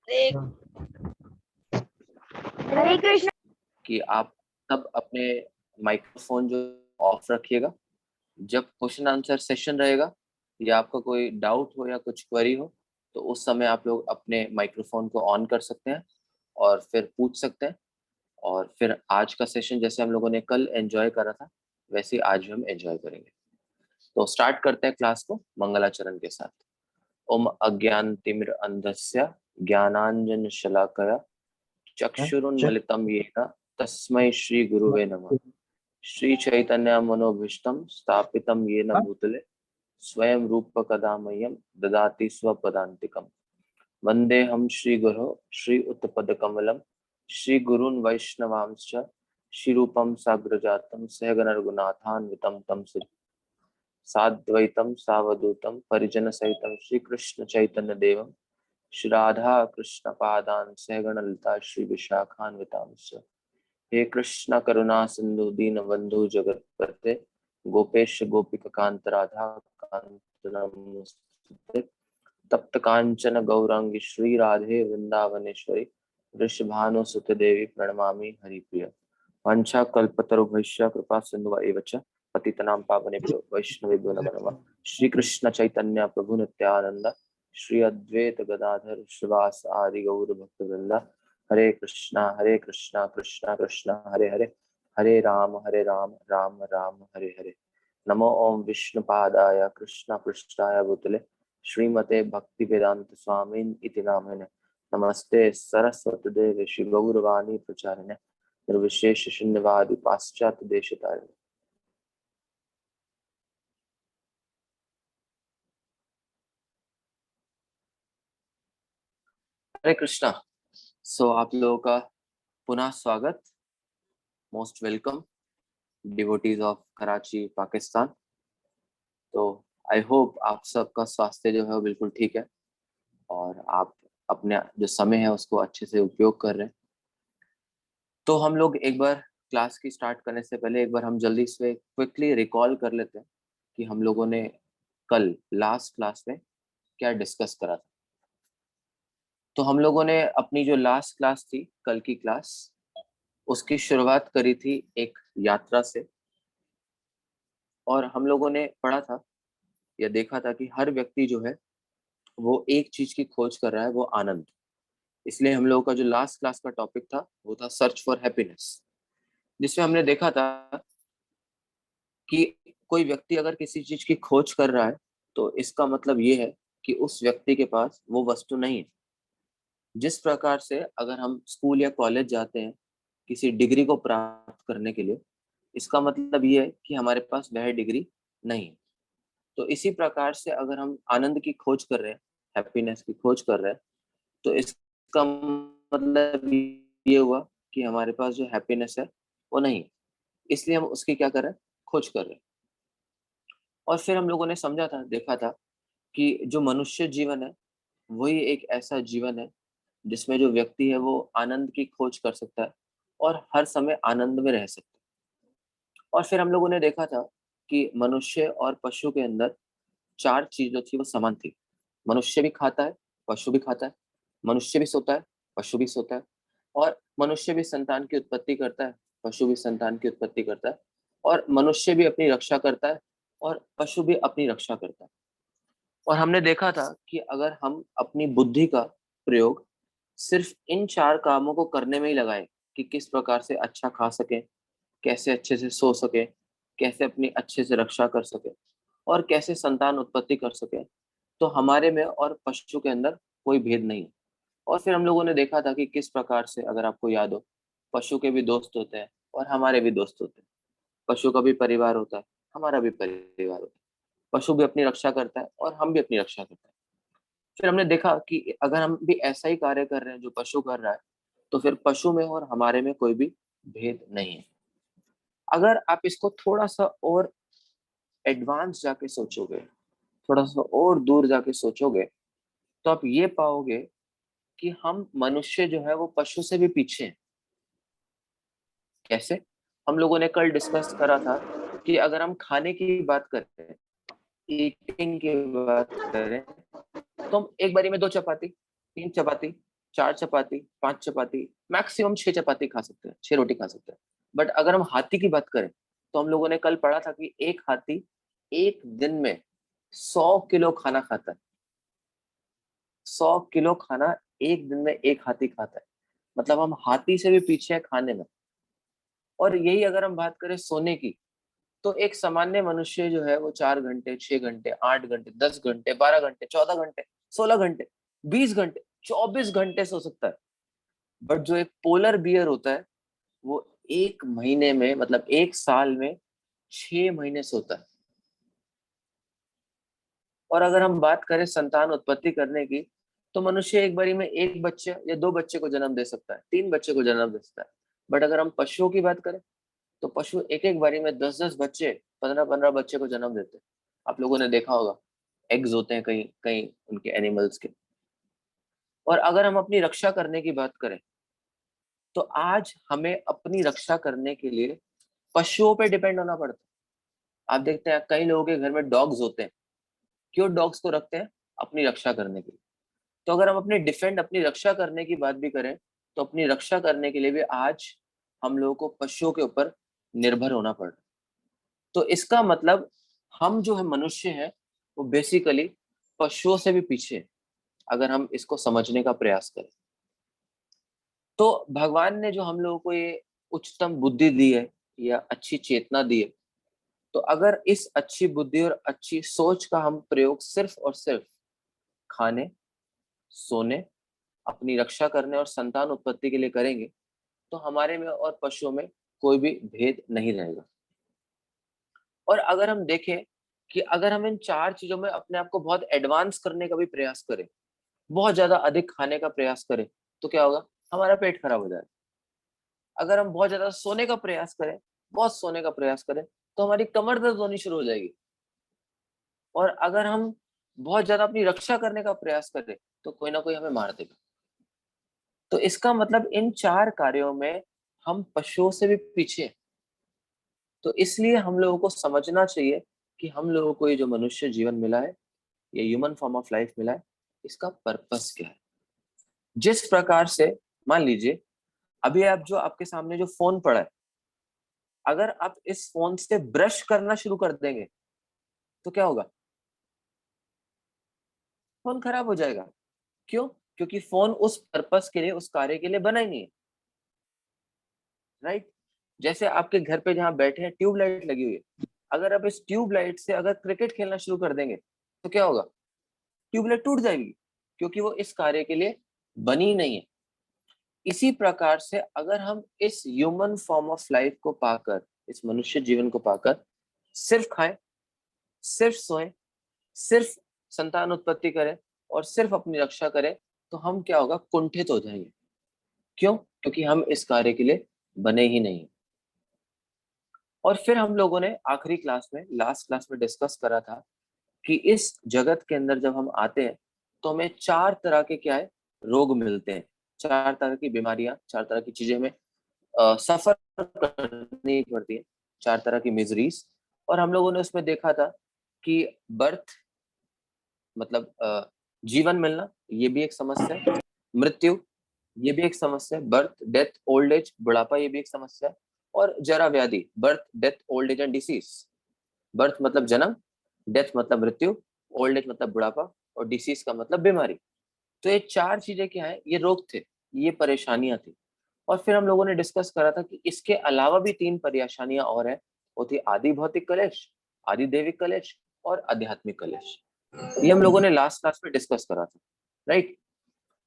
हरे कृष्ण। कि आप सब अपने माइक्रोफोन जो ऑफ रखिएगा। जब क्वेश्चन आंसर सेशन रहेगा या आपका कोई डाउट हो या कुछ क्वेरी हो तो उस समय आप लोग अपने माइक्रोफोन को ऑन कर सकते हैं और फिर पूछ सकते हैं। और फिर आज का सेशन जैसे हम लोगों ने कल एंजॉय करा था वैसे ही आज भी हम एंजॉय करेंगे। तो स्टार्ट करते हैं क्लास को मंगलाचरण के साथ। ओम अज्ञानतिमिरन्धस्य ज्ञानांजन शलाकया चक्षुरुन्मिलितं येन तस्मै श्री गुरुवे नमः। श्री चैतन्य मनोभीष्टं स्थापितं येन भूतले स्वयं रूप कदा मह्यं ददाति स्वपदान्तिकम्। वन्देऽहं श्रीगुरो श्री उत्पदकमलं श्री गुरून् वैष्णवांश्च श्रीरूपं साग्रजातं सहगण रघुनाथान्वितं तं साद्वैतं सावधूतं परिजन सहितं श्री कृष्ण चैतन्य देवं श्री राधा कृष्ण पादान सहगण ललिता श्री विशाखान्वितांश्च। हे कृष्ण करुणा सिंधु दीन बंधु जगतपते गोपेश गोपिका कांत राधा कांत नमोस्तुते। तप्त कांचन गौरांगी श्री राधे वृंदावनेश्वरी वृषभानुसुते देवी प्रणमामि हरिप्रिय। वाञ्छा कल्पतरुभ्यश्च कृपा सिन्धुवा एव च पतितनां पावनेभ्यो वैष्णवेभ्यो नमो नमः। श्री कृष्ण चैतन्य प्रभु नित्यानंद श्री अद्वैत गदाधर श्रीवास आदि गौर भक्तवृंद। हरे कृष्णा कृष्णा कृष्णा हरे हरे हरे राम राम राम हरे हरे। नमो ओम विष्णुपादाय कृष्ण पृष्ठाय भूतले श्रीमते भक्ति वेदांत स्वामिन इति नामिने। नमस्ते सरस्वती देवे श्री गौरवाणी प्रचारिणे निर्विशेष शून्यवादी पाश्चात्य देशतारिणे। हरे कृष्णा। सो आप लोगों का पुनः स्वागत। Most welcome devotees of Karachi Pakistan. तो आई होप आप सबका स्वास्थ्य जो है वो बिल्कुल ठीक है और आप अपने जो समय है उसको अच्छे से उपयोग कर रहे हैं। तो हम लोग एक बार क्लास की स्टार्ट करने से पहले एक बार हम जल्दी से क्विकली रिकॉल कर लेते हैं कि हम लोगों ने कल लास्ट क्लास में क्या डिस्कस करा था। तो हम लोगों ने अपनी जो लास्ट क्लास थी कल की क्लास उसकी शुरुआत करी थी एक यात्रा से और हम लोगों ने पढ़ा था या देखा था कि हर व्यक्ति जो है वो एक चीज की खोज कर रहा है, वो आनंद। इसलिए हम लोगों का जो लास्ट क्लास का टॉपिक था वो था सर्च फॉर हैप्पीनेस, जिसमें हमने देखा था कि कोई व्यक्ति अगर किसी चीज की खोज कर रहा है तो इसका मतलब ये है कि उस व्यक्ति के पास वो वस्तु नहीं है। जिस प्रकार से अगर हम स्कूल या कॉलेज जाते हैं किसी डिग्री को प्राप्त करने के लिए, इसका मतलब ये है कि हमारे पास वह डिग्री नहीं है। तो इसी प्रकार से अगर हम आनंद की खोज कर रहे हैं, हैप्पीनेस की खोज कर रहे हैं, तो इसका मतलब ये हुआ कि हमारे पास जो हैप्पीनेस है वो नहीं है। इसलिए हम उसकी क्या कर रहे हैं, खोज कर रहे हैं। और फिर हम लोगों ने समझा था, देखा था कि जो मनुष्य जीवन है वही एक ऐसा जीवन है जिसमें जो व्यक्ति है वो आनंद की खोज कर सकता है और हर समय आनंद में रह सकता है। और फिर हम लोगों ने देखा था कि मनुष्य और पशु के अंदर चार चीज जो थी वो समान थी। मनुष्य भी खाता है, पशु भी खाता है, मनुष्य भी सोता है, पशु भी सोता है, और मनुष्य भी संतान की उत्पत्ति करता है, पशु भी संतान की उत्पत्ति करता है, और मनुष्य भी अपनी रक्षा करता है और पशु भी अपनी रक्षा करता है। और हमने देखा था कि अगर हम अपनी बुद्धि का प्रयोग सिर्फ इन चार कामों को करने में ही लगाएं कि किस प्रकार से अच्छा खा सके, कैसे अच्छे से सो सके, कैसे अपनी अच्छे से रक्षा कर सके और कैसे संतान उत्पत्ति कर सके, तो हमारे में और पशु के अंदर कोई भेद नहीं है। और फिर हम लोगों ने देखा था कि किस प्रकार से, अगर आपको याद हो, पशु के भी दोस्त होते हैं और हमारे भी दोस्त होते हैं। पशु का भी परिवार होता है, हमारा भी परिवार होता है। पशु भी अपनी रक्षा करता है और हम भी अपनी रक्षा करते हैं। फिर हमने देखा कि अगर हम भी ऐसा ही कार्य कर रहे हैं जो पशु कर रहा है, तो फिर पशु में और हमारे में कोई भी भेद नहीं है। अगर आप इसको थोड़ा सा और एडवांस जाके सोचोगे, थोड़ा सा और दूर जाके सोचोगे, तो आप ये पाओगे कि हम मनुष्य जो है वो पशु से भी पीछे हैं। कैसे? हम लोगों ने कल डिस्कस करा था कि अगर हम खाने की बात करें, ईटिंग की बात करें, तो हम एक बारी में 2 चपाती, 3 चपाती, 4 चपाती, 5 चपाती, मैक्सिमम 6 चपाती खा सकते हैं, 6 रोटी खा सकते हैं। बट अगर हम हाथी की बात करें तो हम लोगों ने कल पढ़ा था कि एक हाथी एक दिन में 100 किलो खाना खाता है। 100 किलो खाना एक दिन में एक हाथी खाता है। मतलब हम हाथी से भी पीछे हैं खाने में। और यही अगर हम बात करें सोने की, तो एक सामान्य मनुष्य जो है वो 4 घंटे, 6 घंटे, 8 घंटे, 10 घंटे, 12 घंटे, 14 घंटे, 16 घंटे, 20 घंटे, 24 घंटे सो सकता है। बट जो एक पोलर बियर होता है वो एक महीने में, मतलब एक साल में 6 महीने सोता है। और अगर हम बात करें संतान उत्पत्ति करने की, तो मनुष्य एक बारी में एक बच्चे या 2 बच्चे को जन्म दे सकता है, 3 बच्चे को जन्म दे सकता है। बट अगर हम पशुओं की बात करें तो पशु एक एक बारी में 10-10 बच्चे, 15-15 बच्चे को जन्म देते हैं। आप लोगों ने देखा होगा, एग्स होते हैं कई कई उनके एनिमल्स के। और अगर हम अपनी रक्षा करने की बात करें तो आज हमें अपनी रक्षा करने के लिए पशुओं पे डिपेंड होना पड़ता है। आप देखते हैं कई लोगों के घर में डॉग्स होते हैं। क्यों डॉग्स को रखते हैं? अपनी रक्षा करने के लिए। तो अगर हम अपनी रक्षा करने की बात भी करें तो अपनी रक्षा करने के लिए भी आज हम लोगों को पशुओं के ऊपर निर्भर होना पड़ रहा है। तो इसका मतलब हम जो है मनुष्य हैं वो बेसिकली पशुओं से भी पीछे हैं, अगर हम इसको समझने का प्रयास करें। तो भगवान ने जो हम लोगों को ये उच्चतम बुद्धि दी है या अच्छी चेतना दी है, तो अगर इस अच्छी बुद्धि और अच्छी सोच का हम प्रयोग सिर्फ और सिर्फ खाने, सोने, अपनी रक्षा करने और संतान उत्पत्ति के लिए करेंगे तो हमारे में और पशुओं में कोई भी भेद नहीं रहेगा। और अगर हम देखें कि अगर हम इन 4 चीजों में अपने आप को बहुत एडवांस करने का भी प्रयास करें, बहुत ज्यादा अधिक खाने का प्रयास करें, तो क्या होगा? हमारा पेट खराब हो जाएगा। अगर हम बहुत ज्यादा सोने का प्रयास करें, बहुत सोने का प्रयास करें, तो हमारी कमर दर्द होनी शुरू हो जाएगी। और अगर हम बहुत ज्यादा अपनी रक्षा करने का प्रयास करें तो कोई ना कोई हमें मार देगा। तो इसका मतलब इन 4 कार्यों में हम पशुओं से भी पीछे हैं। तो इसलिए हम लोगों को समझना चाहिए कि हम लोगों को ये जो मनुष्य जीवन मिला है, ये ह्यूमन फॉर्म ऑफ लाइफ मिला है, इसका पर्पस क्या है। जिस प्रकार से मान लीजिए अभी आप जो आपके सामने जो फोन पड़ा है, अगर आप इस फोन से ब्रश करना शुरू कर देंगे तो क्या होगा? फोन खराब हो जाएगा। क्यों? क्योंकि फोन उस पर्पस के लिए, उस कार्य के लिए बना ही नहीं है। राइट? जैसे आपके घर पे जहां बैठे हैं ट्यूबलाइट लगी हुई है, अगर आप इस ट्यूबलाइट से अगर क्रिकेट खेलना शुरू कर देंगे तो क्या होगा? ट्यूबलाइट टूट जाएगी, क्योंकि वो इस कार्य के लिए बनी नहीं है। इसी प्रकार से अगर हम इस ह्यूमन फॉर्म ऑफ लाइफ को पाकर, इस मनुष्य जीवन को पाकर सिर्फ खाएं, सिर्फ सोएं, सिर्फ संतान उत्पत्ति करें और सिर्फ अपनी रक्षा करें, तो हम क्या होगा? कुंठित हो जाएंगे। क्यों? क्योंकि हम इस कार्य के लिए बने ही नहीं। और फिर हम लोगों ने आखिरी क्लास में, लास्ट क्लास में डिस्कस करा था कि इस जगत के अंदर जब हम आते हैं तो हमें 4 तरह के क्या है? रोग मिलते हैं। 4 तरह की बीमारियां, 4 तरह की चीजें हमें सफर करनी पड़ती है, 4 तरह की मिजरीज। और हम लोगों ने उसमें देखा था कि बर्थ मतलब जीवन मिलना, ये भी एक समस्या है। मृत्यु, ये भी एक समस्या है। बर्थ, डेथ, ओल्ड एज, बुढ़ापा, ये भी एक समस्या है। और जरा व्याधि, birth, death, old age and disease. Birth मतलब जन्म, डेथ मतलब मृत्यु, ओल्ड एज मतलब बुढ़ापा और डिसीज का मतलब बीमारी। तो ये 4 चीजें क्या है? ये रोग थे, ये परेशानियां थी। और फिर हम लोगों ने डिस्कस करा था कि इसके अलावा भी 3 परेशानियां और हैं। वो थी आदि भौतिक कलेश, आदि दैविक कलेश और आध्यात्मिक कलेश। ये हम लोगों ने लास्ट क्लास में डिस्कस करा था। राइट?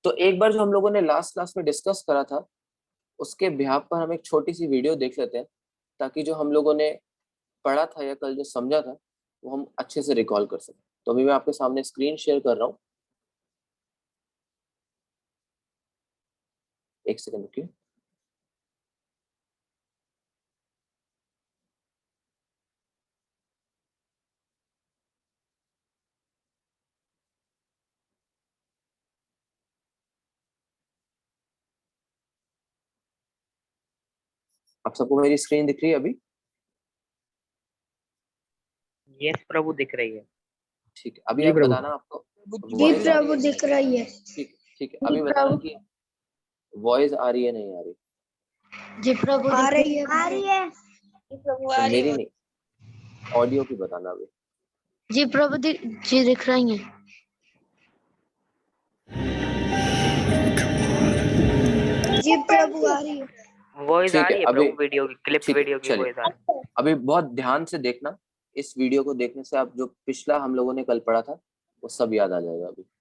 तो एक बार जो हम लोगों ने लास्ट क्लास में डिस्कस करा था, उसके बिहाफ पर हम एक छोटी सी वीडियो देख लेते हैं, ताकि जो हम लोगों ने पढ़ा था या कल जो समझा था वो हम अच्छे से रिकॉल कर सकें। तो अभी मैं आपके सामने स्क्रीन शेयर कर रहा हूँ, एक सेकंड रुकिए। आप सबको मेरी स्क्रीन दिख रही है अभी? यस प्रभु दिख रही है। ठीक है, अभी जी आप प्रभु। बताना आपको जी वॉइस आ रही प्रभु है? दिख रही है। ठीक ठीक है, अभी बताना कि वॉइस आ रही है नहीं आ रही? जी प्रभु आ रही है आ रही है तो मेरी नहीं, ऑडियो की बताना अभी। जी प्रभु जी दिख रही हैं। जी प्रभु आ रही है। वॉइस आ ठीक है, रही है अभी प्रभु, वीडियो की क्लिप, ठीक है, वीडियो की चलिए वॉइस आ रही अभी बहुत ध्यान से देखना। इस वीडियो को देखने से आप जो पिछला हम लोगों ने कल पढ़ा था वो सब याद आ जाएगा अभी। है।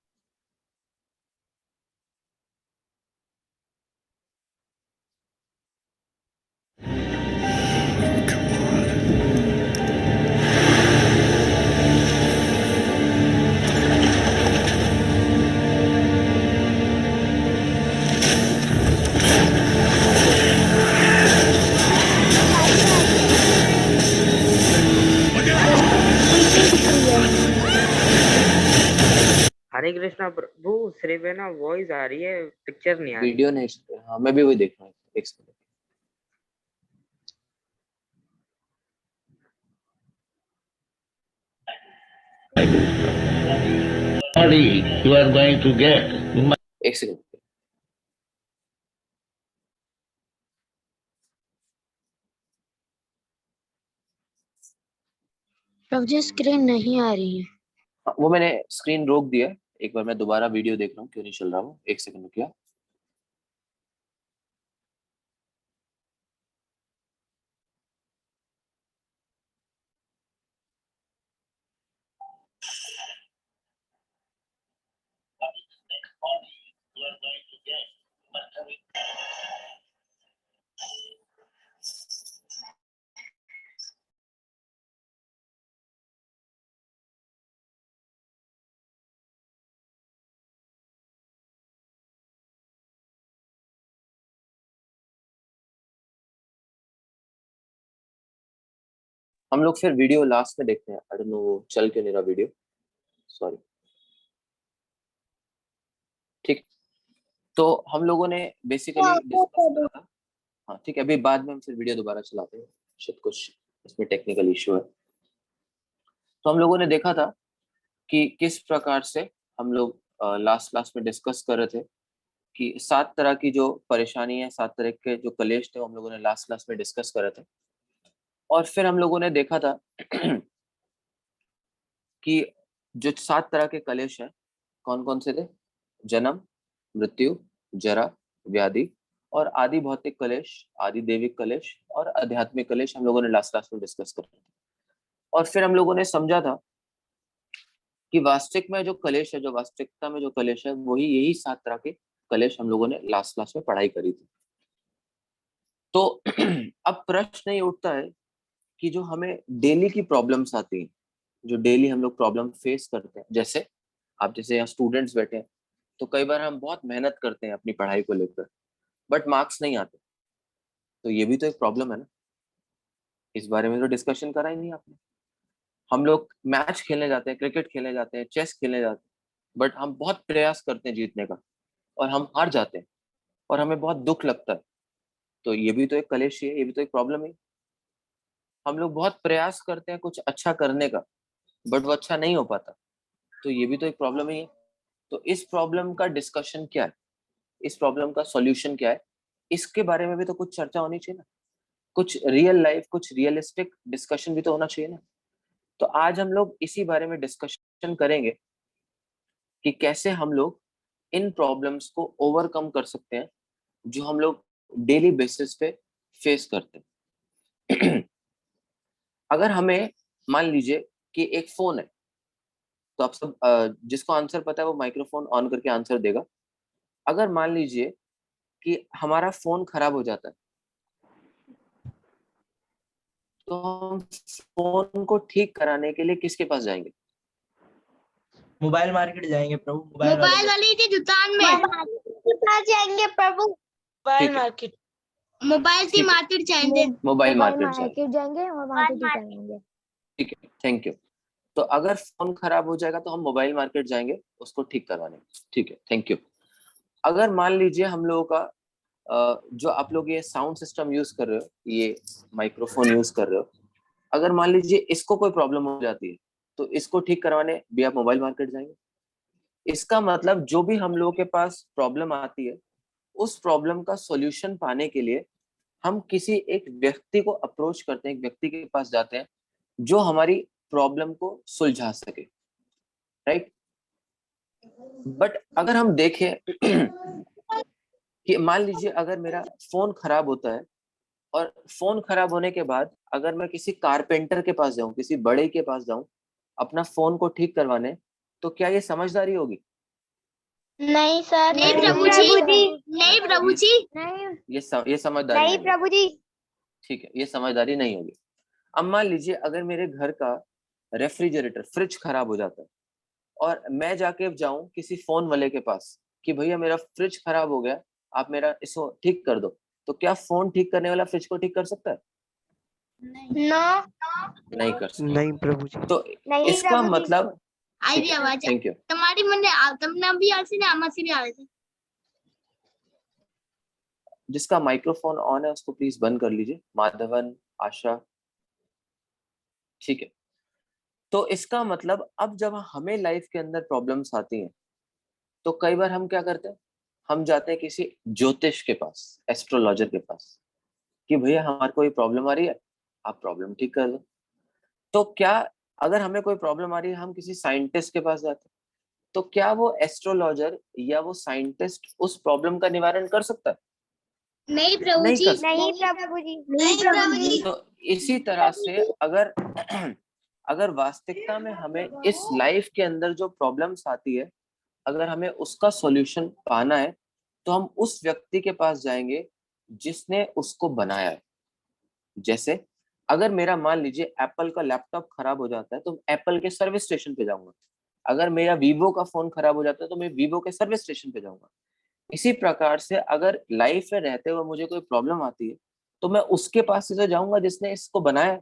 हरे कृष्णा प्रभु, सिर्फ है ना वॉइस आ रही है, पिक्चर नहीं आ रही। वीडियो नहीं, हाँ मैं भी वही देख रहा हूँ, एक second. You are going to get. एक सेकंड। प्रभु जी स्क्रीन नहीं आ रही है। हाँ, वो मैंने स्क्रीन रोक दिया है। एक बार मैं दोबारा वीडियो देख रहा हूँ क्यों नहीं चल रहा वो। एक सेकंड रुकिए। हम लोग फिर वीडियो लास्ट में देखते हैं। आई डोंट नो वो चल क्यों नहीं रहा वीडियो, सॉरी। ठीक, तो हम लोगों ने बेसिकली डिस्कस करा था। हाँ ठीक है, अभी बाद में हम फिर वीडियो दोबारा चलाते हैं, शायद कुछ इसमें टेक्निकल इशू है। तो हम लोगों ने देखा था कि किस प्रकार से हम लोग लास्ट क्लास में डिस्कस कर रहे थे कि 7 तरह की जो परेशानी है, 7 तरह के जो कलेश थे, हम लोगों ने लास्ट क्लास में डिस्कस कर रहे थे। और फिर हम लोगों ने देखा था कि जो 7 तरह के कलेश हैं कौन कौन से थे? जन्म, मृत्यु, जरा, व्याधि और आदि भौतिक कलेश, आदि देविक कलेश और आध्यात्मिक कलेश हम लोगों ने लास्ट क्लास में डिस्कस कर रहे थे। और फिर हम लोगों ने समझा था कि वास्तविक में जो कलेश है, जो वास्तविकता में जो कलेश है, वही यही 7 तरह के कलेश हम लोगों ने लास्ट क्लास में पढ़ाई करी थी। तो अब प्रश्न ये उठता है कि जो हमें डेली की प्रॉब्लम्स आती हैं, जो डेली हम लोग प्रॉब्लम फेस करते हैं, जैसे आप जैसे यहाँ स्टूडेंट्स बैठे हैं, तो कई बार हम बहुत मेहनत करते हैं अपनी पढ़ाई को लेकर, बट मार्क्स नहीं आते। तो ये भी तो एक प्रॉब्लम है ना। इस बारे में तो डिस्कशन करा ही नहीं आपने। हम लोग मैच खेलने जाते हैं, क्रिकेट खेलने जाते हैं, चेस खेलने जाते हैं, बट हम बहुत प्रयास करते हैं जीतने का और हम हार जाते हैं और हमें बहुत दुख लगता है। तो ये भी तो एक कलेश ही है, ये भी तो एक प्रॉब्लम है। हम लोग बहुत प्रयास करते हैं कुछ अच्छा करने का, बट वो अच्छा नहीं हो पाता। तो ये भी तो एक प्रॉब्लम ही है। तो इस प्रॉब्लम का डिस्कशन क्या है, इस प्रॉब्लम का सॉल्यूशन क्या है, इसके बारे में भी तो कुछ चर्चा होनी चाहिए ना। कुछ रियल लाइफ, कुछ रियलिस्टिक डिस्कशन भी तो होना चाहिए ना। तो आज हम लोग इसी बारे में डिस्कशन करेंगे कि कैसे हम लोग इन प्रॉब्लम्स को ओवरकम कर सकते हैं जो हम लोग डेली बेसिस पे फेस करते हैं। अगर हमें मान लीजिए कि एक फोन है, तो आप सब जिसको आंसर पता है वो माइक्रोफोन ऑन करके आंसर देगा। अगर मान लीजिए कि हमारा फोन खराब हो जाता है, तो हम फोन को ठीक कराने के लिए किसके पास जाएंगे? मोबाइल मार्केट जाएंगे प्रभु। मोबाइल वाली की दुकान में जाएंगे प्रभु। मोबाइल ठीक है। मार्केट। मोबाइल की ठीक है। मार्केट जाएंगे। मोबाइल मार्केट जाएंगे। जाएंगे और वहाँ से ठीक करेंगे। ठीक है, थैंक यू। तो अगर फोन खराब हो जाएगा तो हम मोबाइल मार्केट जाएंगे उसको ठीक करवाने। ठीक है, थैंक यू। अगर मान लीजिए हम लोगों का जो आप लोग ये साउंड सिस्टम यूज कर रहे हो, ये माइक्रोफोन यूज कर रहे हो, अगर मान लीजिए इसको कोई प्रॉब्लम हो जाती है, तो इसको ठीक करवाने भी आप मोबाइल मार्केट जाएंगे। इसका मतलब जो भी हम लोगों के पास प्रॉब्लम आती है उस प्रॉब्लम का सॉल्यूशन पाने के लिए हम किसी एक व्यक्ति को अप्रोच करते हैं, एक व्यक्ति के पास जाते हैं जो हमारी प्रॉब्लम को सुलझा सके, राइट। बट अगर हम देखें कि मान लीजिए अगर मेरा फोन खराब होता है और फोन खराब होने के बाद अगर मैं किसी कारपेंटर के पास जाऊं, किसी बड़े के पास जाऊं अपना फोन को ठीक करवाने, तो क्या ये समझदारी होगी? नहीं सर, नहीं प्रभु जी, नहीं प्रभु जी, नहीं ये समझदारी नहीं नहीं होगी। प्रभु जी। ठीक है, ये समझदारी नहीं होगी। अब मान लीजिए अगर मेरे घर का रेफ्रिजरेटर, फ्रिज खराब हो जाता है और मैं जाके जाऊं किसी फोन वाले के पास कि भैया मेरा फ्रिज खराब हो गया, आप मेरा इसको ठीक कर दो, तो क्या फोन ठीक करने वाला फ्रिज को ठीक कर सकता है? नो, नहीं कर सकता। नहीं प्रभु जी। तो नहीं इसका प्रभु जी। मतलब, आई आवाज थैंक यू। તમારી મને તમને બી આવશે ને આમાંથી બી આવે છે। जिसका माइक्रोफोन ऑन है उसको प्लीज बंद कर लीजिए, माधवन, आशा। ठीक है, तो इसका मतलब अब जब हमें लाइफ के अंदर प्रॉब्लम्स आती हैं तो कई बार हम क्या करते हैं, हम जाते हैं किसी ज्योतिष के पास, एस्ट्रोलॉजर के पास कि भैया हमारे को ये प्रॉब्लम आ रही है, आप प्रॉब्लम ठीक कर दो। तो क्या अगर हमें कोई प्रॉब्लम आ रही है हम किसी साइंटिस्ट के पास जाते हैं, तो क्या वो एस्ट्रोलॉजर या वो साइंटिस्ट उस प्रॉब्लम का निवारण कर सकता है? नहीं प्रभु नहीं जी, कर सकता। नहीं प्रभु जी। नहीं प्रभु जी। तो इसी तरह से अगर अगर वास्तविकता में हमें इस लाइफ के अंदर जो प्रॉब्लम्स आती है, अगर हमें उसका सॉल्यूशन पाना है तो हम उस व्यक्ति के पास जाएंगे जिसने उसको बनाया है। जैसे अगर मेरा मान लीजिए एप्पल का लैपटॉप खराब हो जाता है तो एप्पल के सर्विस स्टेशन पे जाऊंगा। अगर मेरा वीवो का फोन खराब हो जाता है तो मैं वीवो के सर्विस स्टेशन पे जाऊंगा। इसी प्रकार से अगर लाइफ में रहते हुए मुझे कोई प्रॉब्लम आती है तो मैं उसके पास से जाऊंगा जिसने इसको बनाया,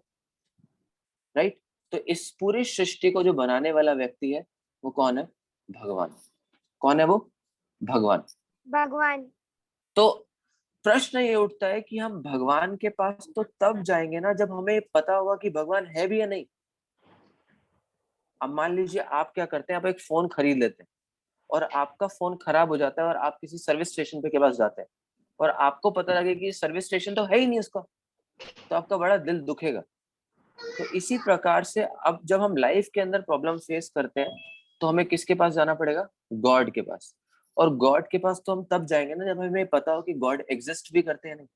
राइट। तो इस पूरी सृष्टि को जो बनाने वाला व्यक्ति है वो कौन है? भगवान। कौन है वो? भगवान। भगवान। तो प्रश्न ये उठता है कि हम भगवान के पास तो तब जाएंगे ना जब हमें पता होगा कि भगवान है भी या नहीं। अब मान लीजिए आप क्या करते हैं, आप एक फोन खरीद लेते हैं और आपका फोन खराब हो जाता है और आप किसी सर्विस स्टेशन पे के पास जाते हैं और आपको पता लगे कि सर्विस स्टेशन तो है ही नहीं उसका, तो आपका बड़ा दिल दुखेगा। तो इसी प्रकार से अब जब हम लाइफ के अंदर प्रॉब्लम फेस करते हैं तो हमें किसके पास जाना पड़ेगा? गॉड के पास। और गॉड के पास तो हम तब जाएंगे ना जब हमें पता हो कि गॉड एग्जिस्ट भी करते हैं नहीं,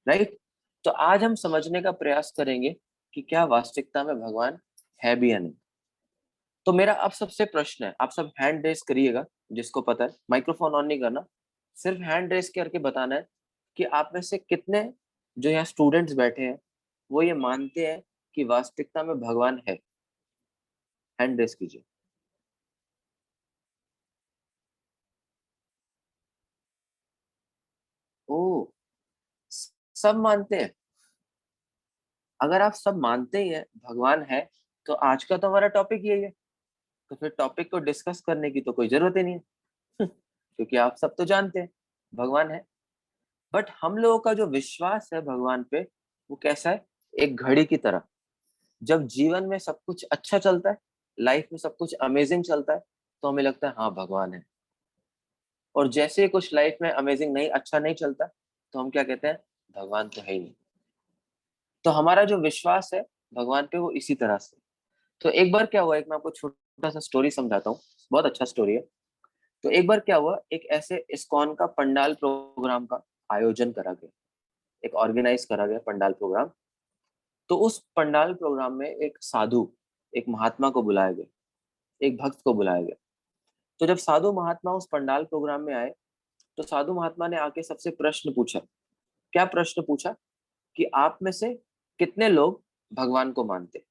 राइट। तो आज हम समझने का प्रयास करेंगे कि क्या वास्तविकता में भगवान है भी या नहीं। तो मेरा आप सबसे प्रश्न है, आप सब हैंड रेस करिएगा, जिसको पता है, माइक्रोफोन ऑन नहीं करना, सिर्फ हैंड रेस करके बताना है कि आप में से कितने जो यहाँ स्टूडेंट्स बैठे हैं वो ये मानते हैं कि वास्तविकता में भगवान है। हैंड रेस कीजिए। ओ, सब मानते हैं। अगर आप सब मानते ही हैं भगवान है तो आज का तो हमारा टॉपिक यही है, तो फिर टॉपिक को डिस्कस करने की तो कोई जरूरत ही नहीं है क्योंकि आप सब तो जानते हैं भगवान है। बट हम लोगों का जो विश्वास है भगवान पे वो कैसा है? एक घड़ी की तरह। जब जीवन में सब कुछ अच्छा चलता है, लाइफ में सब कुछ अमेजिंग चलता है, तो हमें लगता है हाँ भगवान है। और जैसे ही कुछ लाइफ में अमेजिंग नहीं, अच्छा नहीं चलता, तो हम क्या कहते हैं? भगवान तो है ही नहीं। तो हमारा जो विश्वास है भगवान पे वो इसी तरह से। तो एक बार क्या हुआ, एक मैं आपको छोटा सा स्टोरी समझाता हूँ, बहुत अच्छा स्टोरी है। तो एक बार क्या हुआ, एक ऐसे इस्कॉन का पंडाल प्रोग्राम का आयोजन करा गया, एक ऑर्गेनाइज करा गया पंडाल प्रोग्राम। तो उस पंडाल प्रोग्राम में एक साधु, एक महात्मा को बुलाया गया, एक भक्त को बुलाया गया। तो जब साधु महात्मा उस पंडाल प्रोग्राम में आए तो साधु महात्मा ने आके सबसे प्रश्न पूछा। क्या प्रश्न पूछा? कि आप में से कितने लोग भगवान को मानते?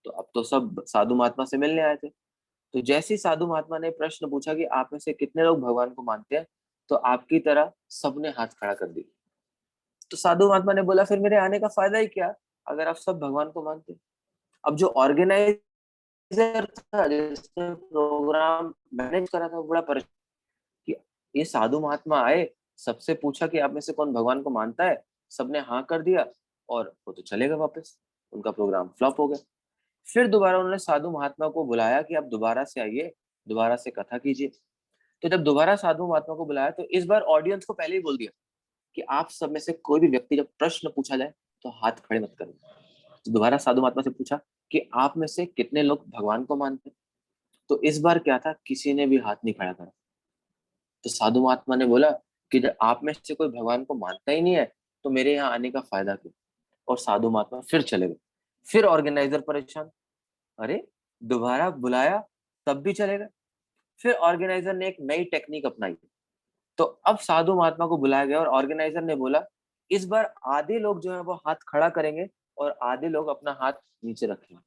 तो अब तो सब साधु महात्मा से मिलने आए थे, तो जैसे ही साधु महात्मा ने प्रश्न पूछा कि आप में से कितने लोग भगवान को मानते हैं, तो आपकी तरह सबने हाथ खड़ा कर दिया। तो साधु महात्मा ने बोला फिर मेरे आने का फायदा ही क्या अगर आप सब भगवान को मानते। अब जो ऑर्गेनाइजर था, जिसने प्रोग्राम मैनेज करा था, वो बड़ा परेशान कि ये साधु महात्मा आए, सबसे पूछा कि आप में से कौन भगवान को मानता है, सबने हाँ कर दिया और वो तो चले गए वापस, उनका प्रोग्राम फ्लॉप हो गया। फिर दोबारा उन्होंने साधु महात्मा को बुलाया कि आप दोबारा से आइए, दोबारा से कथा कीजिए। तो जब दोबारा साधु महात्मा को बुलाया तो इस बार ऑडियंस को पहले ही बोल दिया कि आप सब में से कोई भी व्यक्ति जब प्रश्न पूछा जाए तो हाथ खड़े मत करो। तो दोबारा साधु महात्मा से पूछा कि आप में से कितने लोग भगवान को मानते हैं? तो इस बार क्या था, किसी ने भी हाथ नहीं खड़ा करा। तो साधु महात्मा ने बोला कि जब आप में से कोई भगवान को मानता ही नहीं है तो मेरे यहाँ आने का फायदा क्यों। और साधु महात्मा फिर चले गए। फिर ऑर्गेनाइजर परेशान, अरे दोबारा बुलाया तब भी चले गए। फिर ऑर्गेनाइजर ने एक नई टेक्निक अपनाई। तो अब साधु महात्मा को बुलाया गया और ऑर्गेनाइजर ने बोला इस बार आधे लोग जो है वो हाथ खड़ा करेंगे और आधे लोग अपना हाथ नीचे रखेंगे।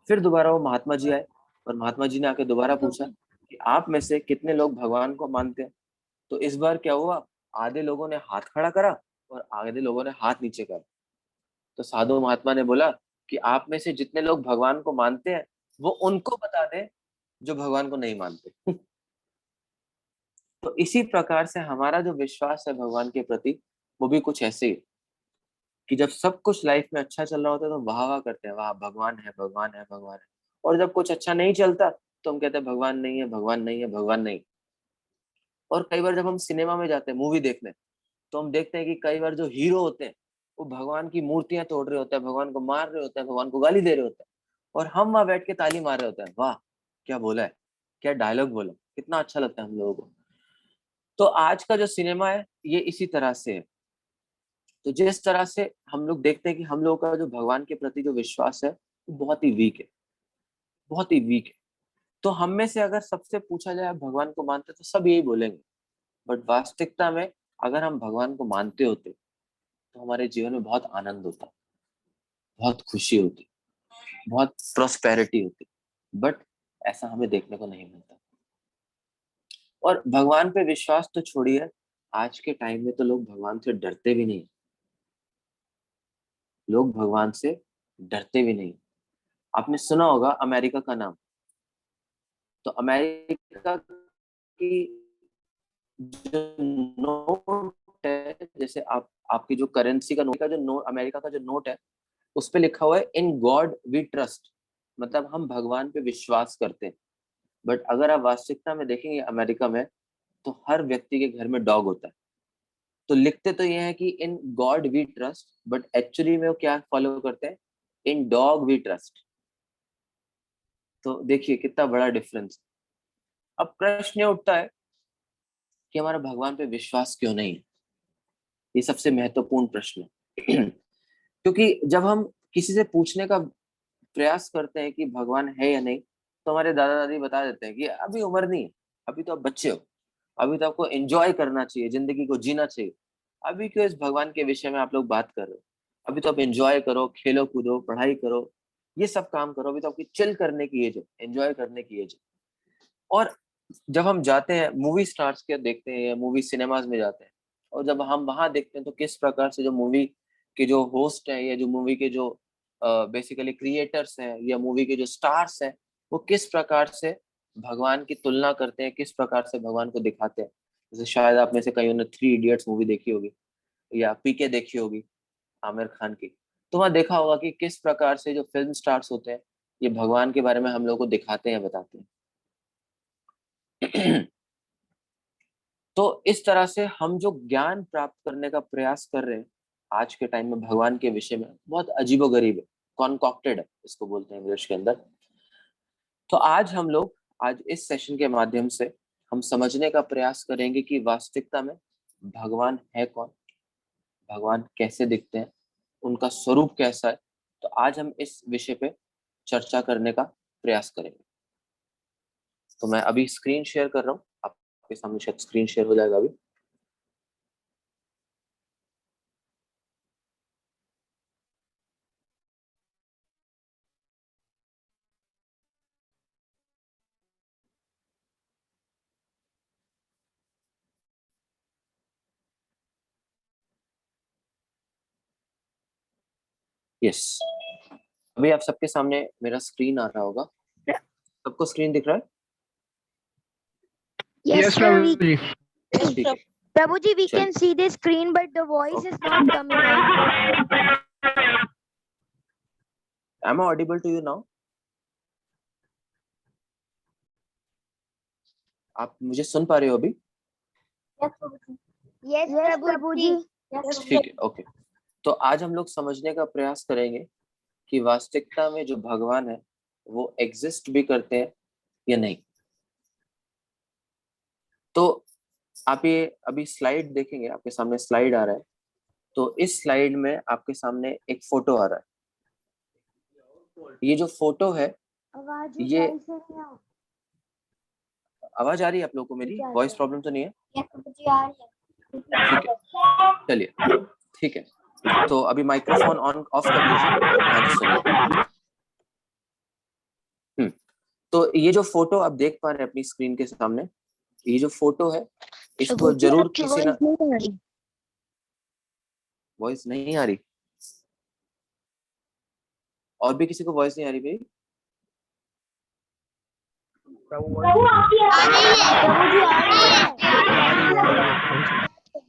फिर दोबारा वो महात्मा जी आए और महात्मा जी ने आके दोबारा पूछा कि आप में से कितने लोग भगवान को मानते हैं। तो इस बार क्या हुआ, आधे लोगों ने हाथ खड़ा करा और आधे लोगों ने हाथ नीचे करा। तो साधु महात्मा ने बोला कि आप में से जितने लोग भगवान को मानते हैं वो उनको बता दें जो भगवान को नहीं मानते। तो इसी प्रकार से हमारा जो विश्वास है भगवान के प्रति वो भी कुछ ऐसे ही कि जब सब कुछ लाइफ में अच्छा चल रहा होता है तो वाह वाह करते हैं, वाह भगवान है भगवान है भगवान है। और जब कुछ अच्छा नहीं चलता तो हम कहते हैं भगवान नहीं है भगवान नहीं है भगवान नहीं। और कई बार जब हम सिनेमा में जाते हैं मूवी देखने तो हम देखते हैं कि कई बार जो हीरो होते हैं वो भगवान की मूर्तियां तोड़ रहे होते हैं, भगवान को मार रहे होते हैं, भगवान को गाली दे रहे होते हैं और हम वहां बैठ के ताली मार रहे होते हैं, वाह क्या बोला है, क्या डायलॉग बोला, कितना अच्छा लगता है हम लोगों को। तो आज का जो सिनेमा है ये इसी तरह से है। तो जिस तरह से हम लोग देखते हैं कि हम लोगों का जो भगवान के प्रति जो विश्वास है वो बहुत ही वीक है, बहुत ही वीक है। तो हम में से अगर सबसे पूछा जाए आप भगवान को मानते तो सब यही बोलेंगे, बट वास्तविकता में अगर हम भगवान को मानते होते तो हमारे जीवन में बहुत आनंद होता, बहुत खुशी होती, बहुत प्रॉस्पेरिटी होती, बट ऐसा हमें देखने को नहीं मिलता। और भगवान पे विश्वास तो छोड़िए, आज के टाइम में तो लोग भगवान से डरते भी नहीं, लोग भगवान से डरते भी नहीं। आपने सुना होगा अमेरिका का नाम, तो अमेरिका की जो नोट है, जैसे आपकी जो करेंसी का नोट का जो नोट, अमेरिका का जो नोट है उस पे लिखा हुआ है इन गॉड वी ट्रस्ट, मतलब हम भगवान पे विश्वास करते हैं। बट अगर आप वास्तविकता में देखेंगे अमेरिका में तो हर व्यक्ति के घर में डॉग होता है। तो लिखते तो ये है कि in God we trust, but actually में वो क्या फॉलो करते हैं, इन डॉग वी ट्रस्ट। तो देखिए कितना बड़ा डिफरेंस। अब प्रश्न ये उठता है कि हमारा भगवान पे विश्वास क्यों नहीं है, ये सबसे महत्वपूर्ण प्रश्न है। क्योंकि जब हम किसी से पूछने का प्रयास करते हैं कि भगवान है या नहीं तो हमारे दादा दादी बता देते हैं कि अभी उम्र नहीं है, अभी तो आप बच्चे हो, अभी तो आपको एंजॉय करना चाहिए, जिंदगी को जीना चाहिए, अभी क्यों इस भगवान के विषय में आप लोग बात कर रहे हो, अभी तो आप एंजॉय करो, खेलो कूदो, पढ़ाई करो, ये सब काम करो, अभी तो आपकी चिल करने की एज है, एंजॉय करने की एज है। और जब हम जाते हैं मूवी स्टार्स के देखते हैं या मूवी सिनेमाज में जाते हैं और जब हम वहां देखते हैं तो किस प्रकार से जो मूवी के जो होस्ट हैं या जो मूवी के जो बेसिकली क्रिएटर्स हैं या मूवी के जो स्टार्स हैं वो किस प्रकार से भगवान की तुलना करते हैं, किस प्रकार से भगवान को दिखाते हैं। जैसे शायद आप में से कईयों ने 3 इडियट्स मूवी देखी होगी या पीके देखी होगी आमिर खान की, तो वहां देखा होगा कि किस प्रकार से जो फिल्म स्टार्स होते हैं ये भगवान के बारे में हम लोग को दिखाते हैं, बताते हैं। तो इस तरह से हम जो ज्ञान प्राप्त करने का प्रयास कर रहे हैं आज के टाइम में भगवान के विषय में बहुत अजीबोगरीब है, कॉन्कॉक्टेड है, इसको बोलते हैं इंग्लिश के अंदर। तो आज इस सेशन के माध्यम से हम समझने का प्रयास करेंगे कि वास्तविकता में भगवान है कौन, भगवान कैसे दिखते हैं, उनका स्वरूप कैसा है। तो आज हम इस विषय पे चर्चा करने का प्रयास करेंगे। तो मैं अभी स्क्रीन शेयर कर रहा हूँ, आपके सामने शायद स्क्रीन शेयर हो जाएगा अभी। यस, अभी आप सबके सामने मेरा स्क्रीन आ रहा होगा, सबको स्क्रीन दिख रहा है? Yes, sir. ठीक है। Prabhuji, we Chal. can see the screen, but the voice is not coming out. Am I audible to you now? आप मुझे सुन पा रहे हो अभी? Yes, प्रभु जी. ठीक है, ओके। तो आज हम लोग समझने का प्रयास करेंगे कि वास्तविकता में जो भगवान है वो एग्जिस्ट भी करते हैं या नहीं। तो आप ये अभी स्लाइड देखेंगे, आपके सामने स्लाइड आ रहा है। तो इस स्लाइड में आपके सामने एक फोटो आ रहा है। ये जो फोटो है, ये आवाज आ रही है आप लोगों को? मेरी वॉइस प्रॉब्लम तो नहीं है? ठीक है, चलिए ठीक है। तो अभी माइक्रोफोन ऑन ऑफ कर लीजिए, ध्यान से सुनिए। तो ये जो फोटो आप देख पा रहे हैं अपनी स्क्रीन के सामने, ये जो फोटो है इसको जरूर किसी ना वॉइस नहीं आ रही। और भी किसी को वॉइस नहीं आ रही भाई?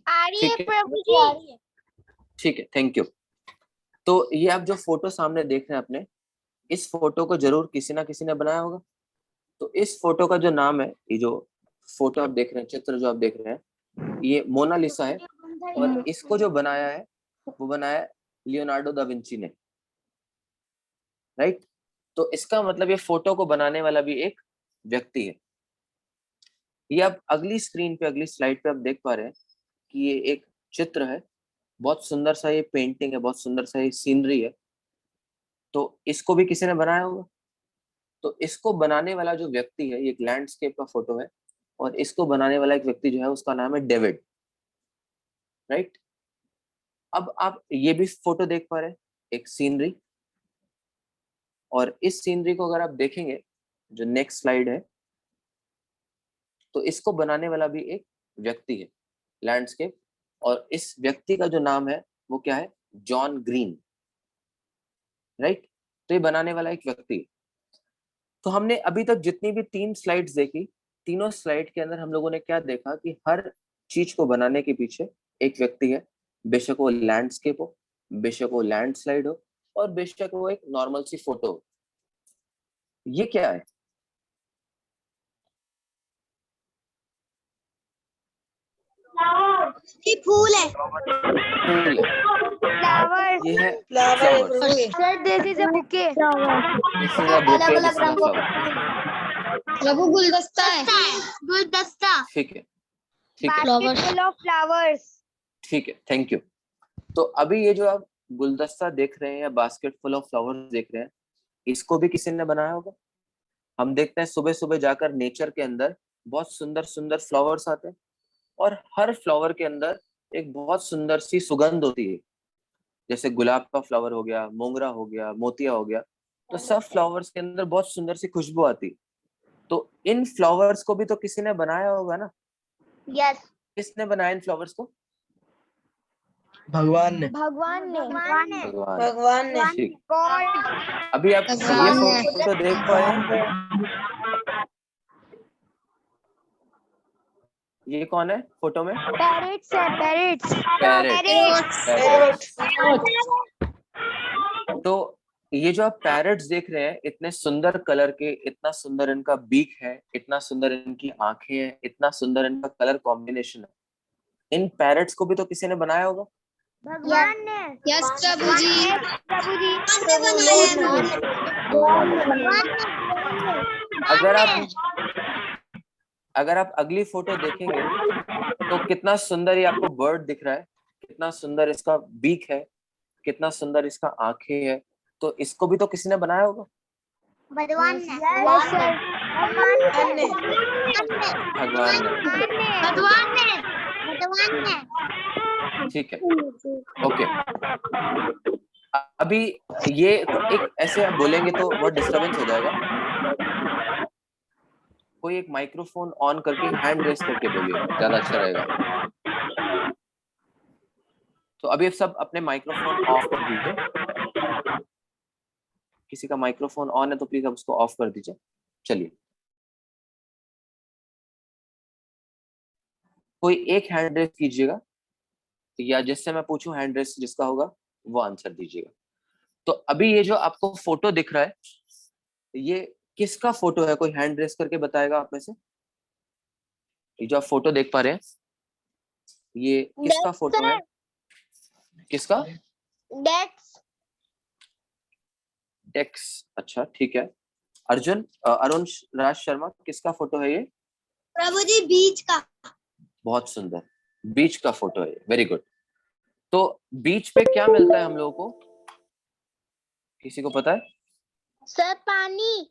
आ रही है ठीक है, प्रभु जी। ठीक है, थैंक यू। तो ये आप जो फोटो सामने देख रहे हैं अपने, इस फोटो को जरूर किसी ना किसी ने बनाया होगा। तो इस फोटो का जो नाम है, ये जो फोटो आप देख रहे हैं, चित्र जो आप देख रहे हैं, ये मोनालिसा है। और इसको जो बनाया है वो बनाया है लियोनार्डो दा विंची ने, राइट। तो इसका मतलब ये फोटो को बनाने वाला भी एक व्यक्ति है। ये आप अगली स्क्रीन पे, अगली स्लाइड पे आप देख पा रहे हैं कि ये एक चित्र है। बहुत सुंदर सा ये पेंटिंग है, बहुत सुंदर सा ये सीनरी है। तो इसको भी किसी ने बनाया होगा। तो इसको बनाने वाला जो व्यक्ति है, ये एक लैंडस्केप का फोटो है। और इसको बनाने वाला एक व्यक्ति जो है उसका नाम है डेविड, राइट। अब आप ये भी फोटो देख पा रहे हैं, एक सीनरी। और इस सीनरी को अगर आप देखेंगे, जो नेक्स्ट स्लाइड है, तो इसको बनाने वाला भी एक व्यक्ति है, लैंडस्केप। और इस व्यक्ति का जो नाम है वो क्या है? John green, right. तो ये बनाने वाला एक व्यक्ति है। तो हमने अभी तक जितनी भी 3 स्लाइड्स देखी, तीनों स्लाइड के अंदर हम लोगों ने क्या देखा कि हर चीज को बनाने के पीछे एक व्यक्ति है। बेशक वो लैंडस्केप हो, बेशक वो लैंडस्लाइड हो, और बेशक वो एक नॉर्मल सी फोटो हो। ये क्या है? ये फूल है। फूल है। Flowers. ये है flower. Sir, this is a bouquet. This is a bouquet, अलग-अलग दिस इज अ रंगों फ्लावर। प्रभु गुलदस्ता है। गुलदस्ता। ठीक है, ठीक है, Basket full of flowers. ठीक है, थैंक यू। तो अभी ये जो आप गुलदस्ता देख रहे हैं या बास्केट फुल ऑफ फ्लावर्स देख रहे हैं, इसको भी किसी ने बनाया होगा। हम देखते हैं सुबह सुबह जाकर नेचर के अंदर बहुत सुंदर सुंदर फ्लावर्स आते हैं। और हर फ्लावर के अंदर एक बहुत सुंदर सी सुगंध होती है। जैसे गुलाब का फ्लावर हो गया, मोगरा हो गया, मोतिया हो गया। तो सब फ्लावर्स के अंदर बहुत सुंदर सी खुशबू आती। तो इन फ्लावर्स को भी तो किसी ने बनाया होगा ना। यस। किसने बनाया इन फ्लावर्स को? भगवान ने। भगवान ने. भगवान ने। ठीक। God. अभी आप ये भगवान ने। फोटो देख पाए? ये कौन है फोटो में? Parrots है, parrots. पैरेट्स। तो ये जो आप पैरेट्स देख रहे हैं, इतने सुंदर कलर के, इतना सुंदर इनका बीक है, इतना सुंदर इनकी आंखें हैं, इतना सुंदर इनका कलर कॉम्बिनेशन है। इन पैरेट्स को भी तो किसी ने बनाया होगा। भगवान ने. यस प्रभु जी। प्रभु जी. अगर आप अगली फोटो देखेंगे तो कितना सुंदर ये आपको बर्ड दिख रहा है, कितना सुंदर इसका बीक है, कितना सुंदर इसका आंखें है। तो इसको भी तो किसी ने बनाया होगा। भगवान ने। Yes, sir. भगवान ने. भगवान ने। भगवान ने। भगवान ने। ठीक है, ओके। अभी ये एक ऐसे आप बोलेंगे तो बहुत डिस्टरबेंस हो जाएगा। कोई एक माइक्रोफोन ऑन करके हैंड रेस करके बोलिए, ज्यादा अच्छा रहेगा। तो अभी आप सब अपने माइक्रोफोन ऑफ कर दीजिए। किसी का माइक्रोफोन ऑन है तो प्लीज आप उसको ऑफ कर दीजिए। चलिए, कोई एक हैंड रेस कीजिएगा, या जिससे मैं पूछूं हैंड रेस जिसका होगा वो आंसर दीजिएगा। तो अभी ये जो आपको फोटो दिख रहा है, ये किसका फोटो है? कोई हैंड रेस करके बताएगा आप में से। ये जो आप फोटो देख पा रहे हैं, ये किसका फोटो है? किसका? डेक्स। अच्छा ठीक है। अर्जुन अरुण राज शर्मा, किसका फोटो है ये? प्रभु जी बीच का। बहुत सुंदर, बीच का फोटो है, वेरी गुड। तो बीच पे क्या मिलता है हम लोगों को, किसी को पता है? सर पानी।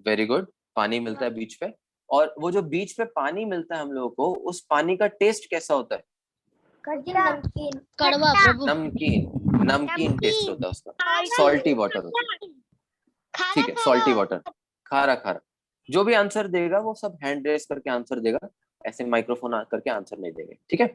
वेरी गुड, पानी मिलता है बीच पे। और वो जो बीच पे पानी मिलता है हम लोगों को, उस पानी का टेस्ट कैसा होता है? नमकीन। कड़वा प्रभु। नमकीन, नमकीन टेस्ट होता है उसका, सॉल्टी वाटर होता है। ठीक है, सॉल्टी वाटर, खारा खारा। जो भी आंसर देगा वो सब हैंड रेस करके आंसर देगा, ऐसे माइक्रोफोन करके आंसर नहीं देंगे, ठीक है?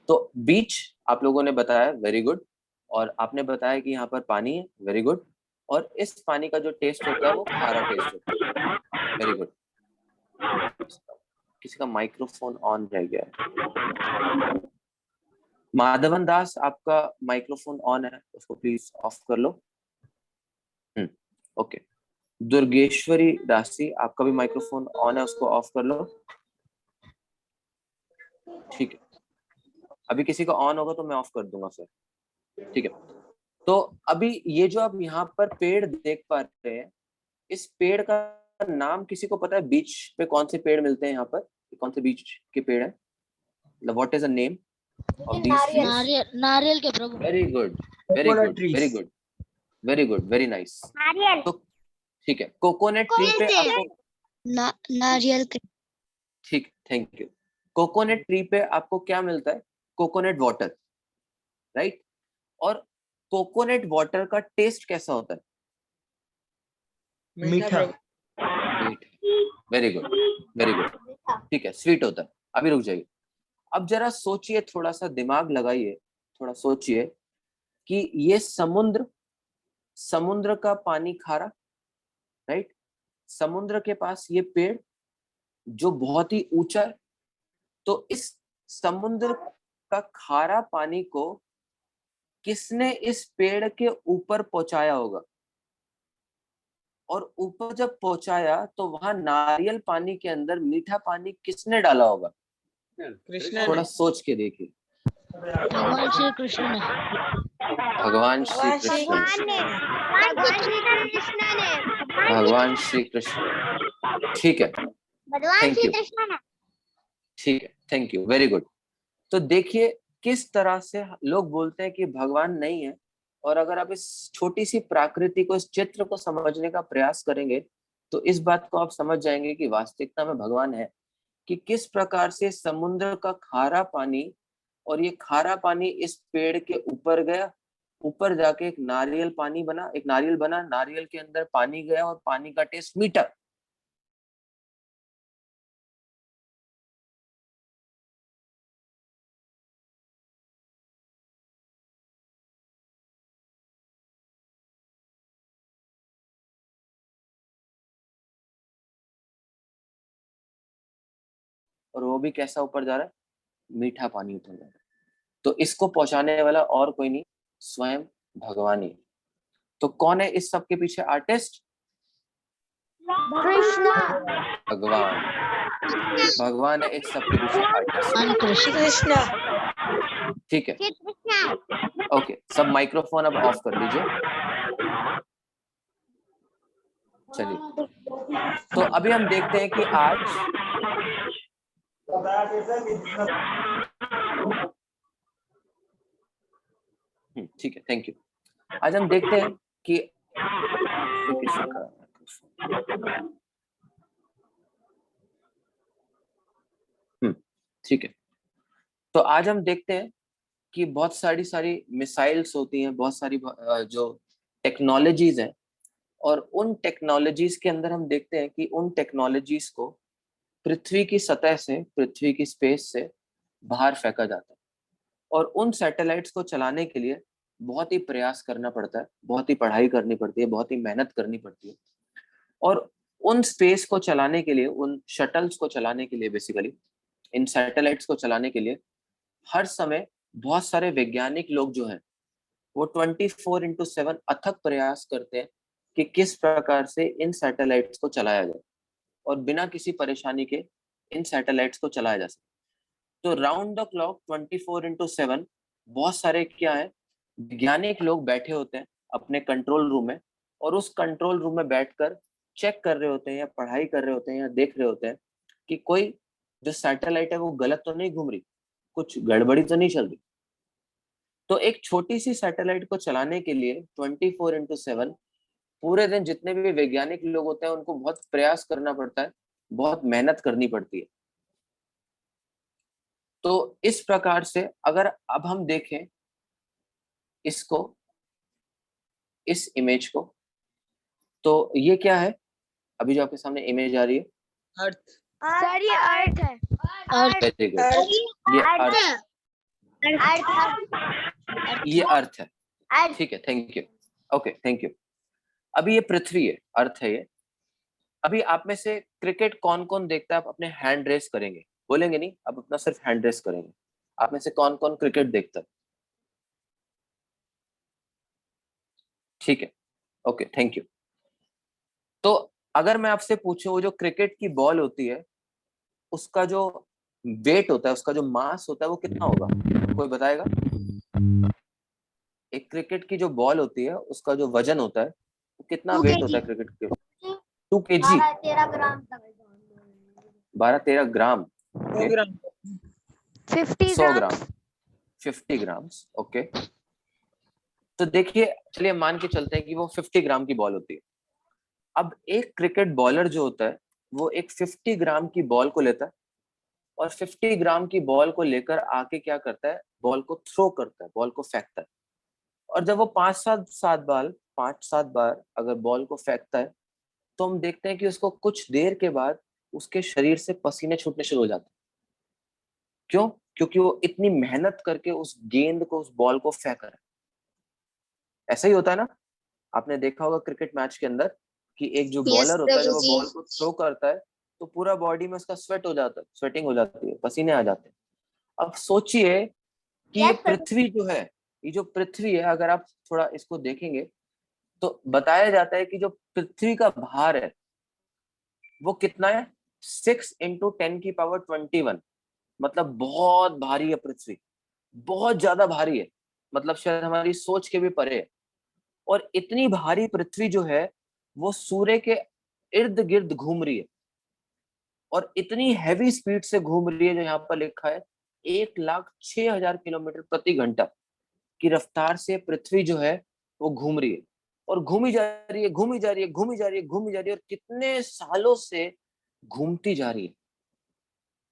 तो बीच आप लोगों ने बताया, वेरी गुड। और आपने बताया कि यहाँ पर पानी है, वेरी गुड। और इस पानी का जो टेस्ट होता है वो खारा टेस्ट होता है, वेरी गुड। किसी का माइक्रोफोन ऑन रह गया है। माधवन दास, आपका माइक्रोफोन ऑन है, उसको प्लीज ऑफ कर लो। ओके। दुर्गेश्वरी दासी, आपका भी माइक्रोफोन ऑन है, उसको ऑफ कर लो। ठीक है, अभी किसी का ऑन होगा तो मैं ऑफ कर दूंगा सर, ठीक है? तो अभी ये जो आप यहाँ पर पेड़ देख पा रहे हैं, इस पेड़ का नाम किसी को पता है? बीच पे कौन से पेड़ मिलते हैं यहाँ पर, कौन से बीच के पेड़ हैं? What is the name of these trees? नारियल के प्रभु। Very good, very good, very good, very good, very nice. तो ठीक है, कोकोनट ट्री पे आपको नारियल के। ठीक, थैंक यू। कोकोनट ट्री पे आपको क्या मिलता है? Coconut water, right? और कोकोनट वाटर का टेस्ट कैसा होता है? मीठा। वेरी गुड, वेरी गुड, ठीक है, स्वीट होता है। अभी रुक जाइए, अब जरा सोचिए, थोड़ा सा दिमाग लगाइए, थोड़ा सोचिए कि ये समुद्र का पानी खारा, राइट? समुद्र के पास ये पेड़ जो बहुत ही ऊंचा है, तो इस समुद्र का खारा पानी को किसने इस पेड़ के ऊपर पहुंचाया होगा? और ऊपर जब पहुंचाया तो वहां नारियल पानी के अंदर मीठा पानी किसने डाला होगा? कृष्ण थोड़ा सोच के देखिए। भगवान श्री कृष्ण ने। भगवान श्री कृष्ण ने। भगवान श्री कृष्ण, ठीक है, भगवान श्री कृष्ण ने। ठीक है, थैंक यू, वेरी गुड। तो देखिए किस तरह से लोग बोलते हैं कि भगवान नहीं है, और अगर आप इस छोटी सी प्रकृति को, इस चित्र को समझने का प्रयास करेंगे तो इस बात को आप समझ जाएंगे कि वास्तविकता में भगवान है। कि किस प्रकार से समुद्र का खारा पानी, और ये खारा पानी इस पेड़ के ऊपर गया, ऊपर जाके एक नारियल पानी बना, एक नारियल बना, नारियल के अंदर पानी गया और पानी का टेस्ट मीठा। और वो भी कैसा ऊपर जा रहा है? मीठा पानी ऊपर जा रहा है। तो इसको पहुंचाने वाला और कोई नहीं, स्वयं भगवान ही। तो कौन है इस सब के पीछे आर्टिस्ट? कृष्ण। भगवान, भगवान है इस सब के पीछे आर्टिस्ट। कृष्ण। ठीक है, ओके, सब माइक्रोफोन अब ऑफ कर लीजिए। चलिए, तो अभी हम देखते हैं कि आज ठीक है, थैंक यू। आज हम देखते हैं कि ठीक है, तो आज हम देखते हैं कि बहुत सारी मिसाइल्स होती हैं, बहुत सारी जो टेक्नोलॉजीज हैं, और उन टेक्नोलॉजीज के अंदर हम देखते हैं कि उन टेक्नोलॉजीज को पृथ्वी की सतह से, पृथ्वी की स्पेस से बाहर फेंका जाता है। और उन सैटेलाइट्स को चलाने के लिए बहुत ही प्रयास करना पड़ता है, बहुत ही पढ़ाई करनी पड़ती है, बहुत ही मेहनत करनी पड़ती है। और उन स्पेस को चलाने के लिए, उन शटल्स को चलाने के लिए, बेसिकली इन सैटेलाइट्स को चलाने के लिए हर समय बहुत सारे वैज्ञानिक लोग जो हैं वो 24/7 अथक प्रयास करते हैं कि किस प्रकार से इन सैटेलाइट्स को चलाया जाए और बिना किसी परेशानी के इन सैटेलाइट्स को चलाया जा सके। तो राउंड द क्लॉक 24/7 बहुत सारे क्या है, वैज्ञानिक लोग बैठे होते हैं अपने कंट्रोल रूम में, और उस कंट्रोल रूम में बैठकर चेक कर रहे होते हैं या पढ़ाई कर रहे होते हैं या देख रहे होते हैं कि कोई जो सैटेलाइट है वो गलत तो नहीं घूम रही, कुछ गड़बड़ी तो नहीं चल रही। तो एक छोटी सी सैटेलाइट को चलाने के लिए 24/7 पूरे दिन जितने भी वैज्ञानिक लोग होते हैं उनको बहुत प्रयास करना पड़ता है, बहुत मेहनत करनी पड़ती है। तो इस प्रकार से अगर अब हम देखें इसको, इस इमेज को, तो ये क्या है, अभी जो आपके सामने इमेज आ रही है, अर्थ। सर ये अर्थ है। अर्थ। वेरी गुड, ये अर्थ, ये अर्थ है, ठीक है, thank you, okay thank you. अभी ये पृथ्वी है, अर्थ है ये। अभी आप में से क्रिकेट कौन कौन देखता है, आप अपने हैंड रेस करेंगे, बोलेंगे नहीं, आप अपना सिर्फ हैंड रेस करेंगे। आप में से कौन कौन क्रिकेट देखता है? ठीक है, ओके थैंक यू। तो अगर मैं आपसे पूछूं, वो जो क्रिकेट की बॉल होती है उसका जो वेट होता है, उसका जो मास होता है वो कितना होगा, कोई बताएगा? एक क्रिकेट की जो बॉल होती है उसका जो वजन होता है वो कितना वेट होता है क्रिकेट के? 2 kg, 13 ग्राम 12-13 ग्राम, 100 ग्राम। 50 100 ग्राम। ग्राम, 50 ग्राम्स, ओके। तो देखिए, चलिए मान के चलते हैं कि वो 50 ग्राम की बॉल होती है। अब एक क्रिकेट बॉलर जो होता है वो एक 50 ग्राम की बॉल को लेता है और 50 ग्राम की बॉल को लेकर आके क्या करता है, बॉल को थ्रो करता है, बॉल को फेंकता है। और जब वो 5-7 बार अगर बॉल को फेंकता है तो हम देखते हैं कि उसको कुछ देर के बाद उसके शरीर से पसीने छूटने शुरू हो जाते हैं। क्यों? क्योंकि वो इतनी मेहनत करके उस गेंद को, उस बॉल को फेंक रहा है। ऐसा ही होता है ना, आपने देखा होगा क्रिकेट मैच के अंदर कि एक जो बॉलर होता है जब वो बॉल को थ्रो करता है तो पूरा बॉडी में उसका स्वेट हो जाता है, स्वेटिंग हो जाती है, पसीने आ जाते हैं। अब सोचिए कि ये पृथ्वी जो है, ये जो पृथ्वी है, अगर आप थोड़ा इसको देखेंगे तो बताया जाता है कि जो पृथ्वी का भार है वो कितना है, 6 × 10⁻21, मतलब बहुत भारी है पृथ्वी, बहुत ज्यादा भारी है, मतलब शायद हमारी सोच के भी परे है। और इतनी भारी पृथ्वी जो है वो सूर्य के इर्द गिर्द घूम रही है और इतनी हैवी स्पीड से घूम रही है, जो यहाँ पर लिखा है 1,06,000 किलोमीटर प्रति घंटा की रफ्तार से पृथ्वी जो है वो घूम रही है, और घूमी जा रही है, घूमी जा रही है, घूमी जा रही है, घूमी जा रही है, और कितने सालों से घूमती जा रही है,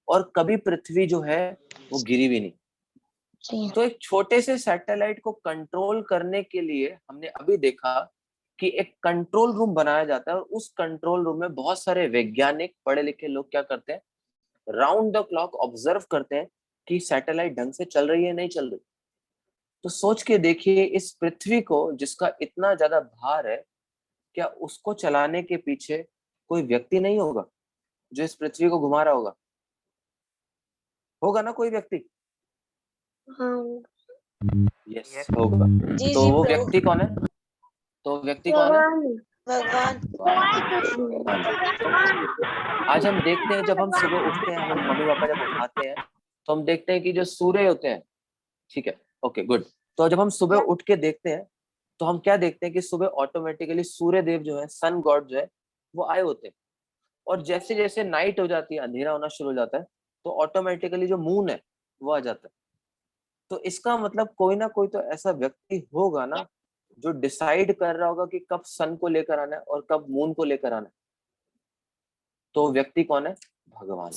और कभी पृथ्वी जो है वो गिरी भी नहीं। तो एक छोटे से सैटेलाइट को कंट्रोल करने के लिए हमने अभी देखा कि एक कंट्रोल रूम बनाया जाता है, और उस कंट्रोल रूम में बहुत सारे वैज्ञानिक पढ़े लिखे लोग क्या करते हैं, राउंड द क्लॉक ऑब्जर्व करते हैं कि सैटेलाइट ढंग से चल रही है नहीं चल रही। तो सोच के देखिए, इस पृथ्वी को जिसका इतना ज्यादा भार है, क्या उसको चलाने के पीछे कोई व्यक्ति नहीं होगा जो इस पृथ्वी को घुमा रहा होगा? होगा ना कोई व्यक्ति? यस होगा। तो वो व्यक्ति कौन है? तो व्यक्ति कौन है? भगवान। आज हम देखते हैं, जब हम सुबह उठते हैं, हमें मम्मी पापा जब उठाते हैं तो हम देखते हैं कि जो सूर्य होते हैं, ठीक है, ओके गुड। तो जब हम सुबह उठ के देखते हैं तो हम क्या देखते हैं कि सुबह ऑटोमेटिकली सूर्य देव जो है, सन गॉड जो है, वो आए होते हैं, और जैसे जैसे नाइट हो जाती है, अंधेरा होना शुरू हो जाता है, तो ऑटोमेटिकली जो मून है वो आ जाता है। तो इसका मतलब कोई ना कोई तो ऐसा व्यक्ति होगा ना जो डिसाइड कर रहा होगा कि कब सन को लेकर आना है और कब मून को लेकर आना है। तो व्यक्ति कौन है? भगवान,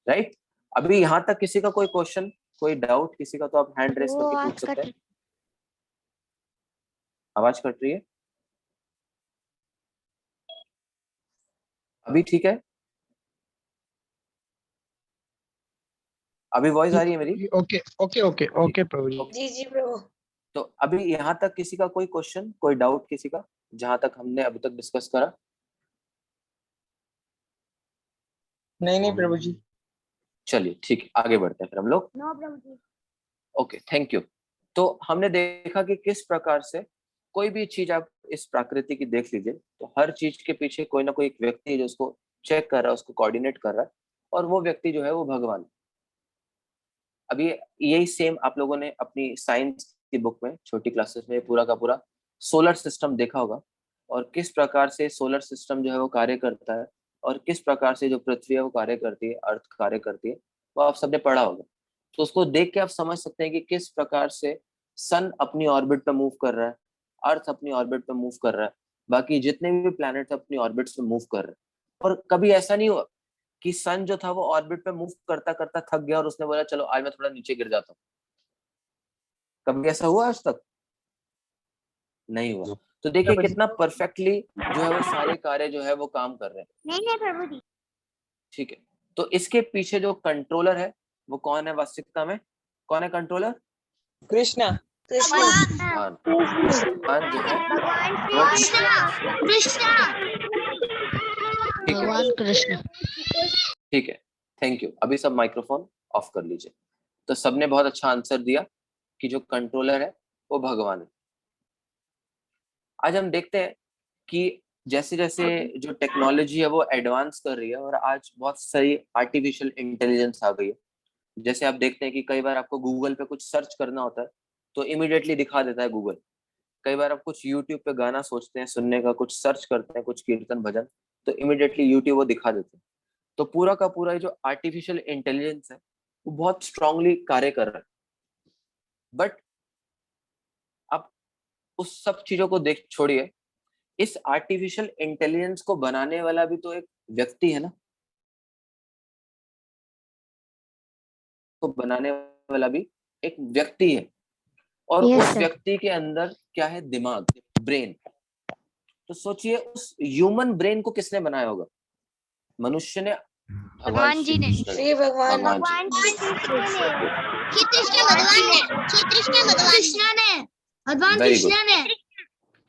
राइट? अभी यहाँ तक किसी का कोई क्वेश्चन, कोई डाउट किसी का, तो आप हैंड रेस करके पूछ सकते हैं। आवाज कट रही है अभी? ठीक है, अभी वॉइस आ रही है मेरी? ओके ओके ओके ओके प्रभु जी। जी जी प्रभु। तो अभी यहाँ तक किसी का कोई क्वेश्चन, कोई डाउट किसी का, जहां तक हमने अभी तक डिस्कस करा? नहीं प्रभु जी। चलिए ठीक है, आगे बढ़ते हैं फिर हम लोग। नो प्रभु जी। Okay thank you. तो हमने देखा कि किस प्रकार से कोई भी चीज आप इस प्रकृति की देख लीजिए तो हर चीज के पीछे कोई ना कोई एक व्यक्ति है जो उसको चेक कर रहा है, उसको कोऑर्डिनेट कर रहा है, और वो व्यक्ति जो है वो भगवान। अभी यही सेम आप लोगों ने अपनी साइंस की बुक में छोटी क्लासेस में पूरा का पूरा सोलर सिस्टम देखा होगा, और किस प्रकार से सोलर सिस्टम जो है वो कार्य करता है, और किस प्रकार से जो पृथ्वी है वो कार्य करती है, अर्थ कार्य करती है, वो आप सबने पढ़ा होगा। तो उसको देख के आप समझ सकते हैं कि किस प्रकार से सन अपनी ऑर्बिट पे मूव कर रहा है, अर्थ अपनी ऑर्बिट पे मूव कर रहा है, बाकी जितने भी प्लैनेट अपनी ऑर्बिट्स पे मूव कर रहे हैं। और कभी ऐसा नहीं हुआ कि सन जो था वो ऑर्बिट पे मूव करता करता थक गया और उसने बोला चलो आज मैं थोड़ा नीचे गिर जाता हूँ। कभी ऐसा हुआ आज तक? नहीं हुआ। तो देखिए कितना परफेक्टली जो है वो सारे कार्य जो है वो काम कर रहे हैं। नहीं प्रभु जी। ठीक है, तो इसके पीछे जो कंट्रोलर है वो कौन है वास्तविकता में? कौन है कंट्रोलर? कृष्णा। भगवान। भगवान जो है भगवान कृष्ण। ठीक है, थैंक यू। अभी सब माइक्रोफोन ऑफ कर लीजिए। तो सबने बहुत अच्छा आंसर दिया कि जो कंट्रोलर है वो भगवान है। आज हम देखते हैं कि जैसे जैसे जो टेक्नोलॉजी है वो एडवांस कर रही है, और आज बहुत सारी आर्टिफिशियल इंटेलिजेंस आ गई है। जैसे आप देखते हैं कि कई बार आपको गूगल पे कुछ सर्च करना होता है तो इमीडिएटली दिखा देता है गूगल। कई बार आप कुछ यूट्यूब पे गाना सोचते हैं सुनने का, कुछ सर्च करते हैं, कुछ कीर्तन भजन, तो इमीडिएटली यूट्यूब वो दिखा देते हैं। तो पूरा का पूरा जो आर्टिफिशियल इंटेलिजेंस है वो बहुत स्ट्रांगली कार्य कर रहा है। बट आप उस सब चीजों को देख छोड़िए, इस आर्टिफिशियल इंटेलिजेंस को बनाने वाला भी तो एक व्यक्ति है ना। को बनाने वाला भी एक व्यक्ति है, और उस व्यक्ति के अंदर क्या है? दिमाग, ब्रेन। तो सोचिए उस ह्यूमन ब्रेन को किसने बनाया होगा? मनुष्य ने? भगवान जी ने। श्री भगवान। भगवान जी।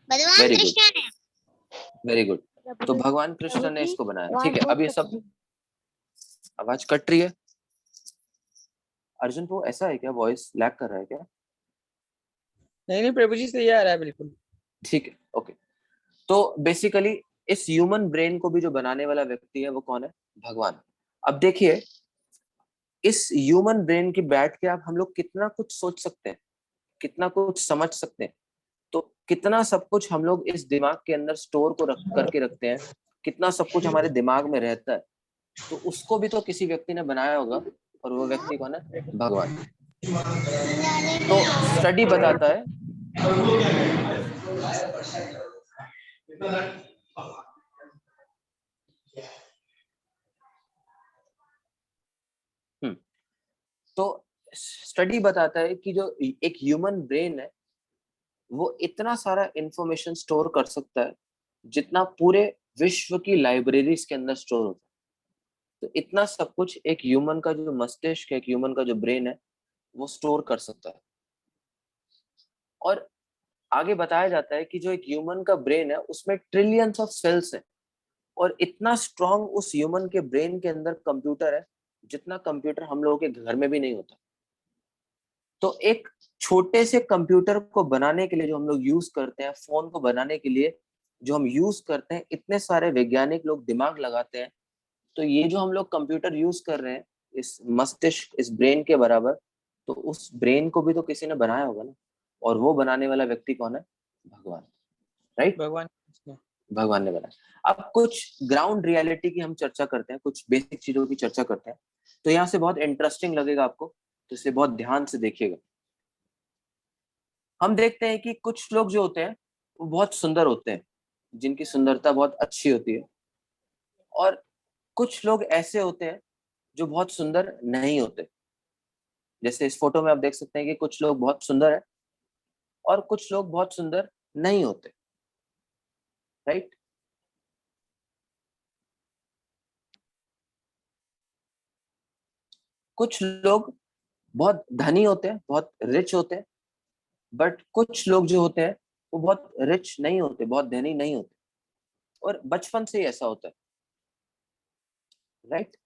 Very good, very good. तो भगवान कृष्ण ने इसको बनाया। ठीक है, अब ये सब आवाज कट रही है। अर्जुन को ऐसा है क्या? वॉइस लैग कर रहा है क्या? नहीं प्रभु जी, सही आ रहा है बिल्कुल। ठीक है, ओके। तो बेसिकली इस ह्यूमन ब्रेन को भी जो बनाने वाला व्यक्ति है वो कौन है? भगवान। अब देखिए इस ह्यूमन ब्रेन की बैठ के आप हम लोग कितना कुछ सोच सकते हैं, कितना कुछ समझ सकते हैं। तो कितना सब कुछ हम लोग इस दिमाग के अंदर स्टोर को करके रखते हैं, कितना सब कुछ हमारे दिमाग में रहता है। तो उसको भी तो किसी व्यक्ति ने बनाया होगा, और वो व्यक्ति कौन है? भगवान। तो स्टडी बताता है तो स्टडी बताता है कि जो एक ह्यूमन ब्रेन है वो इतना सारा इंफॉर्मेशन स्टोर कर सकता है जितना पूरे विश्व की लाइब्रेरीज के अंदर स्टोर होता है। तो इतना सब कुछ एक ह्यूमन का जो मस्तिष्क है, एक ह्यूमन का जो ब्रेन है वो स्टोर कर सकता है। और आगे बताया जाता है कि जो एक ह्यूमन का ब्रेन है उसमें ट्रिलियंस ऑफ सेल्स है, और इतना स्ट्रांग उस ह्यूमन के ब्रेन के अंदर कंप्यूटर है जितना कंप्यूटर हम लोगों के घर में भी नहीं होता। तो एक छोटे से कंप्यूटर को बनाने के लिए जो हम लोग यूज करते हैं, फोन को बनाने के लिए जो हम यूज करते हैं, इतने सारे वैज्ञानिक लोग दिमाग लगाते हैं। तो ये जो हम लोग कंप्यूटर यूज कर रहे हैं इस मस्तिष्क, इस ब्रेन के बराबर, तो उस ब्रेन को भी तो किसी ने बनाया होगा ना, और वो बनाने वाला व्यक्ति कौन है? भगवान। राइट, भगवान ने बनाया। अब कुछ ग्राउंड रियलिटी की हम चर्चा करते हैं, कुछ बेसिक चीजों की चर्चा करते हैं। तो यहाँ से बहुत इंटरेस्टिंग लगेगा आपको, तो इसे बहुत ध्यान से देखिएगा। हम देखते हैं कि कुछ लोग जो होते हैं वो बहुत सुंदर होते हैं, जिनकी सुंदरता बहुत अच्छी होती है, और कुछ लोग ऐसे होते हैं जो बहुत सुंदर नहीं होते। जैसे इस फोटो में आप देख सकते हैं कि कुछ लोग बहुत सुंदर है और कुछ लोग बहुत सुंदर नहीं होते। राइट, कुछ लोग बहुत धनी होते हैं, बहुत रिच होते हैं, बट कुछ लोग जो होते हैं वो बहुत रिच नहीं होते, बहुत धनी नहीं होते, और बचपन से ही ऐसा होता है। राइट,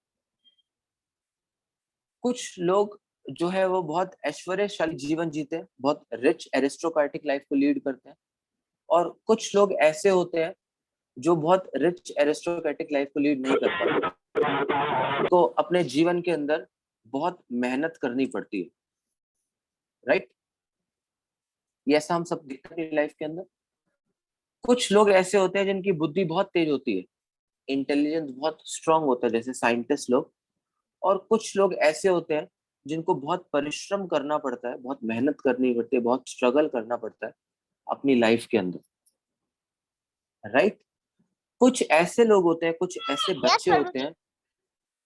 कुछ लोग जो है वो बहुत ऐश्वर्यशाली जीवन जीते हैं, बहुत रिच एरिस्टोक्रेटिक लाइफ को लीड करते हैं, और कुछ लोग ऐसे होते हैं जो बहुत रिच एरिस्टोक्रेटिक लाइफ को लीड नहीं कर पाते, तो अपने जीवन के अंदर बहुत मेहनत करनी पड़ती है, राइट? ये ऐसा हम सब देखते हैं लाइफ के अंदर। कुछ लोग ऐसे होते हैं जिनकी बुद्धि बहुत तेज होती है, इंटेलिजेंस बहुत स्ट्रांग होता है, जैसे साइंटिस्ट लोग। और कुछ लोग ऐसे होते हैं जिनको बहुत परिश्रम करना पड़ता है, बहुत मेहनत करनी पड़ती है, बहुत स्ट्रगल करना पड़ता है अपनी लाइफ के अंदर, राइट? कुछ ऐसे लोग होते हैं, कुछ ऐसे बच्चे होते हैं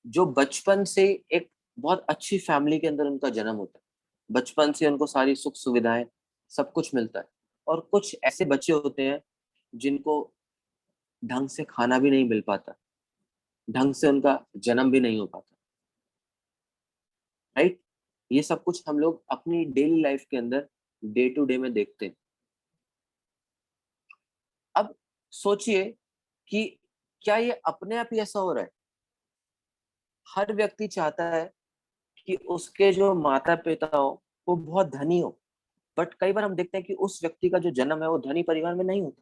जो बचपन से एक बहुत अच्छी फैमिली के अंदर उनका जन्म होता है, बचपन से उनको सारी सुख सुविधाएं सब कुछ मिलता है। और कुछ ऐसे बच्चे होते हैं जिनको ढंग से खाना भी नहीं मिल पाता, ढंग से उनका जन्म भी नहीं हो पाता, राइट? ये सब कुछ हम लोग अपनी डेली लाइफ के अंदर डे टू डे में देखते हैं। अब सोचिए कि क्या ये अपने आप ही ऐसा हो रहा है? हर व्यक्ति चाहता है कि उसके जो माता पिता हो वो बहुत धनी हो, बट कई बार हम देखते हैं कि उस व्यक्ति का जो जन्म है वो धनी परिवार में नहीं होता।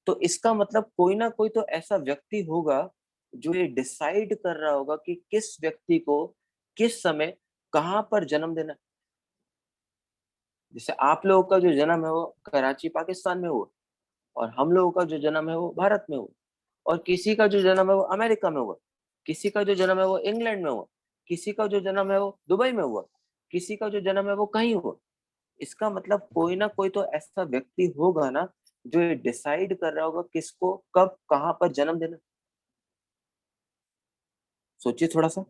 तो इसका मतलब कोई ना कोई तो ऐसा व्यक्ति होगा जो ये डिसाइड कर रहा होगा कि किस व्यक्ति को किस समय कहाँ पर जन्म देना है। जैसे आप लोगों का जो जन्म है वो कराची पाकिस्तान में हुआ, और हम लोगों का जो जन्म है वो भारत में हुआ, और किसी का जो जन्म है वो अमेरिका में हुआ, किसी का जो जन्म है वो इंग्लैंड में हुआ, किसी का जो जन्म है वो दुबई में हुआ, किसी का जो जन्म है वो कहीं हुआ। इसका मतलब कोई ना कोई तो ऐसा व्यक्ति होगा ना जो ये डिसाइड कर रहा होगा किसको कब कहाँ पर जन्म देना। सोचिए थोड़ा सा,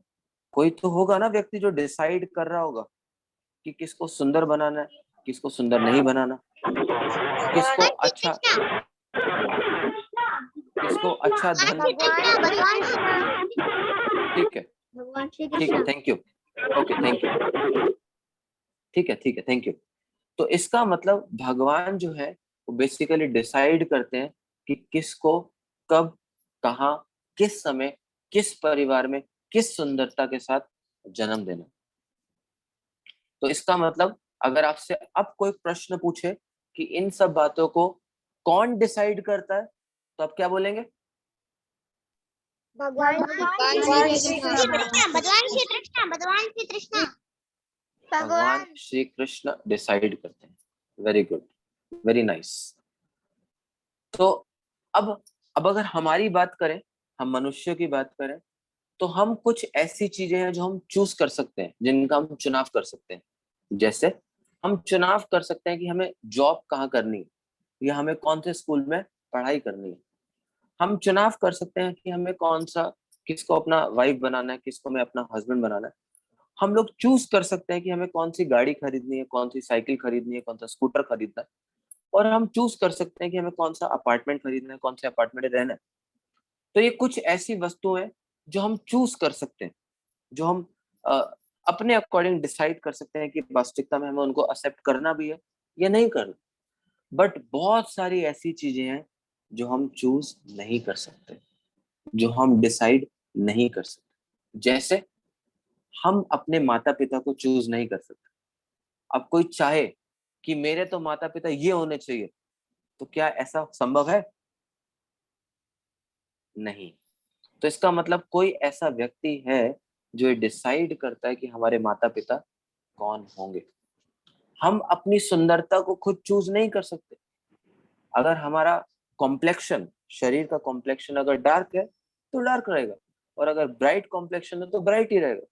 कोई तो होगा ना व्यक्ति जो डिसाइड कर रहा होगा कि किसको सुंदर बनाना है, किसको सुंदर नहीं बनाना, किसको अच्छा धन। भगवान श्री कृष्ण। ठीक है, भगवान श्री ठीक है, Krishna. Thank you. Okay, thank you. ठीक है, थैंक यू। तो इसका मतलब भगवान जो है वो बेसिकली डिसाइड करते हैं कि किसको कब कहाँ किस समय किस परिवार में किस सुंदरता के साथ जन्म देना। तो इसका मतलब अगर आपसे अब कोई प्रश्न पूछे कि इन सब बातों को कौन डिसाइड करता है, तो आप क्या बोलेंगे? भगवान भगवान श्री कृष्ण डिसाइड करते हैं। Very good, very nice. तो अब अगर हमारी बात करें, हम मनुष्यों की बात करें, तो हम कुछ ऐसी चीजें हैं जो हम चूज कर सकते हैं, जिनका हम चुनाव कर सकते हैं। जैसे हम चुनाव कर सकते हैं कि हमें जॉब कहाँ करनी है, या हमें कौन से स्कूल में पढ़ाई करनी है। हम चुनाव कर सकते हैं कि हमें कौन सा किसको अपना वाइफ बनाना है, किसको हमें अपना हस्बैंड बनाना है। हम लोग चूज कर सकते हैं कि हमें कौन सी गाड़ी खरीदनी है, कौन सी साइकिल खरीदनी है, कौन सा स्कूटर खरीदना है। और हम चूज कर सकते हैं कि हमें कौन सा अपार्टमेंट खरीदना है, कौन से अपार्टमेंट में रहना है। तो ये कुछ ऐसी वस्तुएं हैं जो हम चूज कर सकते हैं, जो हम अ, अपने अकॉर्डिंग डिसाइड कर सकते हैं कि वास्तविकता में हमें उनको एक्सेप्ट करना भी है या नहीं करना। बट बहुत सारी ऐसी चीजें हैं जो हम चूज नहीं कर सकते, जो हम डिसाइड नहीं कर सकते। जैसे हम अपने माता पिता को चूज नहीं कर सकते। अब कोई चाहे कि मेरे तो माता पिता ये होने चाहिए, तो क्या ऐसा संभव है? नहीं। तो इसका मतलब कोई ऐसा व्यक्ति है जो ये डिसाइड करता है कि हमारे माता पिता कौन होंगे। हम अपनी सुंदरता को खुद चूज नहीं कर सकते। अगर हमारा कॉम्प्लेक्शन, शरीर का कॉम्प्लेक्शन अगर डार्क है तो डार्क रहेगा, और अगर ब्राइट कॉम्प्लेक्शन है तो ब्राइट ही रहेगा।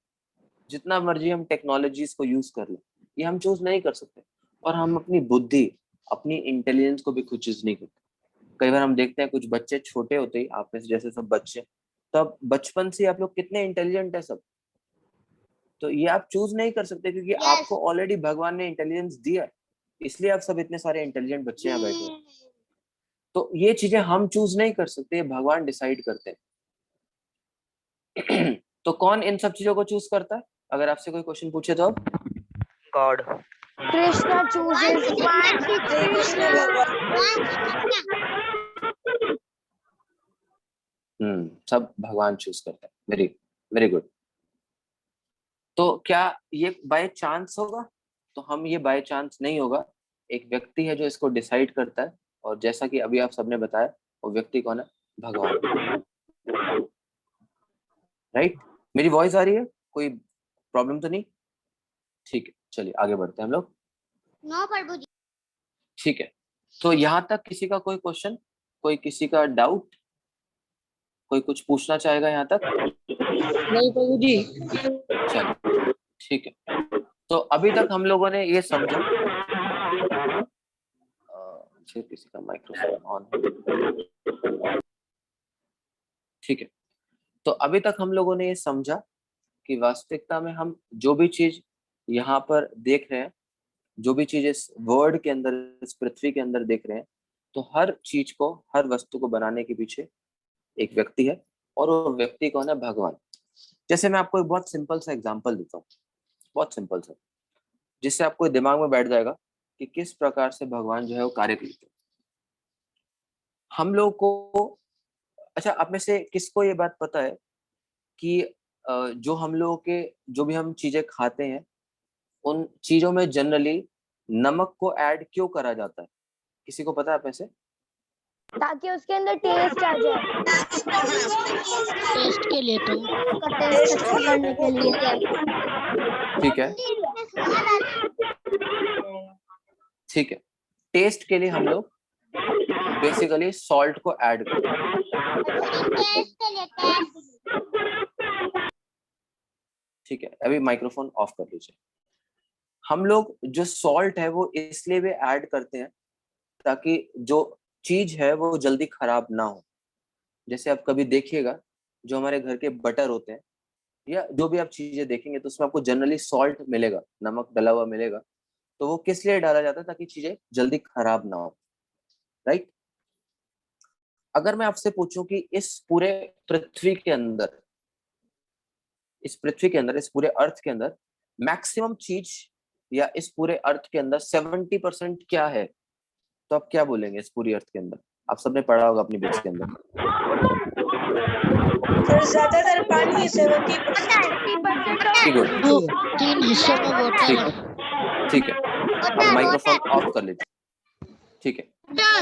जितना मर्जी हम टेक्नोलॉजीज को यूज कर लें, ये हम चूज नहीं कर सकते। और हम अपनी बुद्धि, अपनी इंटेलिजेंस को भी खुद चूज नहीं करते। कई बार हम देखते हैं कुछ बच्चे छोटे होते ही, आप में से जैसे सब बच्चे, तब बचपन से आप लोग कितने इंटेलिजेंट है सब। तो ये आप चूज नहीं कर सकते, क्योंकि आपको ऑलरेडी भगवान ने इंटेलिजेंस दिया है, इसलिए आप सब इतने सारे इंटेलिजेंट बच्चे यहाँ बैठे हैं। तो ये चीजें हम चूज नहीं कर सकते, ये भगवान डिसाइड करते हैं। तो कौन इन सब चीजों को चूज करता है? अगर आपसे कोई क्वेश्चन पूछे तो आप गॉड। कृष्णा chooses. सब भगवान चूज करते हैं। Very very good. तो क्या ये बाय चांस होगा? तो हम ये बाय चांस नहीं होगा। एक व्यक्ति है जो इसको डिसाइड करता है, और जैसा कि अभी आप सबने बताया, वो व्यक्ति कौन है? भगवान। राइट, मेरी वॉइस आ रही है? कोई प्रॉब्लम तो नहीं? ठीक है, चलिए आगे बढ़ते हैं हम लोग। नो प्रभु जी। ठीक है, तो यहाँ तक किसी का कोई क्वेश्चन, कोई किसी का डाउट, कोई कुछ पूछना चाहेगा यहाँ तक? नहीं प्रभु जी। चलिए ठीक है, तो अभी तक हम लोगों ने ये समझा, फिर किसी का माइक्रोफोन ऑन है। ठीक है, तो अभी तक हम लोगों ने ये समझा कि वास्तविकता में हम जो भी चीज यहाँ पर देख रहे हैं, जो भी चीज इस वर्ल्ड के अंदर, इस पृथ्वी के अंदर देख रहे हैं, तो हर चीज को, हर वस्तु को बनाने के पीछे एक व्यक्ति है, और वो व्यक्ति कौन है? भगवान। जैसे मैं आपको एक बहुत सिंपल सा एग्जांपल देता हूँ, बहुत सिंपल सा, जिससे आपको दिमाग में बैठ जाएगा कि किस प्रकार से भगवान जो है वो कार्य करते हैं। हम लोग को, अच्छा, आप में से किसको ये बात पता है कि जो हम लोगों के, जो भी हम चीजें खाते हैं, उन चीजों में जनरली नमक को ऐड क्यों करा जाता है? किसी को पता है आप में से? ताकि उसके अंदर टेस्ट आ जाए। टेस्ट के लिए तो टेस्ट अच्छा करने के लिए। ठीक है, ठीक है, टेस्ट के लिए हम लोग बेसिकली सॉल्ट को ऐड करते हैं। ठीक है, अभी माइक्रोफोन ऑफ कर लीजिए। हम लोग जो सॉल्ट है वो इसलिए भी ऐड करते हैं ताकि जो चीज है वो जल्दी खराब ना हो। जैसे आप कभी देखिएगा, जो हमारे घर के बटर होते हैं, या जो भी आप चीजें देखेंगे, तो उसमें आपको जनरली सॉल्ट मिलेगा, नमक डला हुआ मिलेगा। तो वो किस लिए डाला जाता है? ताकि चीजें जल्दी खराब ना हो। राइट, अगर मैं आपसे पूछूं कि इस पूरे पृथ्वी के अंदर, इस पृथ्वी के अंदर, इस पूरे अर्थ के अंदर मैक्सिमम चीज, या इस पूरे अर्थ के अंदर 70% क्या है, तो आप क्या बोलेंगे? इस पूरी अर्थ के अंदर आप सबने पढ़ा होगा अपनी बुक्स के अंदर। ज्यादातर पानी 70%। वो 3 हिस्सों में वाटर है। ठीक है, अब माइक्रोफोन ऑफ कर लीजिए। ठीक है,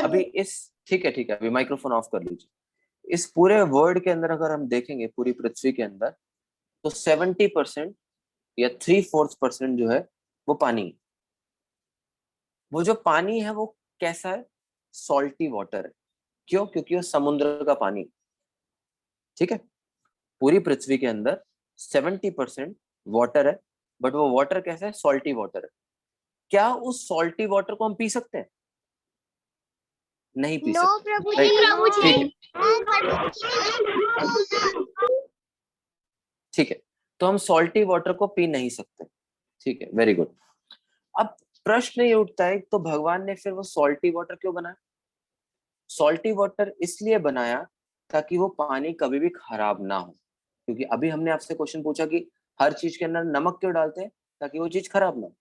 अभी इस, ठीक है, ठीक है, अभी माइक्रोफोन ऑफ कर लीजिए। इस पूरे वर्ल्ड के अंदर अगर हम देखेंगे, पूरी पृथ्वी के अंदर, तो 70% या 3/4% जो है वो पानी है। वो जो पानी है वो कैसा है? सॉल्टी वाटर है। क्यों? क्योंकि वो समुद्र का पानी। ठीक है, पूरी पृथ्वी के अंदर 70% वाटर है, बट वो वाटर कैसा है? सॉल्टी वाटर है। क्या उस सॉल्टी वाटर को हम पी सकते हैं? नहीं पी नो सकते। प्रभु जी, Right? प्रभु जी। ठीक है, तो हम सॉल्टी वाटर को पी नहीं सकते। ठीक है, वेरी गुड। अब प्रश्न ये उठता है, तो भगवान ने फिर वो सॉल्टी वाटर क्यों बनाया? सॉल्टी वाटर इसलिए बनाया ताकि वो पानी कभी भी खराब ना हो। क्योंकि अभी हमने आपसे क्वेश्चन पूछा कि हर चीज के अंदर नमक क्यों डालते हैं? ताकि वो चीज खराब ना हो।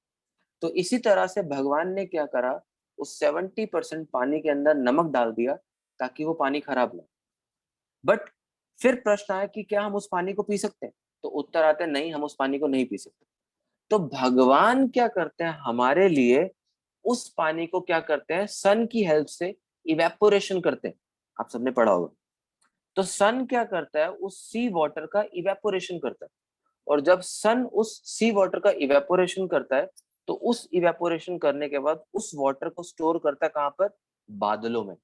तो इसी तरह से भगवान ने क्या करा, उस 70% पानी के अंदर नमक डाल दिया ताकि वो पानी खराब ना हो। बट फिर प्रश्न आया कि क्या हम उस पानी को पी सकते हैं? तो उत्तर आता है नहीं, हम उस पानी को नहीं पी सकते। तो भगवान क्या करते हैं हमारे लिए? उस पानी को क्या करते हैं? सन की हेल्प से इवेपोरेशन करते हैं। आप सबने पढ़ा होगा। तो सन क्या करता है? उस सी वाटर का इवेपोरेशन करता है। और जब सन उस सी वाटर का इवेपोरेशन करता है, तो उस इवेपोरेशन करने के बाद उस वाटर को स्टोर करता है कहाँ पर? बादलों में,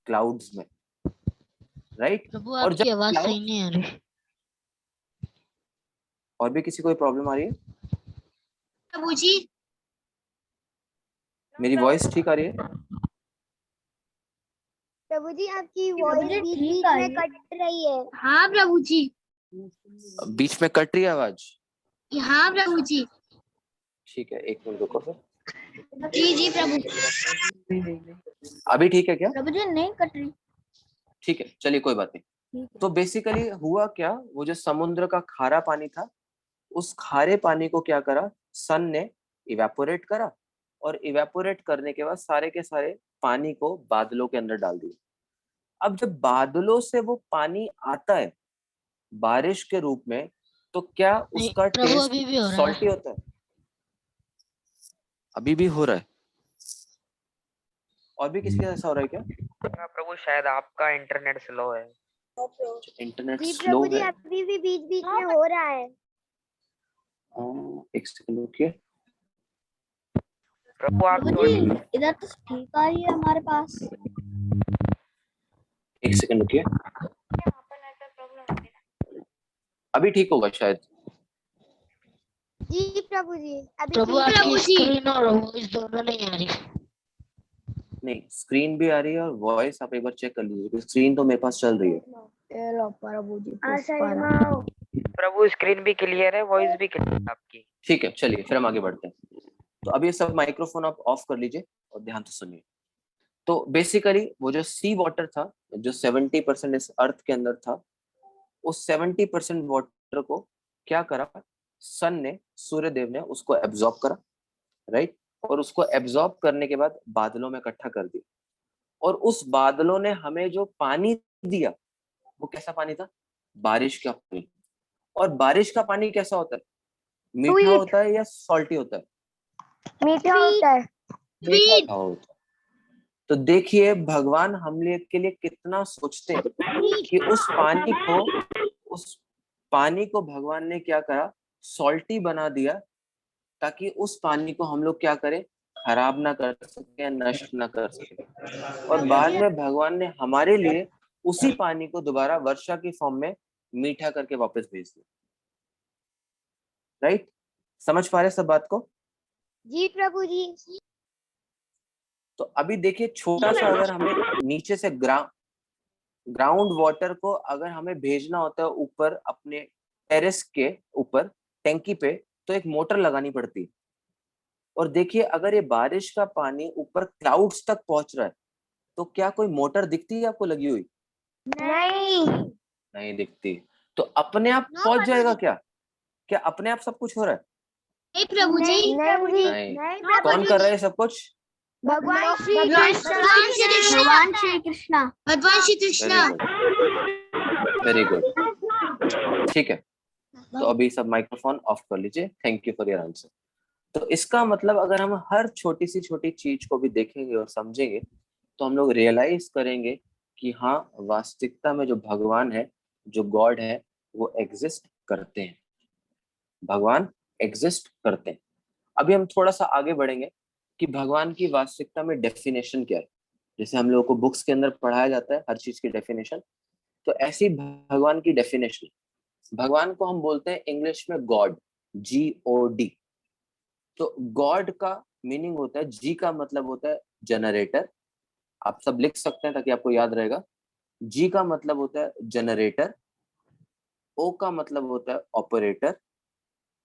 क्लाउड्स में। राइट, प्रभु और जब आपकी आवाज clouds- सही नहीं आ रही। और भी किसी को प्रॉब्लम आ रही है? प्रभु जी, मेरी वॉइस ठीक आ रही है? प्रभु जी, आपकी वॉइस बीच बीच में कट रही है। हाँ प्रभु जी, बीच में कट रही है आवाज? हाँ प्रभु जी, ठीक है, एक मिनट रुको फिर। जी जी प्रभु। अभी ठीक है क्या? प्रभु जी नहीं कट रही। ठीक है, चलिए कोई बात नहीं। तो बेसिकली हुआ क्या, वो जो समुद्र का खारा पानी था, उस खारे पानी को क्या करा? सन ने इवेपोरेट करा, और इवेपोरेट करने के बाद सारे के सारे पानी को बादलों के अंदर डाल दिया। अब जब बादलों से वो पानी आता है बारिश के रूप में, तो क्या नहीं, उसका प्रभु टेस्ट अभी भी हो रहा है। सॉल्टी होता है? अभी भी हो रहा है? और भी किसी का ऐसा हो रहा है क्या? हाँ प्रभु, शायद आपका इंटरनेट स्लो है। इंटरनेट जी स्लो प्रभु जी, है? अभी भी बीच बीच में हो रहा है। एक सेकंड रुकिए। प्रभु आप इधर तो ठीक आ रही है हमारे पास। एक सेकंड रुकिए, अभी ठीक होगा शायद। जी प्रभु जी, अभी प्रभु ठीक है। आपकी स्क्रीन और वॉइस दोनों नहीं आ रही। नहीं, स्क्रीन भी आ रही है और वॉइस आप एक बार चेक कर लीजिए। स्क्रीन तो मेरे पास चल रही है। प्रभु जी प्रभु स्क्रीन भी क्लियर है, वॉइस भी क्लियर है आपकी। ठीक है, चलिए फिर हम आगे बढ़ते हैं। तो अब ये सब माइक्रोफोन आप ऑफ कर लीजिए और ध्यान से सुनिए। तो बेसिकली वो जो सी वाटर था, जो 70% इस अर्थ के अंदर था, उस 70% वाटर को क्या करा, सन ने, सूर्य देव ने उसको एब्जॉर्ब करा, राइट। और उसको एब्जॉर्ब करने के बाद बादलों में इकट्ठा कर दिया, और उस बादलों ने हमें जो पानी दिया वो कैसा पानी था? बारिश का पानी। और बारिश का पानी कैसा होता है? मीठा Sweet. होता है या सॉल्टी होता है? मीठा होता है। मीठा होता है। तो देखिए भगवान हम लोग के लिए कितना सोचते हैं कि उस पानी को भगवान ने क्या करा, सॉल्टी बना दिया, ताकि उस पानी को हम लोग क्या करें, खराब ना कर सके या नष्ट ना कर सके। और बाद में भगवान ने हमारे लिए उसी पानी को दोबारा वर्षा की फॉर्म में मीठा करके वापस भेज दिया, राइट। समझ पा रहे सब बात को? जी प्रभु जी। तो अभी देखिए, छोटा सा अगर हमें नीचे से ग्राउंड वाटर को अगर हमें भेजना होता है ऊपर अपने टेरेस के ऊपर टैंकी पे, तो एक मोटर लगानी पड़ती है। और देखिए अगर ये बारिश का पानी ऊपर क्लाउड्स तक पहुंच रहा है, तो क्या कोई मोटर दिखती है आपको लगी हुई? नहीं नहीं दिखती। तो अपने आप पहुंच जाएगा क्या? क्या अपने आप सब कुछ हो रहा है? नहीं प्रभु जी। नहीं। कौन कर रहा है सब कुछ? भगवान श्री कृष्ण। भगवान श्री कृष्ण। भगवान श्री कृष्ण। वेरी गुड, ठीक है। तो अभी सब माइक्रोफोन ऑफ कर लीजिए। Thank you for your answer. तो इसका मतलब अगर हम हर छोटी सी छोटी चीज को भी देखेंगे और समझेंगे, तो हम लोग रियलाइज करेंगे कि हाँ, वास्तविकता में जो भगवान है, जो गॉड है, वो एग्जिस्ट करते हैं। भगवान एग्जिस्ट करते हैं। अभी हम थोड़ा सा आगे बढ़ेंगे कि भगवान की वास्तविकता में डेफिनेशन क्या है। जैसे हम लोगों को बुक्स के अंदर पढ़ाया जाता है हर चीज की डेफिनेशन, तो ऐसी भगवान की डेफिनेशन, भगवान को हम बोलते हैं इंग्लिश में गॉड, GOD। तो गॉड का मीनिंग होता है, जी का मतलब होता है जनरेटर। आप सब लिख सकते हैं ताकि आपको याद रहेगा। जी का मतलब होता है जनरेटर, ओ का मतलब होता है ऑपरेटर,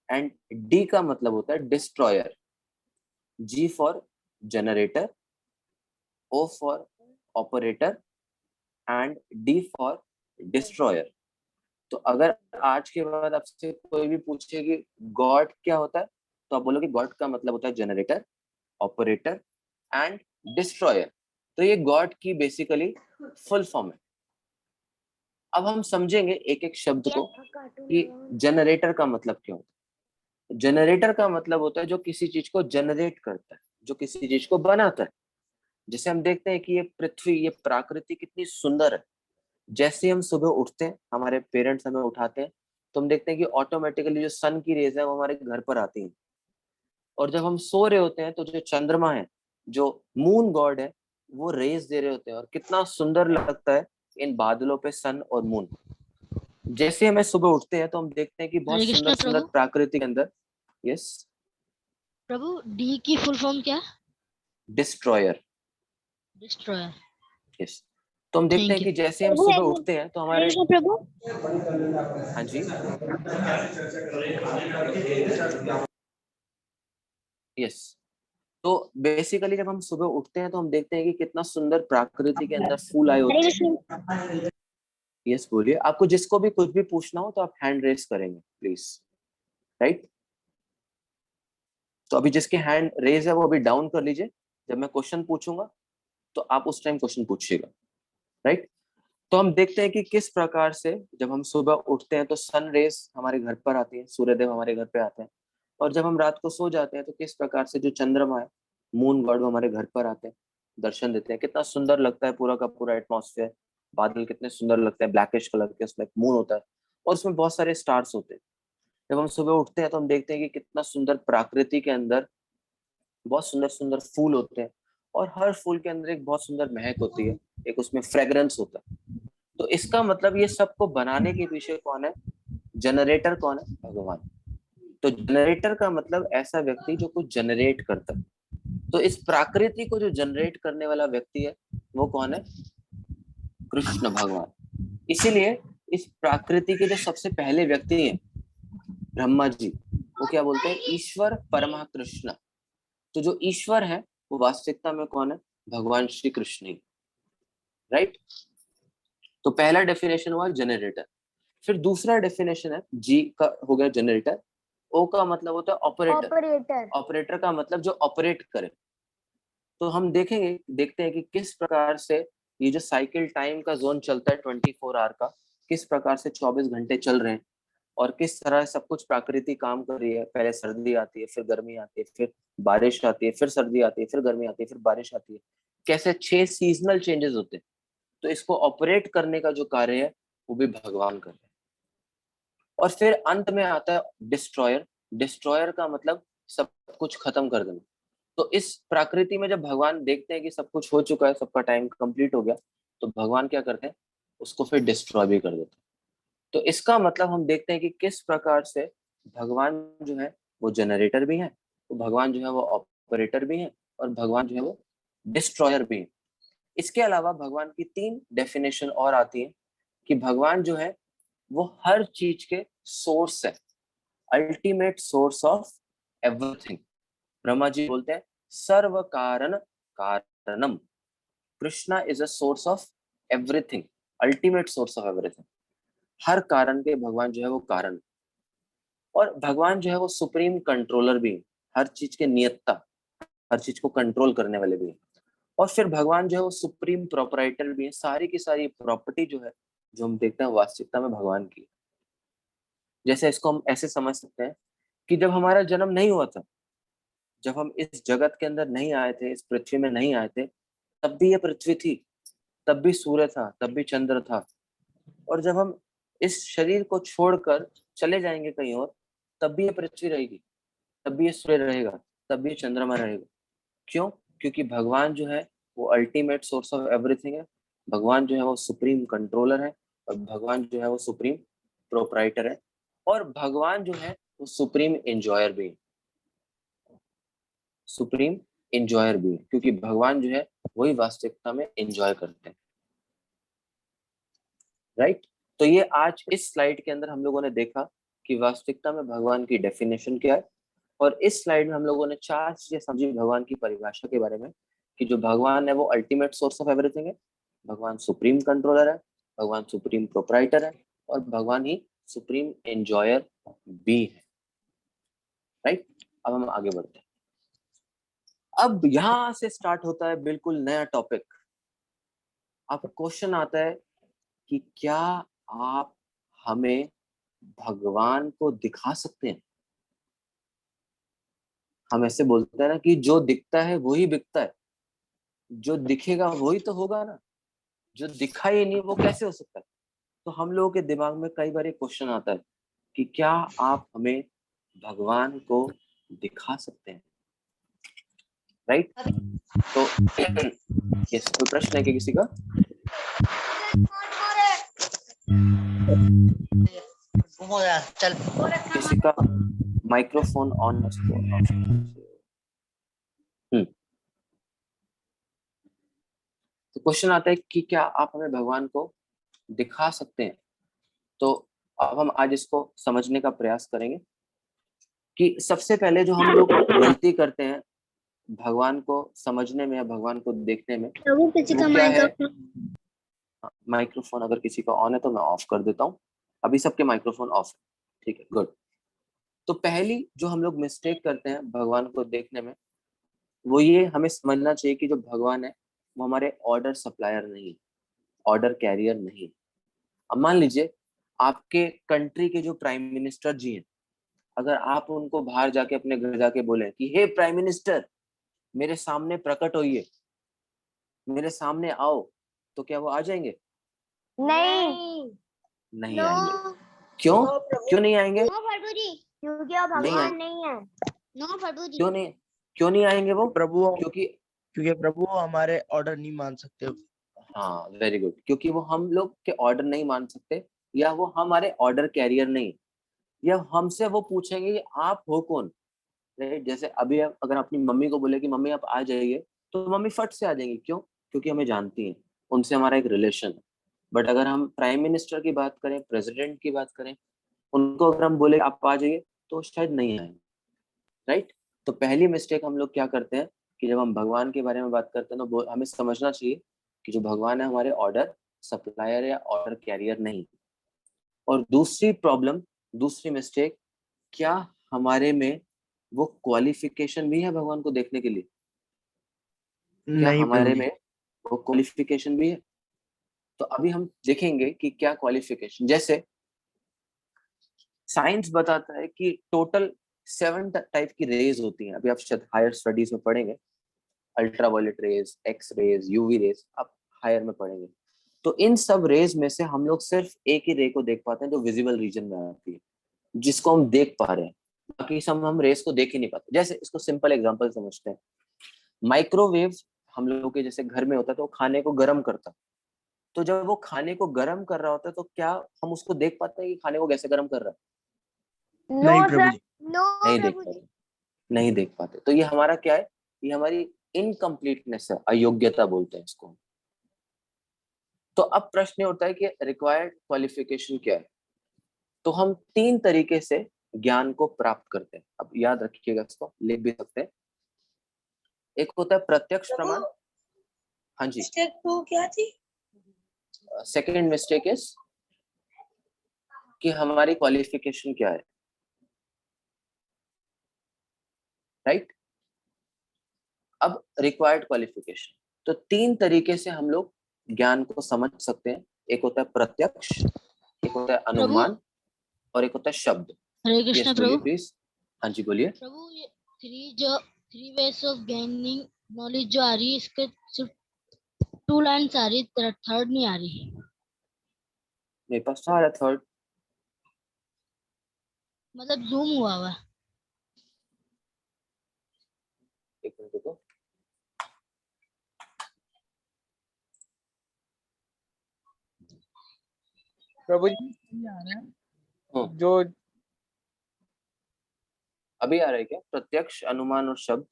एंड डी का मतलब होता है destroyer. G for generator, O for operator, and D for destroyer. तो अगर आज के बाद आपसे कोई भी पूछे कि गॉड क्या होता है, तो आप बोलोगे गॉड का मतलब होता है जनरेटर, ऑपरेटर एंड डिस्ट्रॉयर। तो ये गॉड की बेसिकली फुल फॉर्म है। अब हम समझेंगे एक एक शब्द को कि जनरेटर का मतलब क्या होता है। जनरेटर का मतलब होता है जो किसी चीज को जनरेट करता है, जो किसी चीज को बनाता है। जैसे हम देखते हैं कि ये पृथ्वी, ये प्रकृति कितनी सुंदर है। जैसे हम सुबह उठते हैं, हमारे पेरेंट्स हमें उठाते हैं, तो हम देखते हैं कि ऑटोमेटिकली जो सन की रेज है वो हमारे घर पर आती हैं। और जब हम सो रहे होते हैं तो जो चंद्रमा है, जो मून गॉड है, वो रेज दे रहे होते हैं। और कितना सुंदर लगता है इन बादलों पे सन और मून। जैसे हमें सुबह उठते हैं तो हम देखते हैं कि बहुत हरे कृष्णा सुंदर सुंदर प्रभु। प्रकृति के अंदर, यस, प्रभु डी की फुल फॉर्म क्या? Destroyer, destroyer. यस। तो हम देखते Thank हैं you. कि जैसे हम सुबह उठते हैं तो हमारे, प्रभु। हाँ जी, यस। तो बेसिकली जब हम सुबह उठते हैं तो हम देखते हैं कि कितना सुंदर प्रकृति के अंदर फूल आए होते हैं। यस बोलिए, आपको जिसको भी कुछ भी पूछना हो तो आप हैंड रेस करेंगे प्लीज, राइट। तो अभी जिसके हैंड रेज है वो अभी डाउन कर लीजिए। जब मैं क्वेश्चन पूछूंगा तो आप उस टाइम क्वेश्चन पूछिएगा, राइट। तो हम देखते हैं कि किस प्रकार से जब हम सुबह उठते हैं तो सन रेज हमारे घर पर आती है, सूर्यदेव हमारे घर पे आते हैं। और जब हम रात को सो जाते हैं तो किस प्रकार से जो चंद्रमा है, मून गॉड, वो हमारे घर पर आते हैं। दर्शन देते हैं। कितना सुंदर लगता है पूरा का पूरा एटमॉस्फेयर, बादल कितने सुंदर लगते हैं, ब्लैकिश कलर के, उसमें मून होता है और उसमें बहुत सारे स्टार्स होते हैं। जब हम सुबह उठते हैं तो हम देखते हैं कि कितना सुंदर प्रकृति के अंदर बहुत सुंदर सुंदर फूल होते हैं और हर फूल के अंदर एक बहुत सुंदर महक होती है, एक उसमें फ्रेग्रेंस होता है। तो इसका मतलब ये सबको बनाने के पीछे कौन है? जनरेटर कौन है? भगवान। तो जनरेटर का मतलब ऐसा व्यक्ति जो कुछ जनरेट करता है। तो इस प्रकृति को जो जनरेट करने वाला व्यक्ति है वो कौन है? कृष्ण भगवान। इसीलिए इस प्रकृति के जो सबसे पहले व्यक्ति हैं ब्रह्मा जी, वो क्या बोलते हैं? ईश्वर परम कृष्ण। तो जो ईश्वर है वो वास्तविकता में कौन है? भगवान श्री कृष्ण ही, राइट। तो पहला डेफिनेशन हुआ जनरेटर। फिर दूसरा डेफिनेशन है, जी का हो गया जनरेटर, ओ का मतलब होता है ऑपरेटर। ऑपरेटर का मतलब जो ऑपरेट करे। तो हम देखते हैं कि किस प्रकार से ये जो साइकिल टाइम का जोन चलता है 24 आवर का, किस प्रकार से 24 घंटे चल रहे हैं और किस तरह सब कुछ प्रकृति काम कर रही है। पहले सर्दी आती है, फिर गर्मी आती है, फिर बारिश आती है, फिर सर्दी आती है, फिर गर्मी आती है, फिर बारिश आती है। कैसे 6 सीजनल चेंजेस होते हैं। तो इसको ऑपरेट करने का जो कार्य है वो भी भगवान कर रहे हैं। और फिर अंत में आता है डिस्ट्रॉयर। डिस्ट्रॉयर का मतलब सब कुछ खत्म कर देना। तो इस प्रकृति में जब भगवान देखते हैं कि सब कुछ हो चुका है, सबका टाइम कंप्लीट हो गया, तो भगवान क्या करते हैं? उसको फिर डिस्ट्रॉय भी कर देते हैं। तो इसका मतलब हम देखते हैं कि किस प्रकार से भगवान जो है वो जनरेटर भी है, तो भगवान जो है वो ऑपरेटर भी है, और भगवान जो है वो डिस्ट्रॉयर भी है। इसके अलावा भगवान की 3 डेफिनेशन और आती है कि भगवान जो है वो हर चीज के सोर्स है, ultimate source of everything. Brahma ji बोलते हैं सर्व कारण कारणम। Krishna is a source of everything, ultimate source of everything. हर कारण के भगवान जो है वो कारण। और भगवान जो है वो सुप्रीम कंट्रोलर भी है, हर चीज के नियत्ता, हर चीज को कंट्रोल करने वाले भी है। और फिर भगवान जो है वो सुप्रीम प्रोपराइटर भी है। सारी की सारी प्रॉपर्टी जो है, जो हम देखते हैं वास्तविकता में भगवान की। जैसे इसको हम ऐसे समझ सकते हैं कि जब हमारा जन्म नहीं हुआ था, जब हम इस जगत के अंदर नहीं आए थे, इस पृथ्वी में नहीं आए थे, तब भी ये पृथ्वी थी, तब भी सूर्य था, तब भी चंद्र था। और जब हम इस शरीर को छोड़कर चले जाएंगे कहीं और, तब भी ये पृथ्वी रहेगी, तब भी ये सूर्य रहेगा, तब भी ये चंद्रमा रहेगा। क्यों? क्योंकि भगवान जो है वो अल्टीमेट सोर्स ऑफ एवरीथिंग है। भगवान जो है वो सुप्रीम कंट्रोलर है, और भगवान जो है वो सुप्रीम प्रोपराइटर है, और भगवान जो है वो सुप्रीम एंजॉयर भी है। सुप्रीम एंजॉयर भी है, क्योंकि भगवान जो है वही वास्तविकता में एंजॉय करते हैं, राइट। तो ये आज इस स्लाइड के अंदर हम लोगों ने देखा कि वास्तविकता में भगवान की डेफिनेशन क्या है। और इस स्लाइड में हम लोगों ने 4 चीजें समझी भगवान की परिभाषा के बारे में, कि जो भगवान है वो अल्टीमेट सोर्स ऑफ एवरीथिंग है, भगवान सुप्रीम कंट्रोलर है, भगवान सुप्रीम प्रोपराइटर है, और भगवान ही सुप्रीम एंजॉयर भी है, राइट। अब हम आगे बढ़ते हैं। अब यहां से स्टार्ट होता है बिल्कुल नया टॉपिक। अब क्वेश्चन आता है कि क्या आप हमें भगवान को दिखा सकते हैं? हम ऐसे बोलते हैं ना कि जो दिखता है वही बिकता है, जो दिखेगा वही तो होगा ना, जो दिखा ही नहीं वो कैसे हो सकता है? तो हम लोगों के दिमाग में कई बार क्वेश्चन आता है कि क्या आप हमें भगवान को दिखा सकते हैं, राइट। तो यस, कोई प्रश्न है कि किसी का? चल किसी का माइक्रोफोन ऑन तो क्वेश्चन आता है कि क्या आप हमें भगवान को दिखा सकते हैं? तो अब हम आज इसको समझने का प्रयास करेंगे कि सबसे पहले जो हम लोग गलती करते हैं भगवान को समझने में या भगवान को देखने में, प्रभु किसी का वो क्या है? माइक्रोफोन माइक्रोफोन अगर किसी का ऑन है तो मैं ऑफ कर देता हूँ। अभी सबके माइक्रोफोन ऑफ है, ठीक है, गुड। तो पहली जो हम लोग मिस्टेक करते हैं भगवान को देखने में, वो ये हमें समझना चाहिए कि जो भगवान है वो हमारे ऑर्डर सप्लायर नहीं, ऑर्डर कैरियर नहीं। अब मान लीजिए आपके कंट्री के जो प्राइम मिनिस्टर जी हैं, अगर आप उनको बाहर जाके अपने घर जाके बोले कि हे प्राइम मिनिस्टर मेरे सामने प्रकट होइए, मेरे सामने आओ, तो क्या वो आ जाएंगे? नहीं। नहीं आएंगे। क्यों? नो प्रभु। क्यों नहीं आएंगे? नो प्रभु जी, क्योंकि वो नहीं भगवान आए- नहीं है। नो प्रभु जी। क्यों नहीं आएंगे वो? प्रभु, क्योंकि क्योंकि प्रभु हमारे ऑर्डर नहीं मान सकते। हाँ, वेरी गुड, क्योंकि वो हम लोग के ऑर्डर नहीं मान सकते, या वो हमारे ऑर्डर कैरियर नहीं, या हमसे वो पूछेंगे कि आप हो कौन। राइट? जैसे अभी आप अगर अपनी मम्मी को बोले कि मम्मी आप आ जाइए, तो मम्मी फट से आ जाएंगी। क्यों? क्योंकि हमें जानती हैं, उनसे हमारा एक रिलेशन है। बट अगर हम प्राइम मिनिस्टर की बात करें, प्रेसिडेंट की बात करें, उनको अगर हम बोले आप आ जाइए, तो शायद नहीं आएंगे। राइट? तो पहली मिस्टेक हम लोग क्या करते हैं कि जब हम भगवान के बारे में बात करते हैं, तो हमें समझना चाहिए कि जो भगवान है हमारे ऑर्डर सप्लायर या ऑर्डर कैरियर नहीं। और दूसरी मिस्टेक, क्या हमारे में वो क्वालिफिकेशन भी है भगवान को देखने के लिए? क्या नहीं प्रभु हमारे जी। में वो क्वालिफिकेशन भी है? तो अभी हम देखेंगे कि क्या क्वालिफिकेशन। जैसे साइंस बताता है कि टोटल 7 टाइप की रेज होती हैं। अभी आप शायद हायर स्टडीज में पढ़ेंगे, ultraviolet rays, X rays, UV rays, आप हायर में पढ़ेंगे। तो इन सब रेज में से हम लोग सिर्फ एक ही रे को देख पाते हैं जो विजिबल रीजन में आती है, जिसको हम देख पा रहे हैं। बाकी सब हम रेस को देख ही नहीं पाते। जैसे इसको सिंपल एग्जांपल समझते हैं, माइक्रोवेव हम लोगों के जैसे घर में होता है, तो खाने को गर्म करता है। तो जब वो खाने को गर्म कर रहा होता है, तो क्या हम उसको देख पाते हैं कि खाने को कैसे गर्म कर रहा है? नहीं प्रभु जी। नो नहीं देख प्रभु जी। पाते, नहीं देख पाते। तो ये हमारा क्या है? ये हमारी इनकम्प्लीटनेस है, अयोग्यता बोलते हैं इसको। तो अब प्रश्न उठता है कि रिक्वायर्ड क्वालिफिकेशन क्या है। तो हम 3 तरीके से ज्ञान को प्राप्त करते हैं। अब याद रखिएगा, इसको लिख भी सकते हैं। एक होता है प्रत्यक्ष प्रमाण। हाँ जी। मिस्टेक 2 क्या थी? सेकंड मिस्टेक इज कि हमारी क्वालिफिकेशन क्या है। राइट? अब रिक्वायर्ड क्वालिफिकेशन, तो 3 तरीके से हम लोग ज्ञान को समझ सकते हैं। एक होता है प्रत्यक्ष, एक होता है अनुमान, और एक होता है शब्द। हरे कृष्णा यस बोलिए प्रभु। प्लीज। हाँ जी बोलिए। प्रभु ये three ways of gaining knowledge जो आ रही है, इसके सिर्फ 2 लाइन्स आ रही है, थर्ड नहीं आ रही। मेरे पास तो आ रहा है थर्ड। मतलब जूम हुआ हुआ है। एक मिनट देखो। प्रभु जी ये आ रहा है हम्म। जो अभी आ रहा है क्या प्रत्यक्ष, अनुमान और शब्द?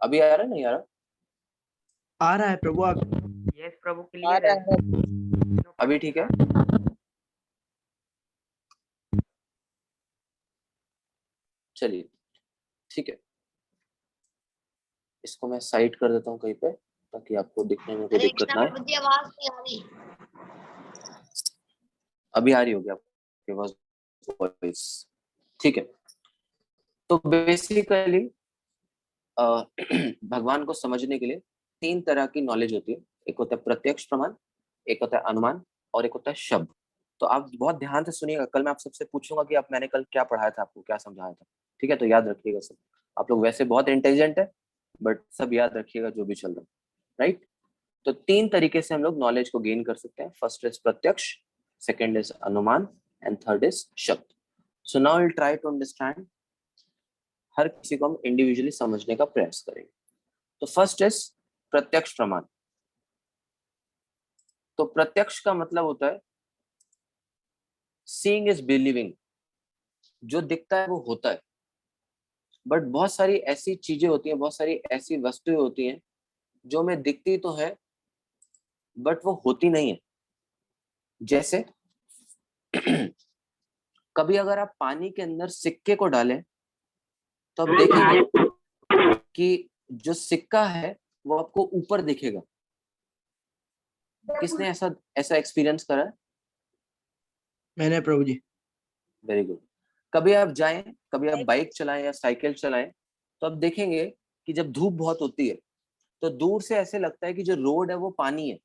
अभी आ रहा है, नहीं आ रहा? आ रहा है प्रभु। आप यस प्रभु, आ क्लियर रहा है। है। अभी ठीक है? चलिए ठीक है, इसको मैं साइड कर देता हूँ कहीं पे, ताकि आपको दिखने में कोई दिक्कत ना आए। प्रभु जी, आवाज नहीं आ रही। अभी आ रही होगी आपके पास वॉइस? ठीक है। तो बेसिकली भगवान को समझने के लिए 3 तरह की नॉलेज होती है। एक होता है प्रत्यक्ष प्रमाण, एक होता है अनुमान, और एक होता है शब्द। तो आप बहुत ध्यान से सुनिएगा। कल मैं आप सबसे पूछूंगा कि आप मैंने कल क्या पढ़ाया था, आपको क्या समझाया था। ठीक है? तो याद रखिएगा सब। आप लोग वैसे बहुत इंटेलिजेंट है, बट सब याद रखिएगा जो भी चल रहा है। राइट? तो 3 तरीके से हम लोग नॉलेज को गेन कर सकते हैं। फर्स्ट इज प्रत्यक्ष, सेकेंड इज अनुमान, एंड थर्ड इज शब्द। So now will try to understand. हर किसी को हम इंडिविजुअली समझने का प्रयास करेंगे। तो फर्स्ट इज प्रत्यक्ष प्रमाण। तो प्रत्यक्ष का मतलब होता है सीइंग इज बिलीविंग। जो दिखता है वो होता है। बट बहुत सारी ऐसी चीजें होती हैं, बहुत सारी ऐसी वस्तुएं होती हैं जो हमें दिखती तो है बट वो होती नहीं है। जैसे कभी अगर आप पानी के अंदर सिक्के को डालें, तो आप देखेंगे कि जो सिक्का है वो आपको ऊपर दिखेगा। किसने ऐसा एक्सपीरियंस करा है? मैंने प्रभु जी। Very good. कभी आप जाएं, कभी आप बाइक चलाएं या साइकिल चलाएं, तो आप देखेंगे कि जब धूप बहुत होती है, तो दूर से ऐसे लगता है कि जो रोड है वो पानी है।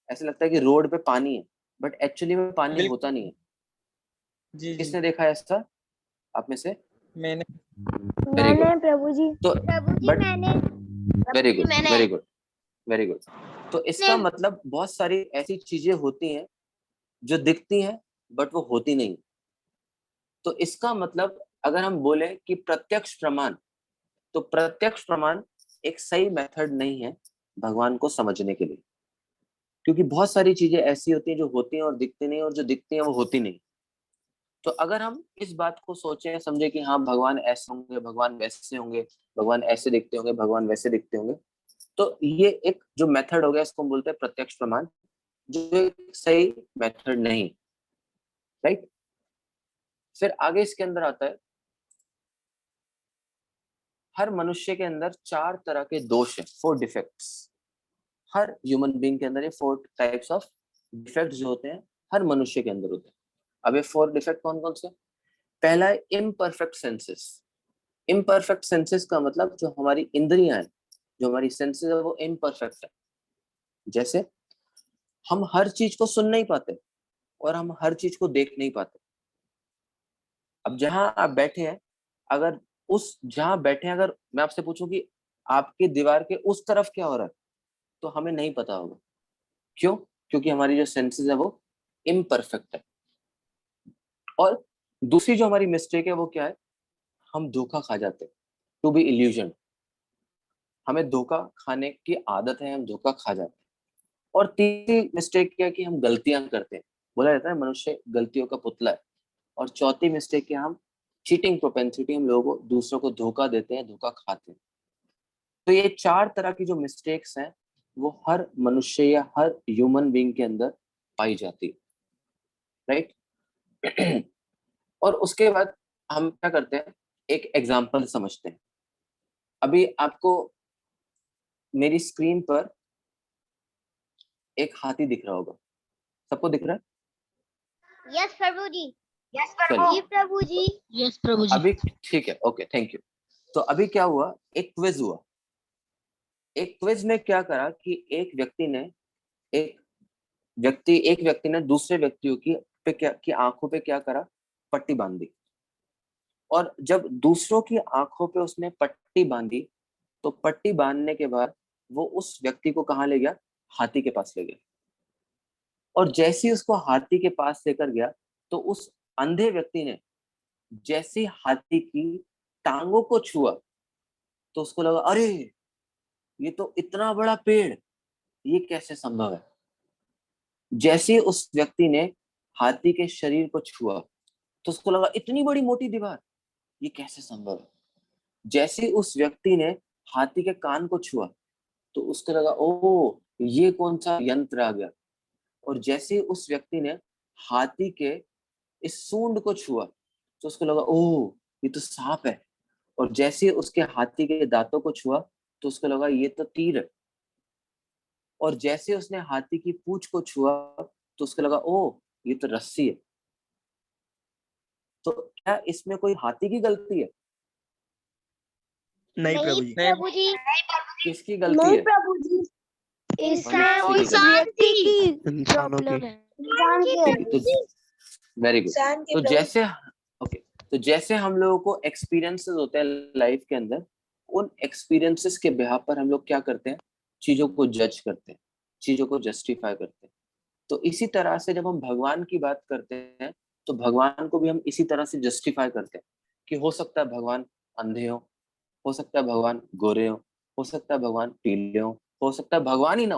ऐसे लगता है कि रोड पे पानी है, बट एक्चुअली में पानी बिल्कुल। होता नहीं है। जी जी किसने देखा है ऐसा आप में से? मैंने वेरी गुड। मैंने प्रभु जी। तो प्रभु जी बट मैंने। वेरी गुड, मैंने। Very good, very good. तो इसका मतलब बहुत सारी ऐसी चीजें होती हैं जो दिखती हैं बट वो होती नहीं। तो इसका मतलब अगर हम बोले कि प्रत्यक्ष प्रमाण, तो प्रत्यक्ष प्रमाण एक सही मेथड नहीं है भगवान को समझने के लिए, क्योंकि बहुत सारी चीजें ऐसी होती हैं जो होती हैं और दिखती नहीं, और जो दिखती हैं वो होती नहीं। तो अगर हम इस बात को सोचें समझे कि हाँ भगवान ऐसे होंगे, भगवान वैसे होंगे, भगवान ऐसे दिखते होंगे, भगवान वैसे दिखते होंगे, तो ये एक जो मेथड हो गया इसको हम बोलते हैं प्रत्यक्ष प्रमाण, जो एक सही मेथड नहीं। राइट। फिर आगे इसके अंदर आता है, हर मनुष्य के अंदर 4 तरह के दोष हैं, 4 डिफेक्ट्स। हर ह्यूमन बीइंग के अंदर ये 4 टाइप्स ऑफ डिफेक्ट्स जो होते हैं हर मनुष्य के अंदर होते हैं। अब ये 4 डिफेक्ट कौन कौन से? पहला है इम्परफेक्ट सेंसेस। इम्परफेक्ट सेंसेस का मतलब जो हमारी इंद्रियां हैं, जो हमारी सेंसेस है वो इम्परफेक्ट है। जैसे हम हर चीज को सुन नहीं पाते और हम हर चीज को देख नहीं पाते। अब जहां आप बैठे हैं, अगर उस जहां बैठे हैं अगर मैं आपसे पूछूं कि आपके दीवार के उस तरफ क्या हो रहा है, तो हमें नहीं पता होगा। क्यों? क्योंकि हमारी जो सेंसेस है वो इम्परफेक्ट है। और दूसरी जो हमारी मिस्टेक है वो क्या है? हम धोखा खा जाते हैं, टू बी इल्यूजन। हमें धोखा खाने की आदत है, हम धोखा खा जाते हैं। और तीसरी मिस्टेक क्या है कि हम गलतियां करते हैं। बोला जाता है मनुष्य गलतियों का पुतला है। और चौथी मिस्टेक क्या, हम चीटिंग प्रोपेंसिटी, हम लोगों को दूसरों को धोखा देते हैं, धोखा खाते हैं। तो ये 4 तरह की जो मिस्टेक्स हैं वो हर मनुष्य या हर ह्यूमन बीइंग के अंदर पाई जाती है। राइट। और उसके बाद हम क्या करते हैं, एक एग्जांपल समझते हैं। अभी आपको मेरी स्क्रीन पर एक हाथी दिख रहा होगा, सबको दिख रहा है? यस प्रभु जी। यस चलिए। जी प्रभु जी। यस प्रभु जी। अभी ठीक है, ओके, थैंक यू। तो अभी क्या हुआ, एक क्विज हुआ। एक क्विज में क्या करा कि एक व्यक्ति ने दूसरे व्यक्तियों की आंखों पे क्या करा, पट्टी बांध दी। और जब दूसरों की आंखों पे उसने पट्टी बांधी, तो पट्टी बांधने के बाद वो उस व्यक्ति को कहाँ ले गया? हाथी के पास ले गया। और जैसे ही उसको हाथी के पास लेकर गया, तो उस अंधे व्यक्ति ने जैसे ही हाथी की टांगों को छुआ, तो उसको लगा अरे ये तो इतना बड़ा पेड़, ये कैसे संभव है? जैसे ही उस व्यक्ति ने हाथी के शरीर को छुआ, तो उसको लगा इतनी बड़ी मोटी दीवार, ये कैसे संभव है? जैसे ही उस व्यक्ति ने हाथी के कान को छुआ, तो उसको लगा ओ ये कौन सा यंत्र आ गया। और जैसे ही उस व्यक्ति ने हाथी के इस सूंड को छुआ, तो उसको लगा ओ ये तो सांप है। और जैसे ही उसके हाथी के दांतों को छुआ, तो उसको लगा ये तो तीर है। और जैसे उसने हाथी की पूंछ को छुआ, तो उसको लगा ओ ये तो रस्सी है। तो क्या इसमें कोई हाथी की गलती है? नहीं प्रभु जी। प्रभु जी। किसकी गलती है? प्रभु जी। इसमें मनुष्य की उस गलती। व्यक्ति की इंसानों की। प्रॉब्लम है। इंसान की गलती। तो वेरी गुड। इंसान की तो प्रॉब्लम। जैसे ओके, तो जैसे हम लोगों को एक्सपीरियंसेस होते हैं लाइफ के अंदर, उन एक्सपीरियंसेस के बिहाफ पर हम लोग क्या करते हैं, चीजों को जज करते हैं, चीजों को जस्टिफाई करते हैं। तो इसी तरह से जब हम भगवान की बात करते हैं, तो भगवान को भी हम इसी तरह से जस्टिफाई करते हैं कि हो सकता है भगवान अंधे हो सकता है भगवान गोरे हो सकता है भगवान पीले हो सकता है भगवान ही ना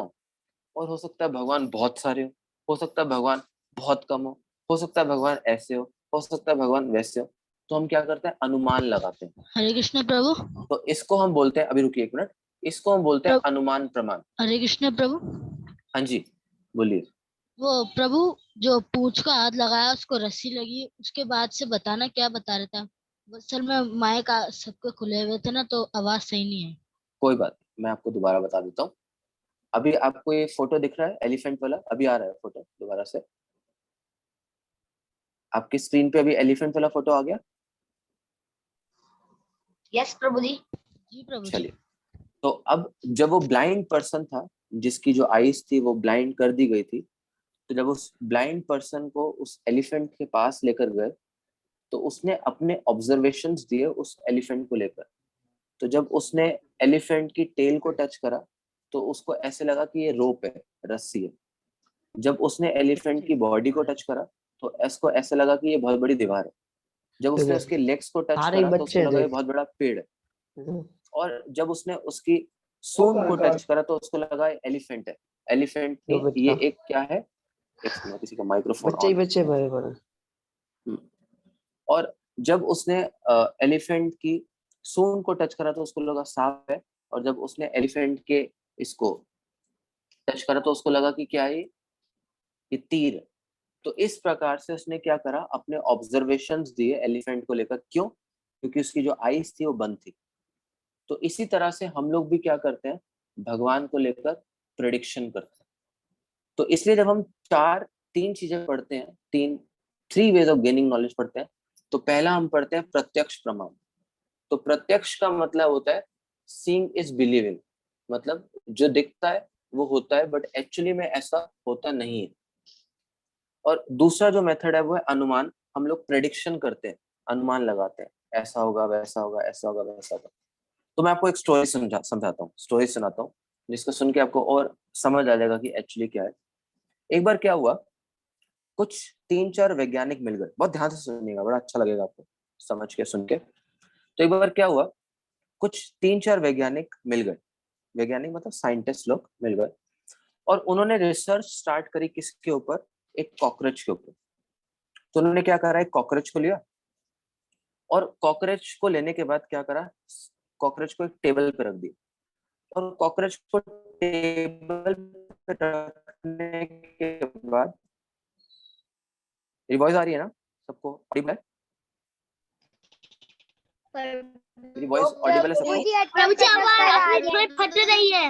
और हो सकता है भगवान बहुत सारे हो सकता है भगवान बहुत कम हो सकता है भगवान ऐसे हो सकता है भगवान वैसे हो। तो हम क्या करते हैं, अनुमान लगाते हैं। हरे कृष्ण प्रभु। तो इसको हम बोलते हैं, अभी रुकिए एक मिनट, इसको हम बोलते हैं अनुमान प्रमाण। हरे कृष्ण प्रभु। हाँ जी बोलिए। वो प्रभु जो पूंछ का हाथ लगाया उसको रस्सी लगी, उसके बाद से बताना क्या बता रहा था? असल में माइक सबके खुले हुए थे ना, तो आवाज सही नहीं है। कोई बात नहीं, मैं आपको दोबारा बता देता हूँ। अभी आपको ये फोटो दिख रहा है एलिफेंट वाला, अभी आ रहा है फोटो दोबारा से आपकी स्क्रीन पे, अभी एलिफेंट वाला फोटो आ गया। यस प्रभु जी। जी प्रभु जी। चलिए, तो अब जब वो ब्लाइंड पर्सन था, जिसकी जो आईज थी वो ब्लाइंड कर दी गई थी, तो जब उस ब्लाइंड पर्सन को उस एलिफेंट के पास लेकर गए, तो उसने अपने ऑब्जर्वेशंस दिए उस एलिफेंट को लेकर। तो जब उसने एलिफेंट की टेल को टच करा तो उसको ऐसे लगा कि ये रोप है, रस्सी है। जब उसने एलिफेंट की बॉडी को टच करा तो इसको ऐसे लगा कि ये बहुत बड़ी दीवार है। जब उसने उसके लेग्स को टच करा तो उसको लगा ये बहुत बड़ा पेड़ है। और जब उसने उसकी सूंड को टच करा तो उसको लगा एलिफेंट है। एलिफेंट नहीं, ये एक क्या है, एक मिनट, किसी का माइक्रोफोन ऑन। और जब उसने एलिफेंट की सूंड को टच करा तो उसको लगा सांप है। और जब उसने एलिफेंट के इसको टच करा तो उसको लगा कि क्या है ये तीर है। तो इस प्रकार से उसने क्या करा, अपने ऑब्जर्वेशंस दिए एलिफेंट को लेकर। क्यों? क्योंकि उसकी जो आईज थी वो बंद थी। तो इसी तरह से हम लोग भी क्या करते हैं, भगवान को लेकर प्रेडिक्शन करते हैं। तो इसलिए जब हम तीन चीजें पढ़ते हैं, three ways of gaining knowledge पढ़ते हैं, तो पहला हम पढ़ते हैं प्रत्यक्ष प्रमाण। तो प्रत्यक्ष का मतलब होता है सीइंग इज बिलीविंग, मतलब जो दिखता है वो होता है बट एक्चुअली में ऐसा होता नहीं है। और दूसरा जो मेथड है वो है अनुमान। हम लोग प्रेडिक्शन करते हैं, अनुमान लगाते हैं, ऐसा होगा, वैसा होगा, ऐसा होगा, वैसा होगा। तो मैं आपको एक स्टोरी समझाता हूँ, स्टोरी सुनाता हूँ, जिसको सुन के आपको और समझ आ जाएगा कि एक्चुअली क्या है। एक बार क्या हुआ, कुछ 3-4 वैज्ञानिक मिल गए। बहुत ध्यान से सुनिएगा, बड़ा अच्छा लगेगा आपको समझ के, सुन के। तो एक बार क्या हुआ, कुछ 3-4 वैज्ञानिक मिल गए। वैज्ञानिक मतलब साइंटिस्ट लोग मिल गए और उन्होंने रिसर्च स्टार्ट करी किसके ऊपर, एक कॉकरोच के ऊपर। तो उन्होंने क्या करा, एक कॉकरोच को लिया और कॉकरोच को लेने के बाद क्या करा, कॉकरोच को एक टेबल पे रख दिया। और कॉकरोच को टेबल पे रखने के बाद, मेरी वॉइस आ रही है ना सबको, ऑडिबल है? मेरी वॉइस ऑडिबल है सबको? प्रभु जी आवाज बीच में फट रही है।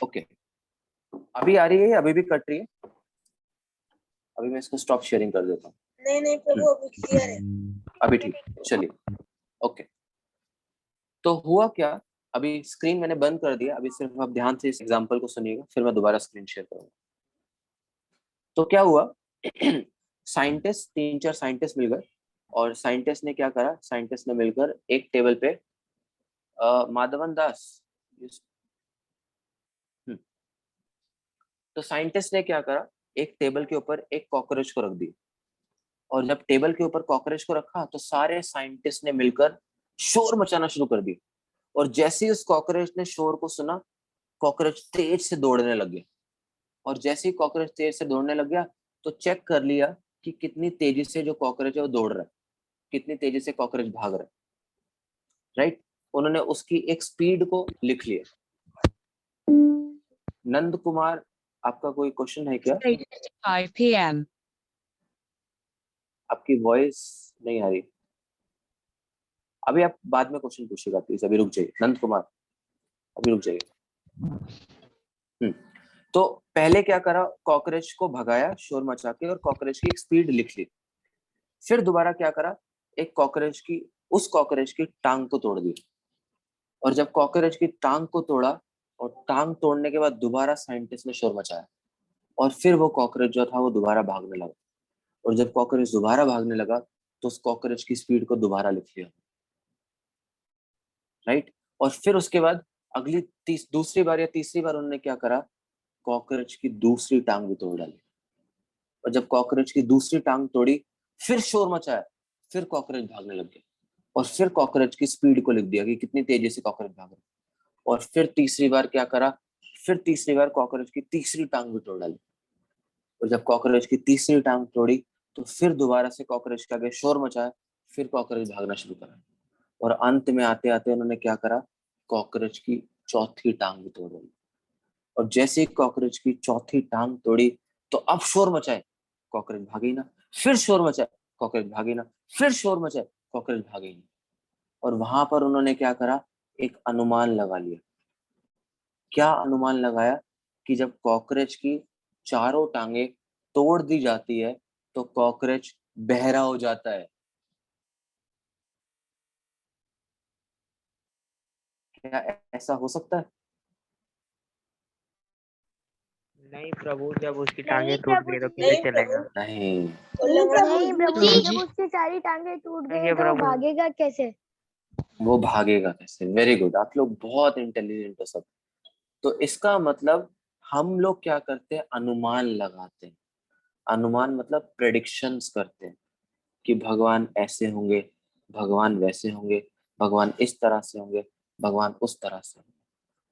ओके, अभी आ रही है या अभी भी कट रही है? अभी मैं इसको स्टॉप शेयरिंग कर देता हूँ। नहीं नहीं प्रभु, अभी क्लियर है। अभी ठीक, चलिए ओके। तो हुआ क्या, अभी स्क्रीन मैंने बंद कर दिया, अभी सिर्फ आप ध्यान से इस एग्जांपल को सुनिएगा, फिर मैं दोबारा स्क्रीन शेयर करूंगा। तो क्या हुआ, साइंटिस्ट 3-4 साइंटिस्ट मिल गए और साइंटिस्ट ने क्या करा, साइंटिस्ट ने मिलकर एक टेबल पे माधवन दास, तो साइंटिस्ट ने क्या करा, एक टेबल के ऊपर एक कॉकरोच को रख दी। और जब टेबल के ऊपर कॉकरोच को रखा तो सारे साइंटिस्ट ने मिलकर शोर मचाना शुरू कर दिया। और जैसे ही उस कॉकरोच ने शोर को सुना, कॉकरोच तेज से दौड़ने लग गया। और जैसे ही कॉकरोच तेज से दौड़ने लग गया तो चेक कर लिया कि कितनी तेजी से जो कॉकरोच है वो दौड़ रहा है, कितनी तेजी से कॉकरोच भाग रहा है, राइट। उन्होंने उसकी एक स्पीड को लिख लिया। नंद कुमार, आपका कोई क्वेश्चन है क्या? 5 p.m. आपकी वॉइस नहीं आ रही, अभी आप बाद में क्वेश्चन पूछिएगा प्लीज, अभी रुक जाइए नंद कुमार, अभी रुक जाइए। तो पहले क्या करा, कॉकरोच को भगाया शोर मचा के और कॉकरोच की एक स्पीड लिख ली। फिर दोबारा क्या करा, एक कॉकरोच की, उस कॉकरोच की टांग को तोड़ दी। और जब कॉकरोच की टांग को तोड़ा और टांग तोड़ने के बाद दोबारा साइंटिस्ट ने शोर मचाया और फिर वो कॉकरोच जो था वो दोबारा भागने लगा। और जब कॉकरोच दोबारा भागने लगा तो उस कॉकरोच की स्पीड को दोबारा लिख लिया, राइट। और फिर उसके बाद अगली दूसरी बार या तीसरी बार उन्होंने क्या करा, कॉकरोच की दूसरी टांग भी तोड़ डाली। और जब कॉकरोच की दूसरी टांग तोड़ी, फिर शोर मचाया, फिर कॉकरोच भागने लग गया। और फिर कॉकरोच की स्पीड को लिख दिया कि कितनी तेजी से कॉकरोच भाग रहा है। और फिर तीसरी बार क्या करा, फिर तीसरी बार कॉकरोच की तीसरी टांग भी तोड़ डाली। और जब कॉकरोच की तीसरी टांग तोड़ी तो फिर दोबारा से कॉकरोच के आगे शोर मचाया, फिर कॉकरोच भागना शुरू करा। और अंत में आते आते उन्होंने क्या करा, कॉकरोच की चौथी टांग भी तोड़ दी। और जैसे ही कॉकरोच की चौथी टांग तोड़ी तो अब शोर मचाए, कॉकरोच भागे ना, फिर शोर मचाए, कॉकरोच भागे ना, फिर शोर मचाए, कॉकरोच भागे नहीं। और वहां पर उन्होंने क्या करा, एक अनुमान लगा लिया। क्या अनुमान लगाया कि जब कॉकरोच की चारों टांगे तोड़ दी जाती है तो कॉकरोच बहरा हो जाता है। क्या ऐसा हो सकता है? नहीं प्रभु, जब उसकी टांगे टूट गई तो कैसे नहीं चलेगा? नहीं, नहीं प्रभु जी। जब उसकी सारी टांगे टूट नहीं गई है तो प्रभु। भागेगा कैसे? वो भागेगा कैसे? वेरी गुड, आप लोग बहुत इंटेलिजेंट हो सब। तो इसका मतलब हम लोग क्या करते हैं, अनुमान लगाते हैं। अनुमान मतलब प्रेडिक्शंस करते हैं कि भगवान ऐसे होंगे, भगवान वैसे होंगे, भगवान इस तरह से होंगे, भगवान उस तरह से होंगे।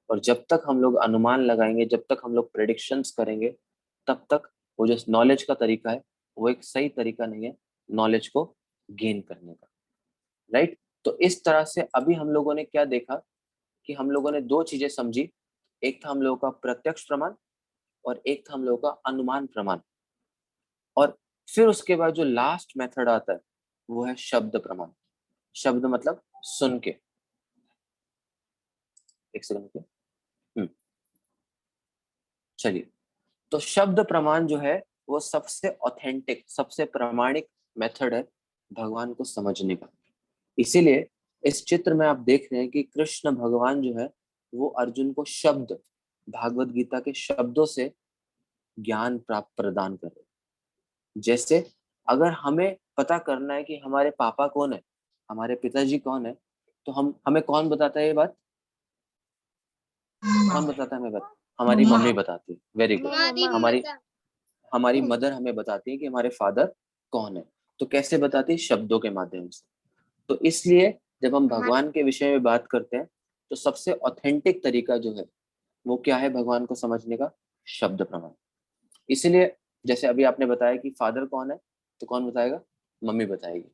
और जब तक हम लोग अनुमान लगाएंगे, जब तक हम लोग प्रेडिक्शंस करेंगे, तब तक वो जो नॉलेज का तरीका है वो एक सही तरीका नहीं है नॉलेज को गेन करने का, राइट। तो इस तरह से अभी हम लोगों ने क्या देखा कि हम लोगों ने दो चीजें समझी। एक था हम लोगों का प्रत्यक्ष प्रमाण और एक था हम लोगों का अनुमान प्रमाण। और फिर उसके बाद जो लास्ट मेथड आता है वो है शब्द प्रमाण। शब्द मतलब सुन के। एक सेकंड के। चलिए, तो शब्द प्रमाण जो है वो सबसे ऑथेंटिक, सबसे प्रामाणिक मेथड है भगवान को समझने का। इसीलिए इस चित्र में आप देख रहे हैं कि कृष्ण भगवान जो है वो अर्जुन को शब्द, भागवत गीता के शब्दों से ज्ञान प्राप्त प्रदान कर रहे हैं। जैसे अगर हमें पता करना है कि हमारे पापा कौन है, हमारे पिताजी कौन है, तो हमें कौन बताता है ये बात? कौन बताता है हमें बात? हमारी मम्मी बताती है। Very good. हमारी हमारी मदर हमें बताती है कि हमारे फादर कौन है। तो कैसे बताती है? शब्दों के माध्यम से। तो इसलिए जब हम भगवान के विषय में बात करते हैं तो सबसे ऑथेंटिक तरीका जो है वो क्या है भगवान को समझने का? शब्द प्रमाण। इसलिए जैसे अभी आपने बताया कि फादर कौन है, तो कौन बताएगा? मम्मी बताएगी।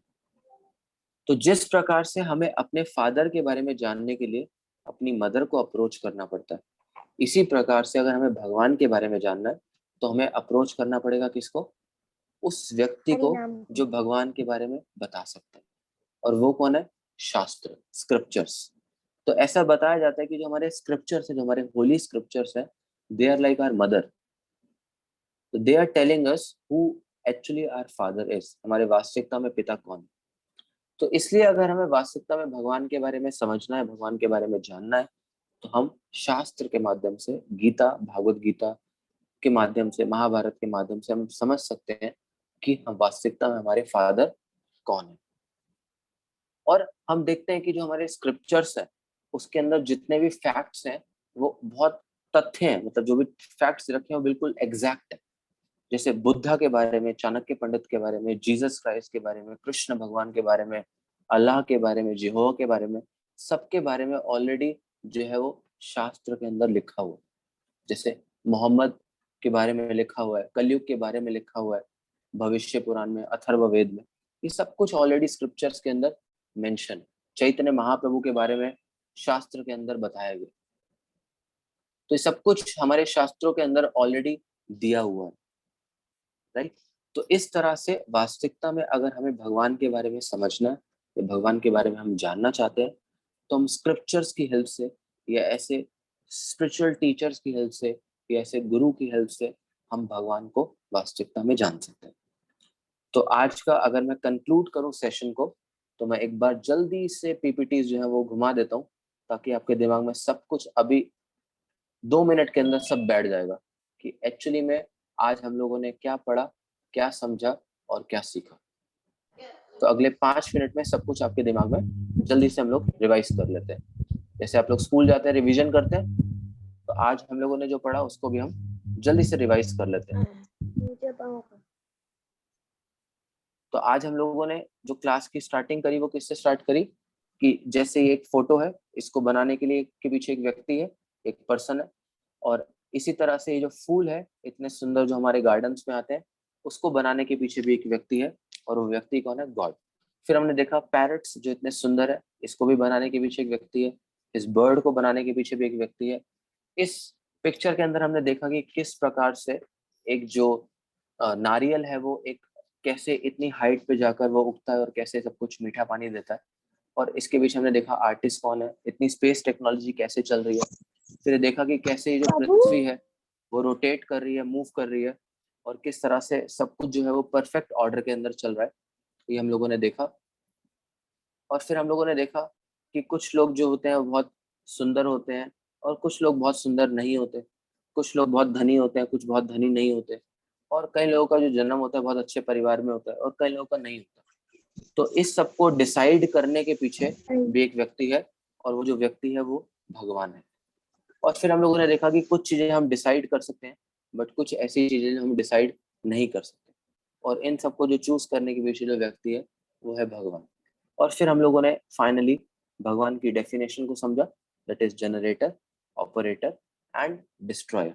तो जिस प्रकार से हमें अपने फादर के बारे में जानने के लिए अपनी मदर को अप्रोच करना पड़ता है, इसी प्रकार से अगर हमें भगवान के बारे में जानना है तो हमें अप्रोच करना पड़ेगा किसको? उस व्यक्ति को जो भगवान के बारे में बता सकता है। और वो कौन है? शास्त्र, स्क्रिप्चर्स। तो ऐसा बताया जाता है कि जो हमारे स्क्रिप्चर्स है, जो हमारे होली स्क्रिप्चर्स है, they are like our mother. तो they are telling us who actually our father is, हमारे वास्तविकता में पिता कौन है। तो इसलिए अगर हमें वास्तविकता में भगवान के बारे में समझना है, भगवान के बारे में जानना है, तो हम शास्त्र के माध्यम से, गीता, भागवत गीता के माध्यम से, महाभारत के माध्यम से हम समझ सकते हैं कि हम वास्तविकता में हमारे फादर कौन है। और हम देखते हैं कि जो हमारे स्क्रिप्चर्स है उसके अंदर जितने भी फैक्ट्स हैं वो बहुत तथ्य हैं, मतलब जो भी फैक्ट्स रखे हैं वो बिल्कुल एग्जैक्ट है। जैसे बुद्धा के बारे में, चाणक्य पंडित के बारे में, जीसस क्राइस्ट के बारे में, कृष्ण भगवान के बारे में, अल्लाह के बारे में, यहोवा के बारे में, सबके बारे में ऑलरेडी जो है वो शास्त्र के अंदर लिखा हुआ है। जैसे मोहम्मद के बारे में लिखा हुआ है, कलयुग के बारे में लिखा हुआ है भविष्य पुराण में, अथर्ववेद में। ये सब कुछ ऑलरेडी स्क्रिप्चर्स के अंदर मेंशन। चैतन्य महाप्रभु के बारे में शास्त्र के अंदर बताया गया। तो ये सब कुछ हमारे शास्त्रों के अंदर ऑलरेडी दिया हुआ है, राइट। तो इस तरह से वास्तविकता में अगर हमें भगवान के बारे में समझना या भगवान के बारे में हम जानना चाहते हैं तो हम स्क्रिप्चर्स की हेल्प से या ऐसे स्पिरिचुअल टीचर्स की हेल्प से या ऐसे गुरु की हेल्प से हम भगवान को वास्तविकता में जान सकते हैं। तो आज का अगर मैं कंक्लूड करूं सेशन को, तो मैं एक बार जल्दी से पीपीटी जो है वो घुमा देता हूं ताकि आपके दिमाग में सब कुछ अभी 2 मिनट के अंदर सब बैठ जाएगा कि एक्चुअली में आज हम लोगों ने क्या पढ़ा, क्या समझा और क्या सीखा। तो अगले 5 मिनट में सब कुछ आपके दिमाग में जल्दी से हम लोग रिवाइज कर लेते हैं। जैसे आप लोग स्कूल जाते हैं, रिवीजन करते हैं, तो आज हम लोगों ने जो पढ़ा उसको भी हम जल्दी से रिवाइज कर लेते हैं। तो आज हम लोगों ने जो क्लास की स्टार्टिंग करी वो किससे स्टार्ट करी कि जैसे ये एक फोटो है, इसको बनाने के लिए के पीछे एक व्यक्ति है, एक पर्सन है। और इसी तरह से ये जो फूल है इतने सुंदर जो हमारे गार्डन्स में आते हैं, उसको बनाने के पीछे भी एक व्यक्ति है, और वो व्यक्ति कौन है? गॉड। फिर हमने देखा पैरट्स जो इतने सुंदर है, इसको भी बनाने के पीछे एक व्यक्ति है। इस बर्ड को बनाने के पीछे भी एक व्यक्ति है। इस पिक्चर के अंदर हमने देखा कि किस प्रकार से एक जो नारियल है वो एक कैसे इतनी हाइट पे जाकर वो उगता है और कैसे सब कुछ मीठा पानी देता है। और इसके पीछे हमने देखा आर्टिस्ट कौन है, इतनी स्पेस टेक्नोलॉजी कैसे चल रही है। फिर देखा कि कैसे ये जो पृथ्वी है वो रोटेट कर रही है, मूव कर रही है, और किस तरह से सब कुछ जो है वो परफेक्ट ऑर्डर के अंदर चल रहा है, ये हम लोगों ने देखा। और फिर हम लोगों ने देखा कि कुछ लोग जो होते हैं वो बहुत सुंदर होते हैं और कुछ लोग बहुत सुंदर नहीं होते। कुछ लोग बहुत धनी होते हैं, कुछ बहुत धनी नहीं होते, और कई लोगों का जो जन्म होता है बहुत अच्छे परिवार में होता है और कई लोगों का नहीं होता। तो इस सबको डिसाइड करने के पीछे भी एक व्यक्ति है, और वो जो व्यक्ति है वो भगवान है। और फिर हम लोगों ने देखा कि कुछ चीजें हम डिसाइड कर सकते हैं, बट कुछ ऐसी चीजें हम डिसाइड नहीं कर सकते, और इन सबको जो चूज करने के पीछे जो व्यक्ति है वो है भगवान। और फिर हम लोगों ने फाइनली भगवान की डेफिनेशन को समझा, that is generator, operator and destroyer.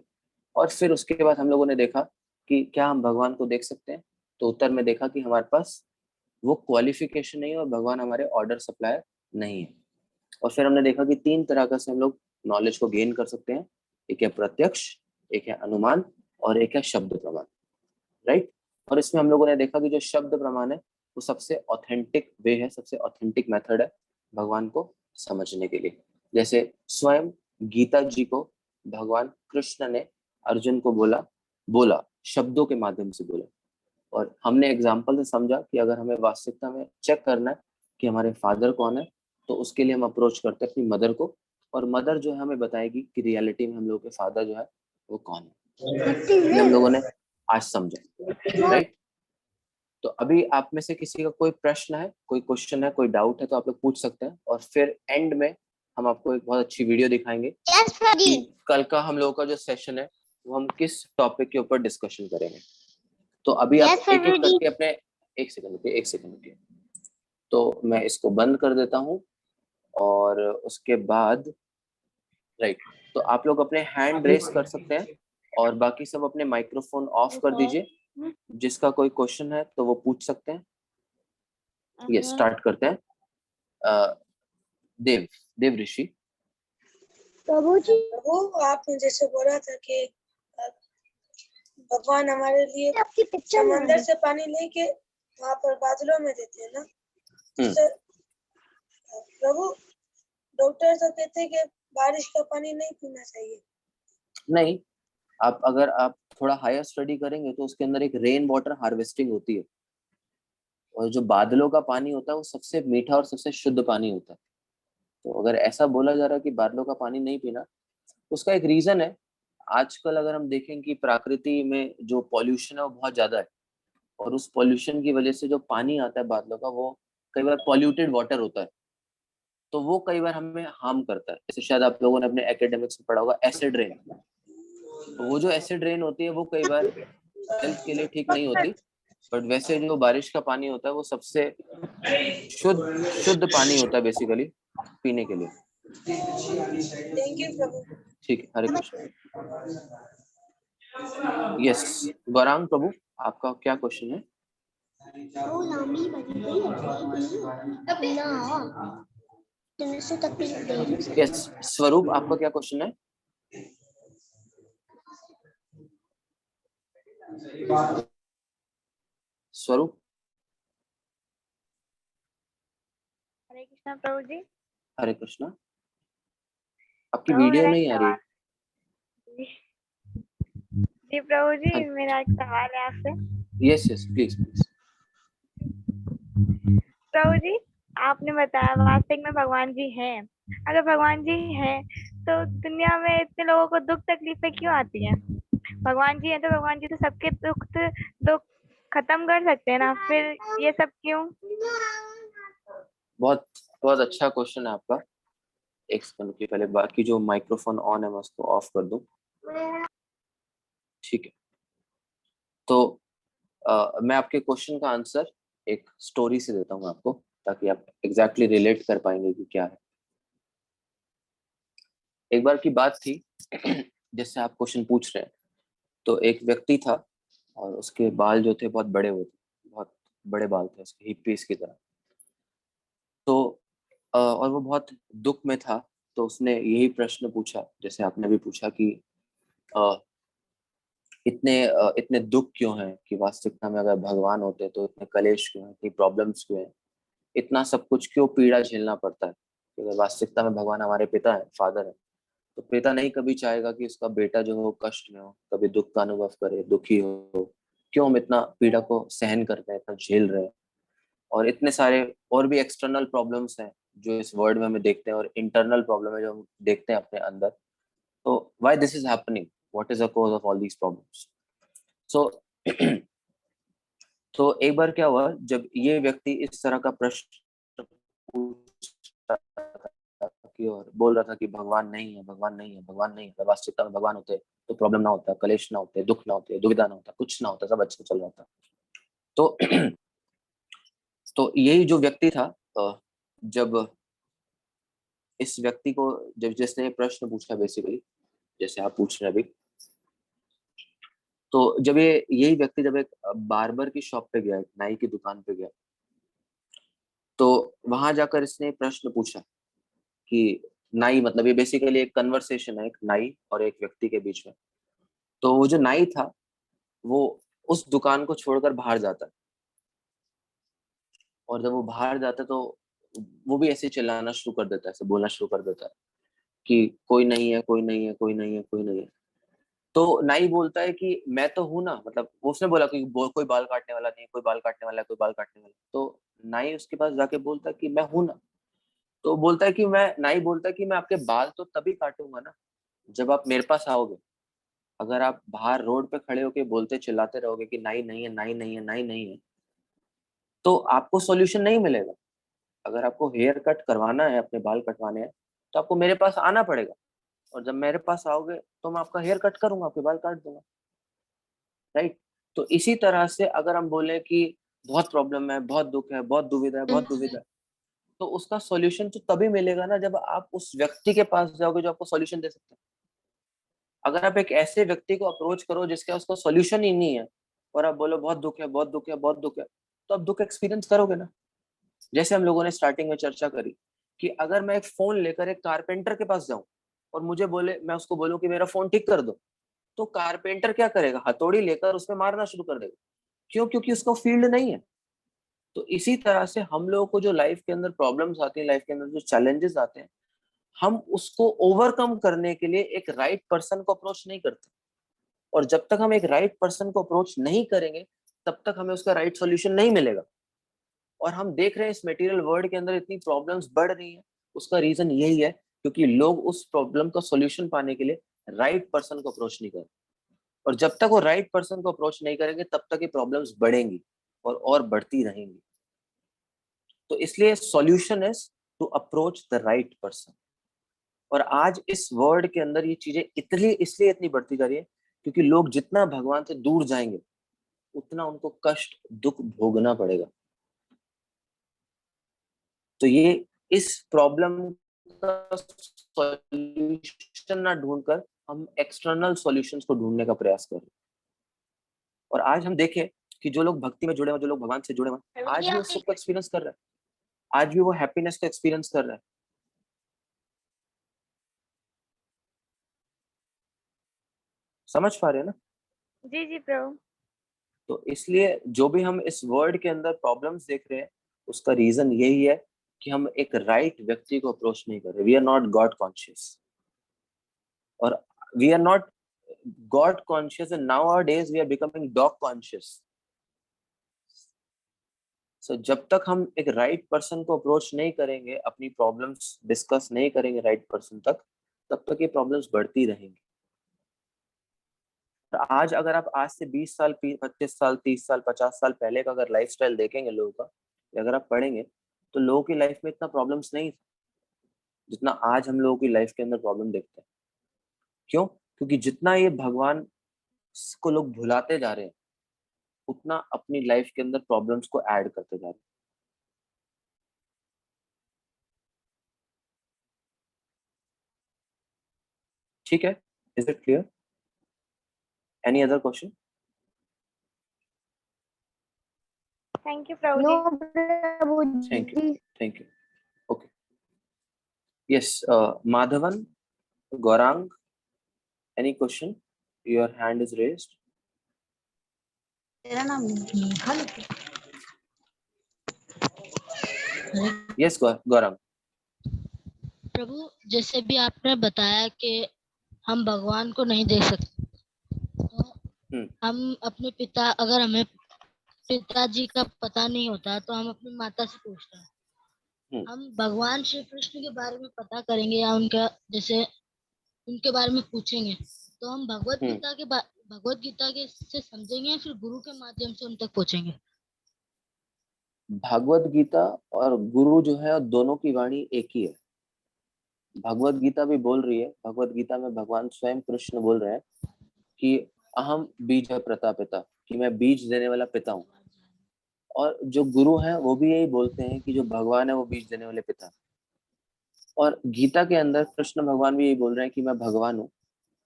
और फिर उसके बाद हम लोगों ने देखा कि क्या हम भगवान को देख सकते हैं, तो उत्तर में देखा कि हमारे पास वो क्वालिफिकेशन नहीं है और भगवान हमारे ऑर्डर सप्लायर नहीं है। और फिर हमने देखा कि 3 तरह का से हम लोग नॉलेज को गेन कर सकते हैं, एक है प्रत्यक्ष, एक है अनुमान, और एक है शब्द प्रमाण, राइट। और इसमें हम लोगों ने देखा कि जो शब्द प्रमाण है वो सबसे ऑथेंटिक वे है, सबसे ऑथेंटिक मेथड है भगवान को समझने के लिए। जैसे स्वयं गीता जी को भगवान कृष्ण ने अर्जुन को बोला शब्दों के माध्यम से बोला, और हमने एग्जाम्पल से समझा कि अगर हमें वास्तविकता में चेक करना है कि हमारे फादर कौन है, तो उसके लिए हम अप्रोच करते हैं अपनी मदर को, और मदर जो है हमें बताएगी कि रियलिटी में हम लोगों के फादर जो है वो कौन है। ये हम लोगों ने आज समझा, राइट। तो अभी आप में से किसी का कोई प्रश्न है, कोई क्वेश्चन है, कोई डाउट है तो आप लोग पूछ सकते हैं, और फिर एंड में हम आपको एक बहुत अच्छी वीडियो दिखाएंगे कि कल का हम लोगों का जो सेशन है वो हम किस टॉपिक के ऊपर डिस्कशन करेंगे। तो अभी आप एक एक करके अपने एक सेकंड रुकिए, तो मैं इसको बंद कर देता हूँ, और उसके बाद राइट, तो आप लोग अपने हैंड रेस कर सकते हैं, और बाकी सब अपने माइक्रोफोन ऑफ कर दीजिए। जिसका कोई क्वेश्चन है तो वो पूछ सकते हैं। ये स्टार्ट करते हैं। देव ऋषि। प्रभु जी, प्रभु आपने जैसे बोला था कि भगवान हमारे लिए समंदर से पानी लेके वहाँ पर बादलों में देते हैं ना, तो प्रभु डॉक्टर तो कहते हैं कि बारिश का पानी नहीं पीना चाहिए। नहीं, अगर आप थोड़ा हायर स्टडी करेंगे तो उसके अंदर एक रेन वाटर हार्वेस्टिंग होती है, और जो बादलों का पानी होता है वो सबसे मीठा और सबसे शुद्ध पानी होता है। तो अगर ऐसा बोला जा रहा है कि बादलों का पानी नहीं पीना, उसका एक रीजन है। आजकल अगर हम देखें कि प्रकृति में जो पॉल्यूशन है वो बहुत ज्यादा है, और उस पॉल्यूशन की वजह से जो पानी आता है बादलों का वो कई बार पॉल्यूटेड वाटर होता है, तो वो कई बार हमें हार्म करता है। जैसे शायद आप लोगों ने अपने एकेडमिक्स में पढ़ा होगा एसिड रेन, तो वो जो एसिड रेन होती है वो कई बार हेल्थ के लिए ठीक नहीं होती, बट वैसे जो बारिश का पानी होता है वो सबसे शुद्ध पानी होता है बेसिकली पीने के लिए। थैंक यू प्रभु। ठीक है, हरे कृष्ण। यस, गौरांग प्रभु, आपका क्या क्वेश्चन है? यस, स्वरूप, आपका क्या क्वेश्चन है? स्वरूप। हरे कृष्णा प्रभु जी। हरे कृष्णा। आपकी वीडियो नहीं आ रही। जी प्रभु जी, मेरा एक सवाल है आपसे। Yes yes, please please. प्रभु जी, आपने बताया वास्तविक में भगवान जी हैं। अगर भगवान जी हैं तो दुनिया में इतने लोगों को दुख तकलीफें क्यों आती हैं? भगवान जी हैं तो भगवान जी तो सबके दुख खत्म कर सकते हैं ना, फिर ये सब क्यों? बहुत बहुत अच्छा क्वेश्चन है आपका। एक सेकंड के पहले बाकी जो माइक्रोफोन ऑन है मैं उसको ऑफ कर दूं। ठीक है, तो मैं आपके क्वेश्चन का आंसर एक स्टोरी से देता हूँ आपको, ताकि आप एग्जैक्टली रिलेट कर पाएंगे कि क्या है। एक बार की बात थी जिससे आप क्वेश्चन पूछ रहे हैं। तो एक व्यक्ति था और उसके बाल जो थे बहुत बड़े हुए थे, बहुत बड़े बाल थे उसके, हिप्पीज की तरह। तो और वो बहुत दुख में था, तो उसने यही प्रश्न पूछा जैसे आपने भी पूछा कि इतने दुख क्यों हैं, कि वास्तविकता में अगर भगवान होते तो इतने कलेश क्यों हैं, इतनी प्रॉब्लम्स क्यों हैं, इतना सब कुछ क्यों पीड़ा झेलना पड़ता है। अगर वास्तविकता में भगवान हमारे पिता है, फादर है, तो पिता नहीं कभी चाहेगा कि उसका बेटा जो हो कष्ट में हो, कभी दुख का अनुभव करे, दुखी हो। क्यों हम इतना पीड़ा को सहन करते हैं, इतना झेल रहे हैं, और इतने सारे और भी एक्सटर्नल प्रॉब्लम्स हैं जो इस वर्ल्ड में हमें देखते हैं, और इंटरनल प्रॉब्लम है जो हम देखते हैं अपने अंदर। तो why this is happening, what is the cause of all these problems. So तो एक बार क्या हुआ, जब ये व्यक्ति इस तरह का प्रश्न पूछ रहा था कि और बोल रहा था कि भगवान नहीं है, भगवान नहीं है, भगवान नहीं है, वास्तविकता में भगवान होते तो प्रॉब्लम ना होता, कलेश ना होते, दुख ना होते, दुविधा ना होता, कुछ ना होता, सब अच्छा चल रहा था. तो तो यही जो व्यक्ति था, जब इस व्यक्ति को, जब जिसने प्रश्न पूछा बेसिकली जैसे आप पूछ रहे हैं अभी, तो जब यही व्यक्ति जब एक बार्बर की शॉप पे गया, नाई की दुकान पे गया, तो वहां जाकर इसने प्रश्न पूछा कि नाई, मतलब ये बेसिकली एक कन्वर्सेशन है एक नाई और एक व्यक्ति के बीच में. तो वो जो नाई था वो उस दुकान को छोड़कर बाहर जाता है, और जब वो बाहर जाता है तो वो भी ऐसे चिल्लाना शुरू कर देता है, ऐसे बोलना शुरू कर देता है कि कोई नहीं है, कोई नहीं है, कोई नहीं है, कोई नहीं है. तो नाई बोलता है कि मैं तो हूं ना, मतलब उसने बोला कि कोई बाल काटने वाला नहीं, कोई बाल काटने वाला है, कोई बाल काटने वाला है. तो नाई उसके पास जाके बोलता है कि मैं हूं ना. तो बोलता है कि नाई बोलता है कि मैं आपके बाल तो तभी काटूंगा ना जब आप मेरे पास आओगे. अगर आप बाहर रोड पे खड़े होके बोलते चिल्लाते रहोगे कि नाई नहीं है, नाई नहीं है, नाई नहीं है, तो आपको सॉल्यूशन नहीं मिलेगा. अगर आपको हेयर कट करवाना है, अपने बाल कटवाने हैं, तो आपको मेरे पास आना पड़ेगा, और जब मेरे पास आओगे तो मैं आपका हेयर कट करूंगा, आपके बाल काट दूंगा. राइट. तो इसी तरह से अगर हम बोले कि बहुत प्रॉब्लम है, बहुत दुख है, बहुत दुविधा है, बहुत दुविधा है, तो उसका सॉल्यूशन तो तभी मिलेगा ना जब आप उस व्यक्ति के पास जाओगे जो आपको सॉल्यूशन दे सकता है. अगर आप एक ऐसे व्यक्ति को अप्रोच करो जिसका उसका सॉल्यूशन ही नहीं है, और आप बोलो बहुत दुख है, बहुत दुख है, बहुत दुख है, तो आप दुख एक्सपीरियंस करोगे ना. जैसे हम लोगों ने स्टार्टिंग में चर्चा करी कि अगर मैं एक फोन लेकर एक कारपेंटर के पास जाऊं और मुझे बोले, मैं उसको बोलूं कि मेरा फोन ठीक कर दो, तो कारपेंटर क्या करेगा, हथौड़ी लेकर उसमें मारना शुरू कर देगा. क्यों? क्योंकि उसका फील्ड नहीं है. तो इसी तरह से हम लोगों को जो लाइफ के अंदर प्रॉब्लम्स आती है, लाइफ के अंदर जो चैलेंजेस आते हैं, हम उसको ओवरकम करने के लिए एक राइट पर्सन को अप्रोच नहीं करते. और जब तक हम एक राइट पर्सन को अप्रोच नहीं करेंगे, तब तक हमें उसका राइट सॉल्यूशन नहीं मिलेगा. और हम देख रहे हैं इस मटेरियल वर्ल्ड के अंदर इतनी प्रॉब्लम्स बढ़ रही हैं, उसका रीजन यही है क्योंकि लोग उस प्रॉब्लम का सॉल्यूशन पाने के लिए राइट पर्सन को अप्रोच नहीं कर रहे. और जब तक वो राइट पर्सन को अप्रोच नहीं करेंगे, तब तक ये प्रॉब्लम्स बढ़ेंगी और बढ़ती रहेंगी. तो इसलिए solution is to approach the right person. और आज इस वर्ल्ड के अंदर ये चीजें इसलिए इतनी बढ़ती जा रही है क्योंकि लोग जितना भगवान से दूर जाएंगे, उतना उनको कष्ट, दुख भोगना पड़ेगा. तो ये इस प्रॉब्लम का सॉल्यूशन ना ढूंढकर हम एक्सटर्नल सॉल्यूशंस को ढूंढने का प्रयास कर रहे हैं. और आज हम देखें कि जो लोग भक्ति में जुड़े हुए, जो लोग भगवान से जुड़े हुए, आज भी उस सुख को एक्सपीरियंस कर रहे हैं, आज भी वो हैप्पीनेस को एक्सपीरियंस कर रहे हैं. समझ पा रहे हैं ना? जी जी प्रभु. तो इसलिए जो भी हम इस वर्ल्ड के अंदर प्रॉब्लम्स देख रहे हैं, उसका रीजन यही है कि हम एक राइट व्यक्ति को अप्रोच नहीं कर रहे. We are not God conscious, और we are not God conscious, and now our days we are becoming dog conscious. So जब तक हम एक राइट पर्सन को अप्रोच नहीं करेंगे, अपनी प्रॉब्लम्स डिस्कस नहीं करेंगे राइट पर्सन तक, तब तक ये प्रॉब्लम्स बढ़ती रहेंगी. आज अगर आप आज से 20 साल, 25 साल, 30 साल, 50 साल पहले का अगर लाइफस्टाइल देखेंगे लोगों का, या अगर आप पढ़ेंगे, तो लोगों की लाइफ में इतना प्रॉब्लम्स नहीं था जितना आज हम लोगों की लाइफ के अंदर प्रॉब्लम देखते हैं. क्यों? क्योंकि जितना ये भगवान को लोग भुलाते जा रहे हैं, उतना अपनी लाइफ के अंदर प्रॉब्लम्स को ऐड करते जा रहे हैं. ठीक है? Is it clear? Any other question? Thank you Prabhu no जी. Prabhu thank you. जी. Thank you. Okay. Yes, Madhavan, Gaurang, any question? Your hand is raised. तेरा नाम Yes, गौरांग. प्रभु, जैसे भी आपने बताया कि हम भगवान को नहीं देख सकते, तो हम अपने पिता, अगर हमें पिताजी का पता नहीं होता तो हम अपनी माता से पूछते हैं. हम भगवान श्री कृष्ण के बारे में पता करेंगे या उनका, जैसे उनके बारे में पूछेंगे, तो हम भगवत गीता के से समझेंगे या फिर गुरु के माध्यम से उन तक पहुंचेंगे? भगवत गीता और गुरु जो है दोनों की वाणी एक ही है। भगवत गीता भी बोल रही है, भगवत गीता में भगवान स्वयं कृष्ण बोल रहे हैं कि अहम बीज प्रतापिता, कि मैं बीज देने वाला पिता हूँ। और जो गुरु हैं वो भी यही बोलते हैं कि जो भगवान है वो बीज देने वाले पिता। और गीता के अंदर कृष्ण भगवान भी यही बोल रहे हैं कि मैं भगवान हूँ,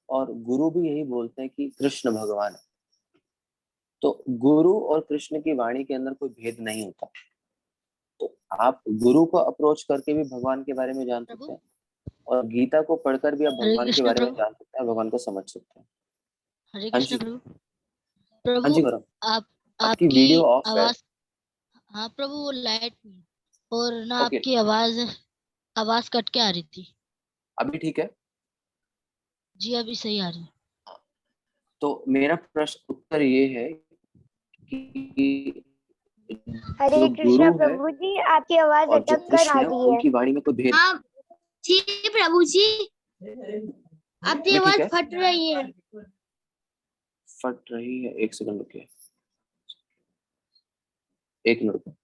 और गुरु भी यही बोलते हैं कि कृष्ण भगवान है। तो गुरु और कृष्ण की वाणी के अंदर कोई भेद नहीं होता। तो आप गुरु को अप्रोच करके भी भगवान के बारे में जान सकते हैं, और गीता को पढ़कर भी आप हरे भगवान के कृष्ण बारे में प्रभु। जान सकते हैं, भगवान को समझ सकते हैं। हरे हाँ कृष्ण जी, प्रभु। हाँ जी प्रभु गौरव, आप आपकी आपकी वीडियो ऑफ है। आवाज, हाँ प्रभु वो लाइट और ना ओके, आपकी आवाज कट के आ रही थी। अभी ठीक है? जी अभी सही आ रही है। तो मेरा प्रश्न उत्तर ये है कि हरे जो कृष्णा गुरु है प्रभु जी, आपकी आवाज और जो अटक कर कृष्ण आ है रही है। उनकी वाणी में कोई भेद हाँ जी प्रभु जी, आपकी अभी ठीक आवाज है? फट रही है। फट रही है? एक सेकंड रुकिए, एक मिनट।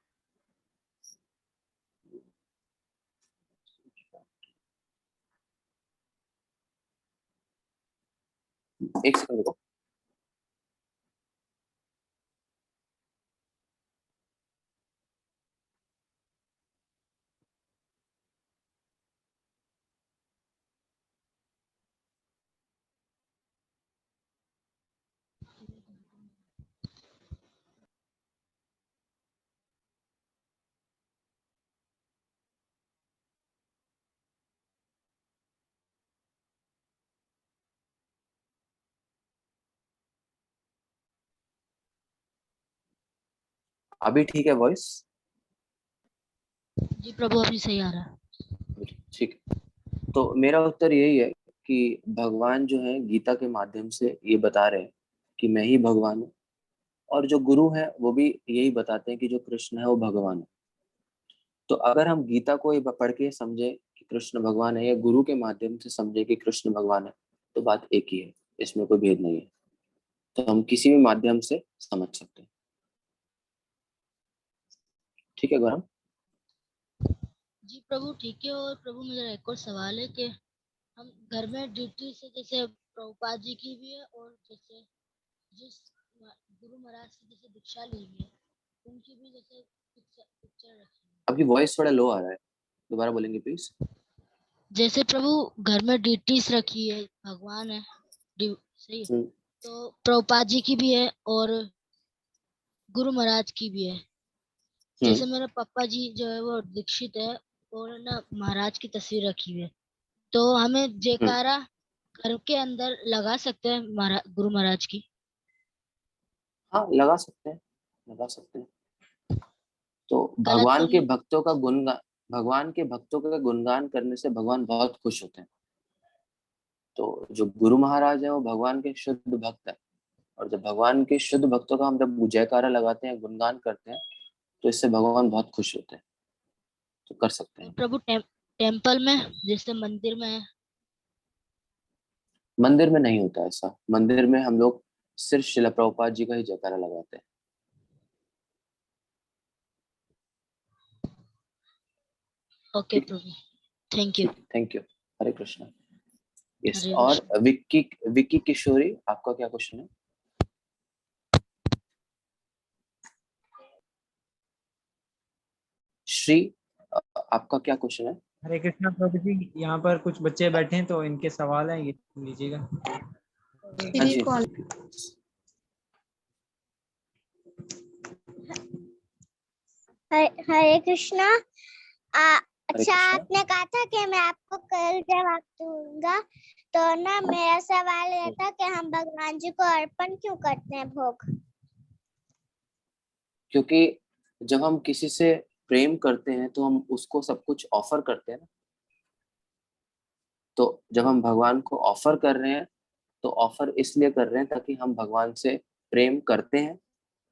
एक सेकंड रुको। अभी ठीक है वॉइस? जी प्रभु अभी सही आ रहा है। ठीक है, तो मेरा उत्तर यही है कि भगवान जो है गीता के माध्यम से ये बता रहे हैं कि मैं ही भगवान हूँ, और जो गुरु है वो भी यही बताते हैं कि जो कृष्ण है वो भगवान है। तो अगर हम गीता को ये पढ़ के समझे कि कृष्ण भगवान है, या गुरु के माध्यम से समझे कि कृष्ण भगवान है, तो बात एक ही है, इसमें कोई भेद नहीं है। तो हम किसी भी माध्यम से समझ सकते हैं। ठीक है गौरव? जी प्रभु ठीक है। और प्रभु मेरा एक और सवाल है कि हम घर में ड्यूटी से जैसे प्रभुपाद जी की भी है और जैसे जिस गुरु महाराज से जैसे दीक्षा ली हुई है उनकी भी जैसे पिक्चर रखी है। आपकी वॉइस थोड़ा लो आ रहा है, दोबारा बोलेंगे प्लीज? जैसे प्रभु घर में ड्यूटीज रखी है, भगवान है, सही है, तो प्रभुपाद जी की भी है और गुरु महाराज की भी है। जैसे मेरे पापा जी जो है वो दीक्षित है और ना महाराज की तस्वीर रखी हुई है, तो हमें जयकारा घर के अंदर लगा सकते हैं गुरु महाराज की? हाँ लगा सकते हैं, लगा सकते हैं। तो गलत तो नहीं? भगवान के भक्तों का गुणगान करने से भगवान बहुत खुश होते हैं। तो जो गुरु महाराज है वो भगवान के शुद्ध भक्त है, और जब भगवान के शुद्ध भक्तों का हम जब जयकारा लगाते हैं, गुणगान करते हैं, तो इससे भगवान बहुत खुश होते हैं। तो कर सकते और हैं। प्रभु टेम्पल में जैसे मंदिर में है? मंदिर में नहीं होता ऐसा, मंदिर में हम लोग सिर्फ शिला प्रभुपाद जी का ही जयकारा लगाते हैं। ओके प्रभु, thank you. Thank you. Hare Krishna. Yes, Hare और कृष्ण। विक्की किशोरी, आपका क्या क्वेश्चन है? श्री, आपका क्या क्वेश्चन है? हरे कृष्णा प्रभु जी, यहाँ पर कुछ बच्चे बैठे हैं तो इनके सवाल हैं, ये लीजिएगा। हाँ जी। हरे कृष्णा। हरे अच्छा, कृष्णा। आपने कहा था कि मैं आपको कल जवाब दूंगा, तो ना मेरा सवाल ये था कि हम भगवान जी को अर्पण क्यों करते हैं भोग? क्योंकि जब हम किसी से प्रेम करते हैं तो हम उसको सब कुछ ऑफर करते हैं ना। तो जब हम भगवान को ऑफर कर रहे हैं तो ऑफर इसलिए कर रहे हैं ताकि हम भगवान से प्रेम करते हैं,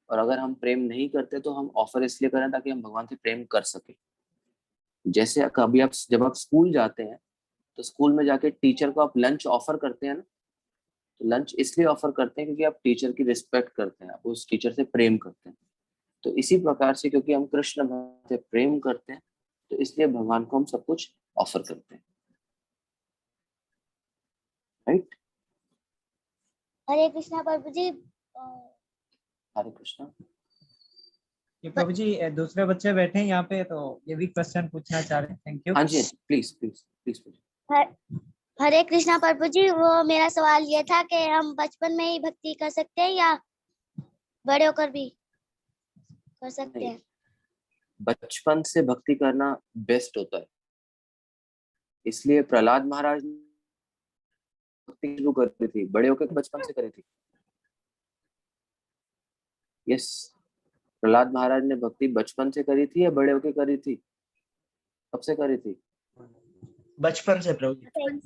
और अगर हम प्रेम नहीं करते तो हम ऑफर इसलिए कर रहे हैं ताकि हम भगवान से प्रेम कर सके। जैसे कभी आप जब आप स्कूल जाते हैं तो स्कूल में जाके टीचर को आप लंच ऑफर करते हैं ना, लंच इसलिए ऑफर करते हैं क्योंकि आप टीचर की रिस्पेक्ट करते हैं, आप उस टीचर से प्रेम करते हैं। तो इसी प्रकार से क्योंकि हम कृष्ण भक्त से प्रेम करते हैं तो इसलिए भगवान को हम सब कुछ ऑफर करते हैं, राइट। हरे कृष्णा प्रभु जी। हरे कृष्णा। ये प्रभु जी दूसरे बच्चे बैठे हैं यहाँ पे, तो ये भी क्वेश्चन पूछना चाह रहे हैं। Thank you. हाँ जी, प्लीज प्लीज प्लीज। हरे कृष्णा प्रभु जी, वो मेरा सवाल ये था कि हम बचपन में ही भक्ति कर सकते हैं या बड़े होकर भी कर सकते हैं? बचपन से भक्ति करना बेस्ट होता है, इसलिए प्रहलाद महाराज ने भक्ति शुरू करी थी, बड़े होकर बचपन से करी थी। यस, प्रहलाद महाराज ने भक्ति बचपन से करी थी या बड़े होकर करी थी? कब से करी थी? बचपन से प्रभु।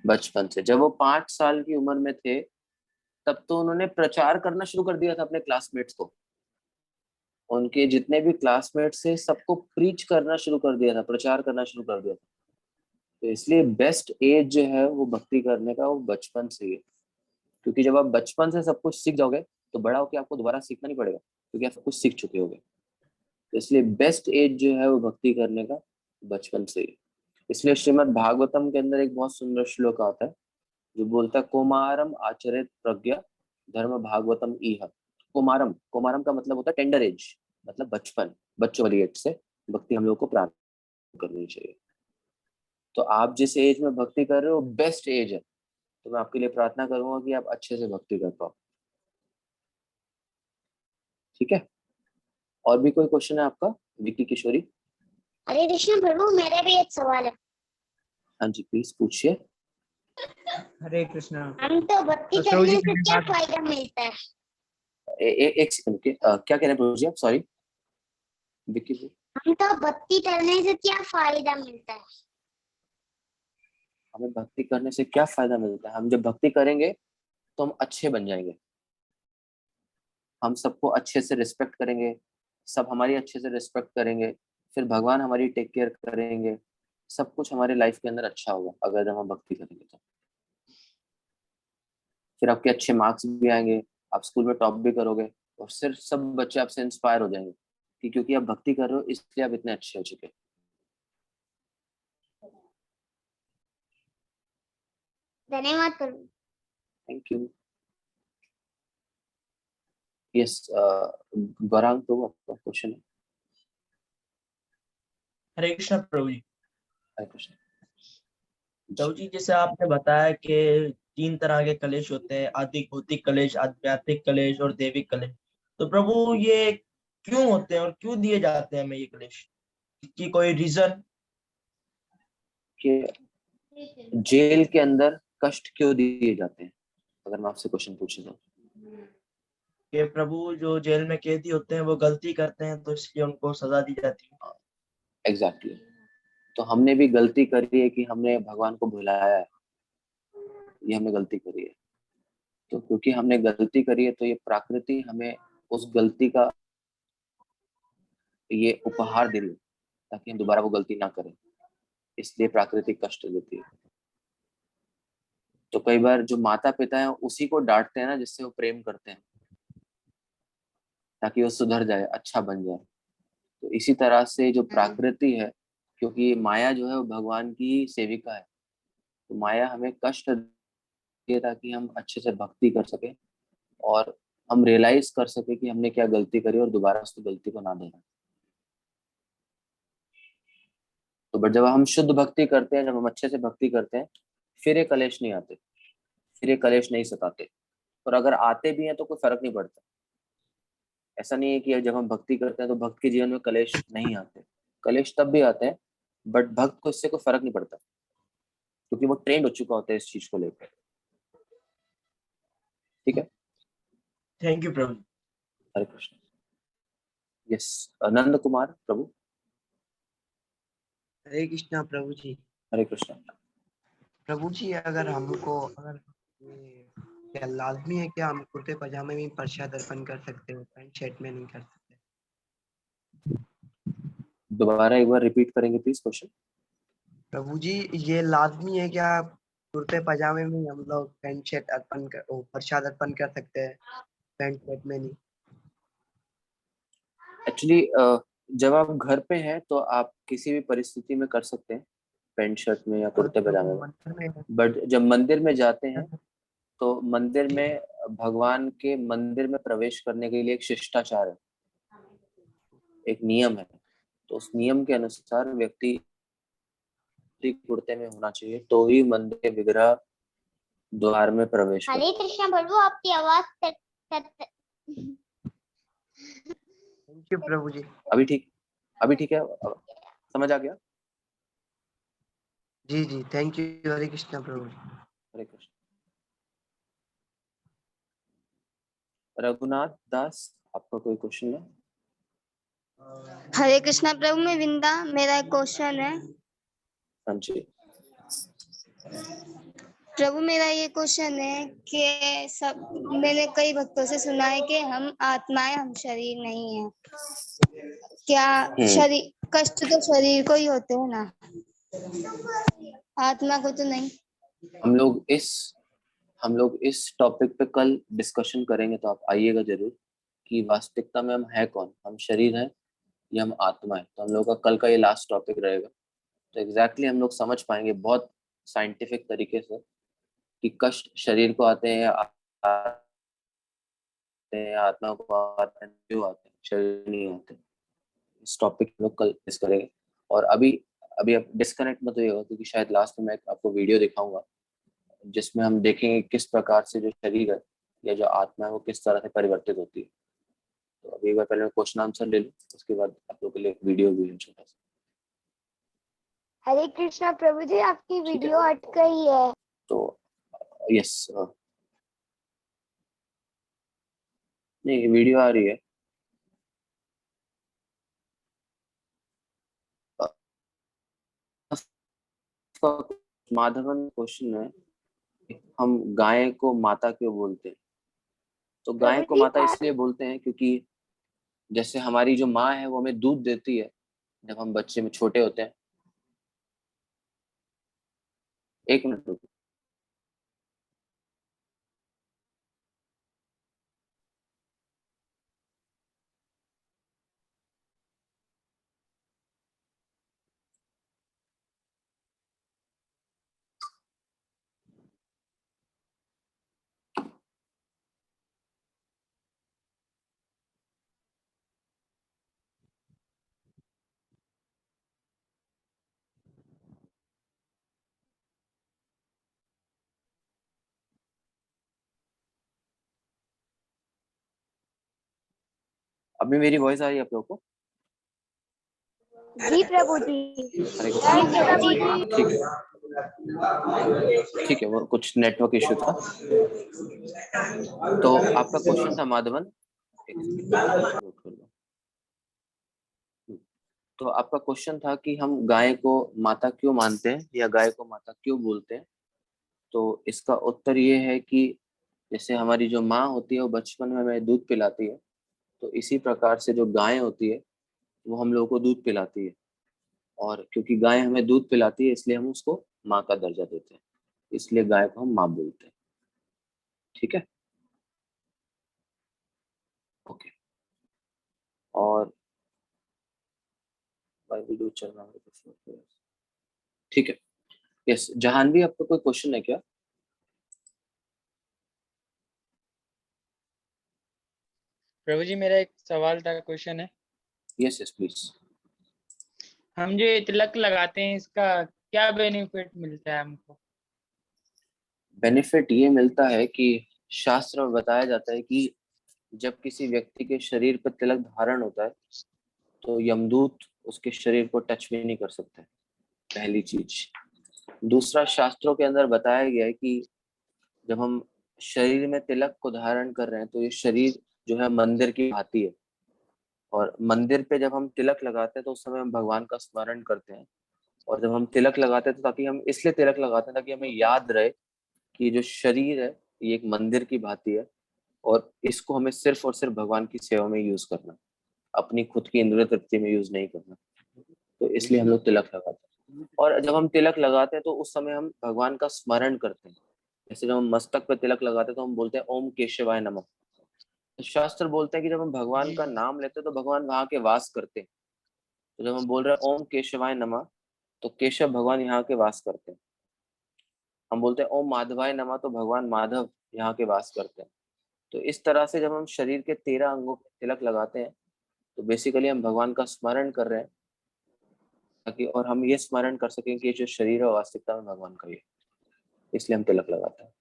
बचपन से। जब वो 5 साल की उम्र में थे तब तो उन्होंने प्रचार करना शुरू कर दिया था अपने क्लासमेट्स को, उनके जितने भी क्लासमेट्स थे सबको प्रीच करना शुरू कर दिया था, प्रचार करना शुरू कर दिया था। तो इसलिए बेस्ट एज जो है वो भक्ति करने का वो बचपन से ही है, क्योंकि जब आप बचपन से सब कुछ सीख जाओगे तो बड़ा होकर आपको दोबारा सीखना नहीं पड़ेगा क्योंकि आप सब कुछ सीख चुके होगे। तो इसलिए बेस्ट एज जो है वो भक्ति करने का बचपन से ही। इसलिए श्रीमद् भागवतम के अंदर एक बहुत सुंदर श्लोक आता है जो बोलता है कुमारम आचरित प्रज्ञा धर्म भागवतम इह। कुमारम, कुमारम का मतलब होता है टेंडर एज, मतलब बचपन, बच्चों वाली एज से भक्ति हम लोग को प्राप्त करनी चाहिए। तो आप जिस एज में भक्ति कर रहे हो बेस्ट एज है, तो मैं आपके लिए प्रार्थना करूंगा कि आप अच्छे से भक्ति कर पाओ, ठीक है। और भी कोई क्वेश्चन है आपका विक्की किशोरी? हरे कृष्ण प्रभु, मेरा भी एक सवाल है। हाँ जी, प्लीज पूछिए। हरे कृष्णा। हम तो भक्ति करने से क्या फायदा मिलता है? एक सेकंड के क्या कह रहे हैं प्रभु जी आप? सॉरी विक्की जी। हम तो भक्ति करने से क्या फायदा मिलता है? हमें भक्ति करने से क्या फायदा मिलता है? हम जब भक्ति करेंगे तो हम अच्छे बन जाएंगे, हम सबको अच्छे से रिस्पेक्ट करेंगे, सब हमारी अच्छे से रिस्पेक्ट करेंगे, फिर भगवान हमारी टेक केयर करेंगे, सब कुछ हमारे लाइफ के अंदर अच्छा होगा अगर हम भक्ति करेंगे तो। फिर आपके अच्छे मार्क्स भी आएंगे, आप स्कूल में टॉप भी करोगे और सिर्फ सब बच्चे आपसे इंस्पायर हो जाएंगे कि क्योंकि आप भक्ति कर रहे हो इसलिए आप इतने अच्छे हो चुके। धन्यवाद प्रभु। Thank you. यस, गौरांग प्रभु आपका क्वेश्चन है। हरे कृष्ण प्रभु जी। हरे कृष्ण प्रभु जी, जैसे आपने बताया कि 3 तरह के कलेश होते हैं, आध्यात्मिक भौतिक कलेश, आध्यात्मिक कलेश और दैविक कलेश। तो प्रभु ये क्यों होते हैं और क्यों दिए जाते हैं हमें ये कलेश की कोई रीजन? कि जेल के अंदर कष्ट क्यों दिए जाते हैं, अगर मैं आपसे क्वेश्चन पूछूं तो? कि प्रभु जो जेल में कैदी होते हैं वो गलती करते हैं तो इसलिए उनको सजा दी जाती है। एग्जैक्टली। तो हमने भी गलती करी है कि हमने भगवान को भुलाया है, ये हमने गलती करी है। तो क्योंकि हमने गलती करी है तो ये प्रकृति हमें उस गलती का ये उपहार दे रही है ताकि हम दोबारा वो गलती ना करें, इसलिए प्राकृतिक कष्ट देती है। तो कई बार जो माता पिता है उसी को डांटते हैं ना जिससे वो प्रेम करते हैं, ताकि वो सुधर जाए, अच्छा बन जाए। तो इसी तरह से जो प्रकृति है, क्योंकि माया जो है वो भगवान की सेविका है, तो माया हमें कष्ट दिए ताकि हम अच्छे से भक्ति कर सके और हम रियलाइज कर सके कि हमने क्या गलती करी और दोबारा उस गलती को ना दोहराएं। तो बट जब हम शुद्ध भक्ति करते हैं, जब हम अच्छे से भक्ति करते हैं, फिर ये कलेश नहीं आते, फिर ये कलेश नहीं सताते। और अगर आते भी हैं तो कोई फर्क नहीं पड़ता। ऐसा नहीं है कि जब हम भक्ति करते हैं तो भक्त के जीवन में कलेश नहीं आते, कलेश तब भी आते हैं, बट भक्त को इससे कोई फर्क नहीं पड़ता क्योंकि वो ट्रेंड हो चुका होता है इस चीज को लेकर। ठीक है, थैंक यू प्रभु। हरे कृष्ण। यस, नंद कुमार प्रभु। हरे कृष्णा प्रभु जी। हरे कृष्ण प्रभु जी, अगर क्या लाजमी है क्या हम कुर्ते पजामे में प्रसाद अर्पण कर सकते हो, पैंट शर्ट में नहीं कर सकते? दोबारा एक बार रिपीट करेंगे प्लीज क्वेश्चन? प्रभु जी, ये लाजमी है क्या कुर्ते पजामे में हम लोग पैंट शर्ट प्रसाद अर्पण कर सकते हैं, पैंट शर्ट में नहीं। एक्चुअली जब आप घर पे हैं तो आप किसी भी परिस्थिति में कर सकते हैं, पैंट शर्ट में या कुर्ते पजामे में। बट जब मंदिर में जाते हैं तो मंदिर में भगवान के मंदिर में प्रवेश करने के लिए एक शिष्टाचार है, एक नियम है। तो उस नियम के अनुसार व्यक्ति कुर्ते में होना चाहिए तो ही मंदिर के विग्रह द्वार में प्रवेश हरे कृष्णा प्रभु, आपकी आवाज थैंक यू प्रभु जी। अभी ठीक है, समझ आ गया? जी जी, थैंक यू। हरे कृष्णा प्रभु जी। हरे कृष्ण। रघुनाथ दास, आपका कोई क्वेश्चन है? हरे कृष्णा प्रभु, मैं विंदा, मेरा एक क्वेश्चन है। हाँ जी। प्रभु, मेरा ये क्वेश्चन है कि मैंने कई भक्तों से सुना है कि हम आत्माएं, हम शरीर नहीं है। क्या शरीर, कष्ट तो शरीर को ही होते हैं ना, आत्मा को तो नहीं। हम लोग इस टॉपिक पे कल डिस्कशन करेंगे, तो आप आइएगा जरूर कि वास्तविकता में हम है कौन, हम शरीर हैं या हम आत्मा है। तो हम लोग का कल का ये लास्ट टॉपिक रहेगा, तो एग्जैक्टली हम लोग समझ पाएंगे बहुत साइंटिफिक तरीके से कि कष्ट शरीर को आते हैं या आत्मा को आते हैं, क्यों आते हैं, शरीर नहीं आते। इस टॉपिक हम लोग कल डिस्कस करेंगे। और अभी आप डिस्कनेक्ट मत होइएगा, क्योंकि शायद लास्ट में मैं आपको वीडियो दिखाऊंगा जिसमें हम देखेंगे किस प्रकार से जो शरीर है या जो आत्मा है वो किस तरह से परिवर्तित होती है। तो अभी एक बार पहले मैं क्वेश्चन आंसर ले लूँ, उसके बाद आप लोगों के लिए वीडियो भी है छोटा सा। हरे कृष्णा प्रभु जी, आपकी वीडियो अटक गई है। तो यस, नहीं वीडियो आ रही है। माधवन क्वेश्चन है, हम गाय को माता क्यों बोलते हैं? तो गाय को माता इसलिए बोलते हैं क्योंकि जैसे हमारी जो माँ है वो हमें दूध देती है जब हम बच्चे में छोटे होते हैं। एक मिनट रुको। अभी मेरी वॉइस आ रही है आप लोगों को? जी प्रभु जी। ठीक है, वो कुछ नेटवर्क इश्यू था। तो आपका क्वेश्चन था माधवन, तो आपका क्वेश्चन था कि हम गाय को माता क्यों मानते हैं या गाय को माता क्यों बोलते हैं। तो इसका उत्तर ये है कि जैसे हमारी जो माँ होती है वो बचपन में हमें दूध पिलाती है, तो इसी प्रकार से जो गाय होती है वो हम लोगों को दूध पिलाती है। और क्योंकि गाय हमें दूध पिलाती है इसलिए हम उसको माँ का दर्जा देते हैं, इसलिए गाय को हम माँ बोलते हैं। ठीक है, ओके। और वीडियो चल रहा है, ठीक है। यस, जहानवी आपका कोई क्वेश्चन है क्या? प्रभु जी, मेरा एक सवाल था, क्वेश्चन है। Yes yes please. हम जो तिलक लगाते हैं इसका क्या बेनिफिट मिलता है हमको? बेनिफिट ये मिलता है कि शास्त्र में बताया जाता है कि जब किसी व्यक्ति के शरीर पर तिलक धारण होता है तो यमदूत उसके शरीर को टच भी नहीं कर सकते, पहली चीज। दूसरा, शास्त्रों के अंदर बताया गया है कि जब हम शरीर में तिलक को धारण कर रहे हैं तो ये शरीर जो है मंदिर की भांति है, और मंदिर पे जब हम तिलक लगाते हैं तो उस समय हम भगवान का स्मरण करते हैं। और जब हम तिलक लगाते हैं तो ताकि हम इसलिए तिलक लगाते हैं ताकि हमें याद रहे कि जो शरीर है ये एक मंदिर की भांति है, और इसको हमें सिर्फ और सिर्फ भगवान की सेवा में यूज करना, अपनी खुद की इंद्रिय तृप्ति में यूज नहीं करना। तो इसलिए हम लोग तिलक लगाते हैं। और जब हम तिलक लगाते हैं तो उस समय हम भगवान का स्मरण करते हैं। जैसे जब हम मस्तक पे तिलक लगाते हैं तो हम बोलते हैं ओम केशवाय नमः। तो शास्त्र बोलते हैं कि जब हम भगवान का नाम लेते हैं तो भगवान वहां के वास करते हैं। तो जब हम बोल रहे हैं ओम केशवाय नमः तो केशव भगवान यहाँ के वास करते हैं। हम बोलते हैं ओम माधवाय नमः तो भगवान माधव यहाँ के वास करते हैं। तो इस तरह से जब हम शरीर के 13 अंगों पे तिलक लगाते हैं तो बेसिकली हम भगवान का स्मरण कर रहे हैं, ताकि और हम ये स्मरण कर सकें कि जो शरीर है वास्तविकता में भगवान का ही है, इसलिए हम तिलक लगाते हैं।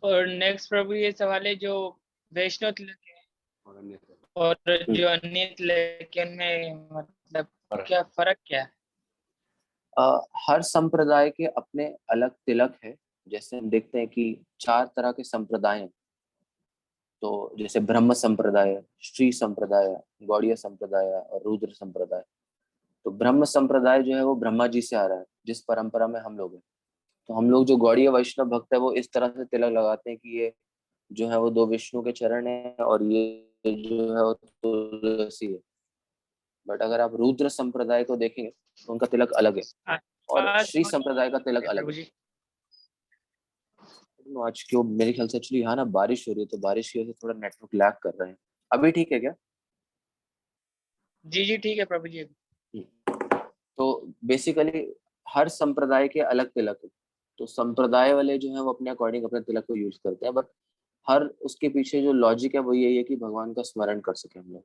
और नेक्स्ट प्रभु ये सवाल है, जो वैष्णव तिलक है और जो अन्य तिलक है उनमें मतलब क्या फर्क क्या है? हर संप्रदाय के अपने अलग तिलक है। जैसे हम देखते हैं कि 4 तरह के संप्रदाय हैं। तो जैसे ब्रह्म संप्रदाय, श्री संप्रदाय, गौड़ीय संप्रदाय और रुद्र संप्रदाय। तो ब्रह्म संप्रदाय जो है वो ब्रह्मा जी से आ रहा है, जिस परंपरा में हम लोग हैं। तो हम लोग जो गौड़ीय वैष्णव भक्त है वो इस तरह से तिलक लगाते हैं कि ये जो है वो 2 विष्णु के चरण है और ये जो है वो तुलसी है। बट अगर आप रुद्र संप्रदाय को देखेंगे तो उनका तिलक अलग है और श्री संप्रदाय का तिलक अलग है। आज क्यों मेरे ख्याल से एक्चुअली यहाँ ना बारिश हो रही है, तो बारिश की वजह से थोड़ा नेटवर्क लैग कर रहे हैं। अभी ठीक है क्या? जी ठीक है प्रभु जी। तो बेसिकली हर संप्रदाय के अलग तिलक है। तो संप्रदाय वाले जो है वो अपने अकॉर्डिंग अपने तिलक को यूज करते हैं, बट हर उसके पीछे जो लॉजिक है वो यही है कि भगवान का स्मरण कर सके हम लोग।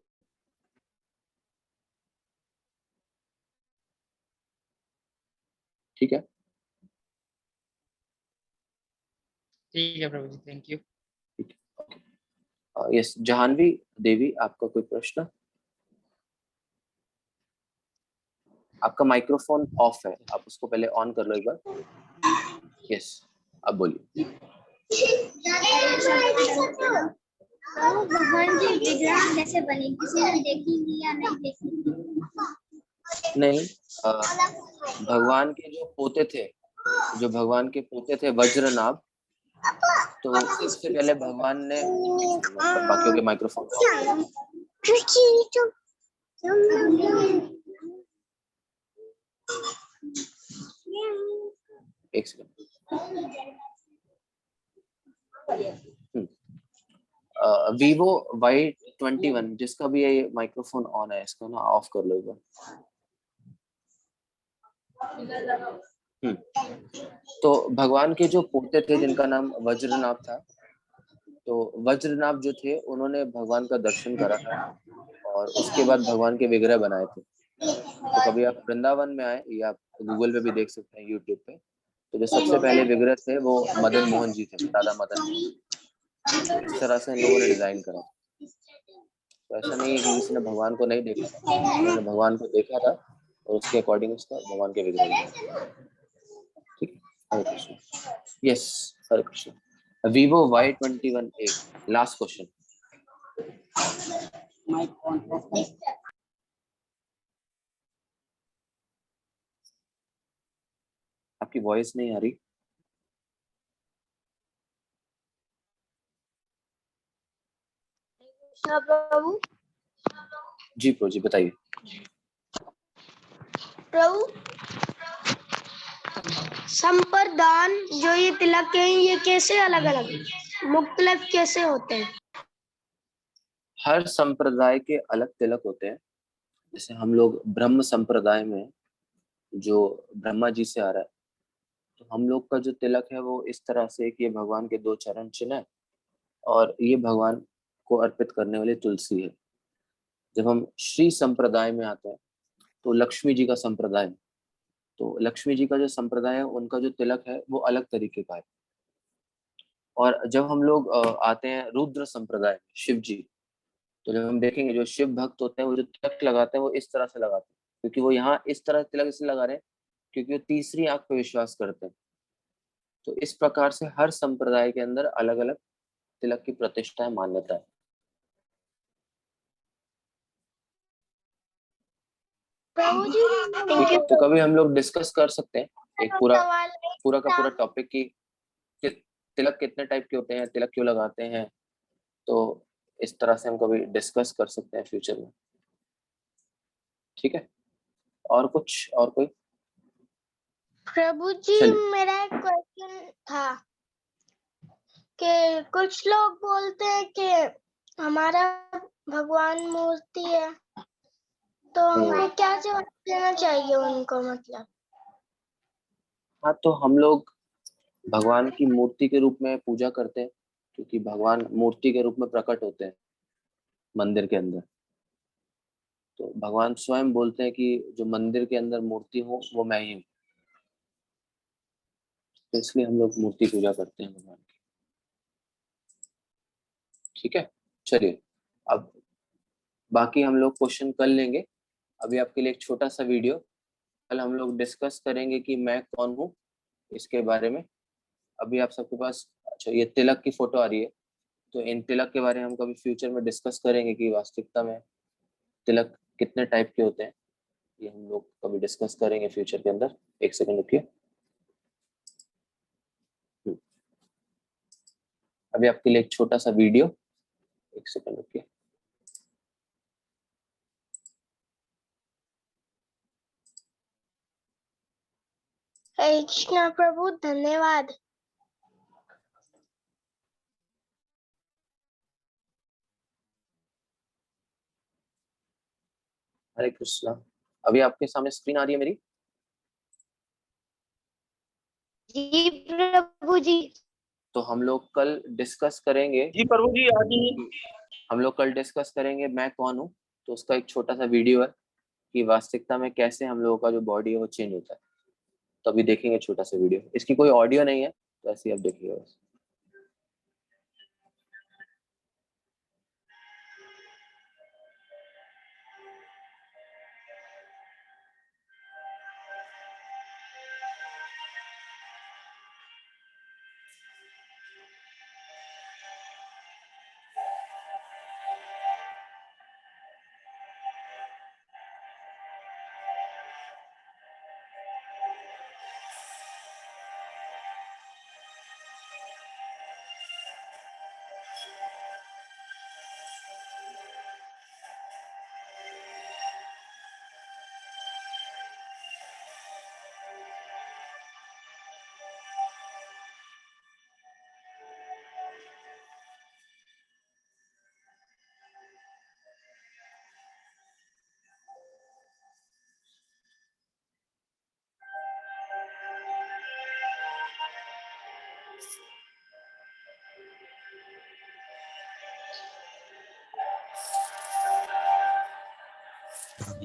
ठीक है, ठीक है प्रभु जी, थैंक यू। यस, जहानवी देवी, आपका कोई प्रश्न? आपका माइक्रोफोन ऑफ है, आप उसको पहले ऑन कर लो एक बार। यस, अब बोलिए। भगवान की विग्रह कैसे बनी, किसी ने देखी या नहीं देखी? नहीं, भगवान के जो पोते थे, वज्रनाभ, तो सबसे पहले भगवान ने बाकियों के माइक्रोफोन एक सेकंड। Vivo Y21, जिसका भी ये माइक्रोफोन ऑन है, इसको ना ऑफ कर लो एक बार। तो भगवान के जो पोते थे जिनका नाम वज्रनाभ था, तो वज्रनाभ जो थे उन्होंने भगवान का दर्शन करा था और उसके बाद भगवान के विग्रह बनाए थे। तो कभी आप वृंदावन में आए या आप गूगल पे भी देख सकते हैं, यूट्यूब पे, तो जो सबसे पहले विग्रह थे वो मदन मोहन जी थे, राधा मदन मोहन। इस तरह से इन लोगों ने डिजाइन करा। तो ऐसा नहीं है कि किसी ने भगवान को नहीं देखा था, उन्होंने भगवान को देखा था और उसके अकॉर्डिंग उसका भगवान के विग्रह बनाए। ठीक है, Hare Krishna. Yes, Hare Krishna. Vivo Y21A, last question. आपकी वॉइस नहीं आ रही। प्रभु जी प्रभु जी, बताइए। प्रभु, संप्रदान जो ये तिलक हैं ये कैसे अलग अलग, मुख्तलिफ कैसे होते हैं? हर संप्रदाय के अलग तिलक होते हैं। जैसे हम लोग ब्रह्म संप्रदाय में जो ब्रह्मा जी से आ रहा है, तो हम लोग का जो तिलक है वो इस तरह से कि ये भगवान के 2 चरण चिन्ह है और ये भगवान को अर्पित करने वाली तुलसी है। जब हम श्री संप्रदाय में आते हैं तो लक्ष्मी जी का संप्रदाय है। तो लक्ष्मी जी का जो संप्रदाय है उनका जो तिलक है वो अलग तरीके का है। और जब हम लोग आते हैं रुद्र संप्रदाय, शिव जी, तो जब हम देखेंगे जो शिव भक्त होते हैं वो जो तिलक लगाते हैं वो इस तरह से लगाते हैं, क्योंकि वो यहाँ इस तरह तिलक इसलिए लगा रहे हैं क्योंकि वो तीसरी आंख पे विश्वास करते हैं। तो इस प्रकार से हर संप्रदाय के अंदर अलग अलग तिलक की प्रतिष्ठा है, मान्यता है। ठीक है, तो कभी हम लोग डिस्कस कर सकते हैं एक पूरा का पूरा टॉपिक की तिलक कितने टाइप के होते हैं, तिलक क्यों लगाते हैं। तो इस तरह से हम कभी डिस्कस कर सकते हैं फ्यूचर में। ठीक है, और कुछ, और कोई? प्रभु जी चलिए। मेरा एक क्वेश्चन था कि कुछ लोग बोलते हैं कि हमारा भगवान मूर्ति है, तो हमें क्या जवाब देना चाहिए उनको? मतलब हाँ, तो हम लोग भगवान की मूर्ति के रूप में पूजा करते हैं, क्योंकि भगवान मूर्ति के रूप में प्रकट होते हैं मंदिर के अंदर। तो भगवान स्वयं बोलते हैं कि जो मंदिर के अंदर मूर्ति हो वो मैं ही हूँ, तो इसलिए हम लोग मूर्ति पूजा करते हैं भगवान की। ठीक है, चलिए अब बाकी हम लोग क्वेश्चन कर लेंगे। अभी आपके लिए एक छोटा सा वीडियो, कल हम लोग डिस्कस करेंगे कि मैं कौन हूँ इसके बारे में। अभी आप सबके पास, अच्छा ये तिलक की फोटो आ रही है, तो इन तिलक के बारे में हम कभी फ्यूचर में डिस्कस करेंगे कि वास्तविकता में तिलक कितने टाइप के होते हैं, ये हम लोग कभी डिस्कस करेंगे फ्यूचर के अंदर। एक सेकंड रुकिए, अभी आपके लिए एक छोटा सा वीडियो, एक सेकंड रुकिए। हरे कृष्णा प्रभु, धन्यवाद। हरे कृष्णा। अभी आपके सामने स्क्रीन आ रही है मेरी? जी प्रभु जी। तो हम लोग कल डिस्कस करेंगे। जी प्रभु जी, आदि हम लोग कल डिस्कस करेंगे मैं कौन हूँ, तो उसका एक छोटा सा वीडियो है कि वास्तविकता में कैसे हम लोगों का जो बॉडी है वो चेंज होता है। तो अभी देखेंगे छोटा सा वीडियो, इसकी कोई ऑडियो नहीं है, तो ऐसे ही आप देखिएगा बस।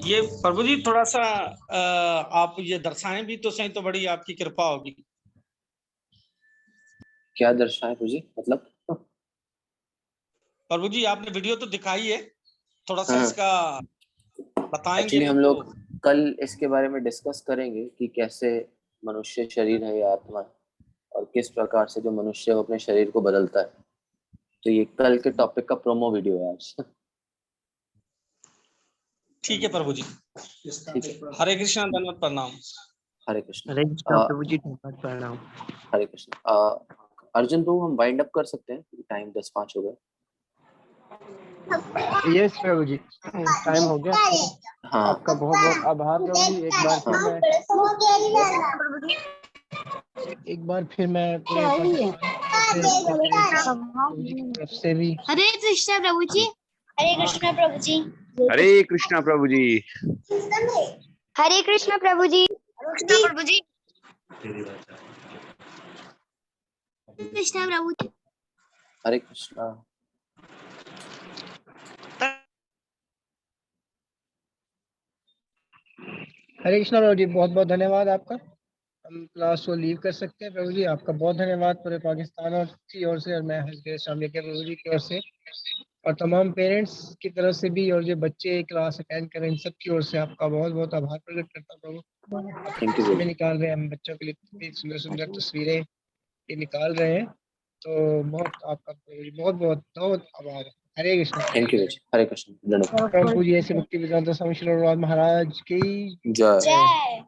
ये प्रभु जी थोड़ा सा आप ये दर्शाएं भी तो सही, तो बड़ी आपकी कृपा होगी। क्या दर्शाएं प्रभु जी? मतलब प्रभु जी आपने वीडियो तो दिखाई है, थोड़ा सा इसका बताएंगे? एक्चुअली हम लोग कल इसके बारे में डिस्कस करेंगे कि कैसे मनुष्य शरीर है या आत्मा है, और किस प्रकार से जो मनुष्य अपने शरीर को बदलता है। तो ये कल के टॉपिक का प्रोमो वीडियो है आज। ठीक है प्रभु जी, हरे कृष्णा, धन्यवाद, प्रणाम। हरे कृष्ण। हरे कृष्णा प्रभु जी, धन्यवाद, प्रणाम। हरे कृष्ण। अर्जुन प्रभु हम वाइंड अप कर सकते हैं, टाइम 10:05 हो गए। यस प्रभु जी, टाइम हो गया। हाँ, आपका बहुत बहुत आभार प्रभु जी। एक बार फिर मैं पूरे तरफ से भी हरे कृष्णा प्रभु जी। हरे कृष्णा प्रभु जी। हरे कृष्णा प्रभु जी। हरे कृष्णा प्रभु जी। प्रभु जी। कृष्णा प्रभु जी। हरे कृष्णा। हरे कृष्णा प्रभु जी, बहुत बहुत धन्यवाद आपका। हम क्लास को लीव कर सकते हैं प्रभु जी। आपका बहुत धन्यवाद पूरे पाकिस्तान और की ओर से, और मैं हजरत स्वामी के प्रभु जी की ओर से, और तमाम पेरेंट्स की तरफ से भी, और जो बच्चे क्लास अटेंड करें इन सब की ओर से आपका बहुत बहुत आभार प्रकट करता हूँ प्रभु। समय निकाल रहे हैं हम बच्चों के लिए, इतनी सुंदर सुंदर तस्वीरें ये निकाल रहे हैं, तो बहुत आपका बहुत बहुत बहुत आभार। हरे कृष्ण। Thank you. हरे कृष्ण। प्रभु जी ऐसे भक्ति वेदांत स्वामी श्री महाराज की जय।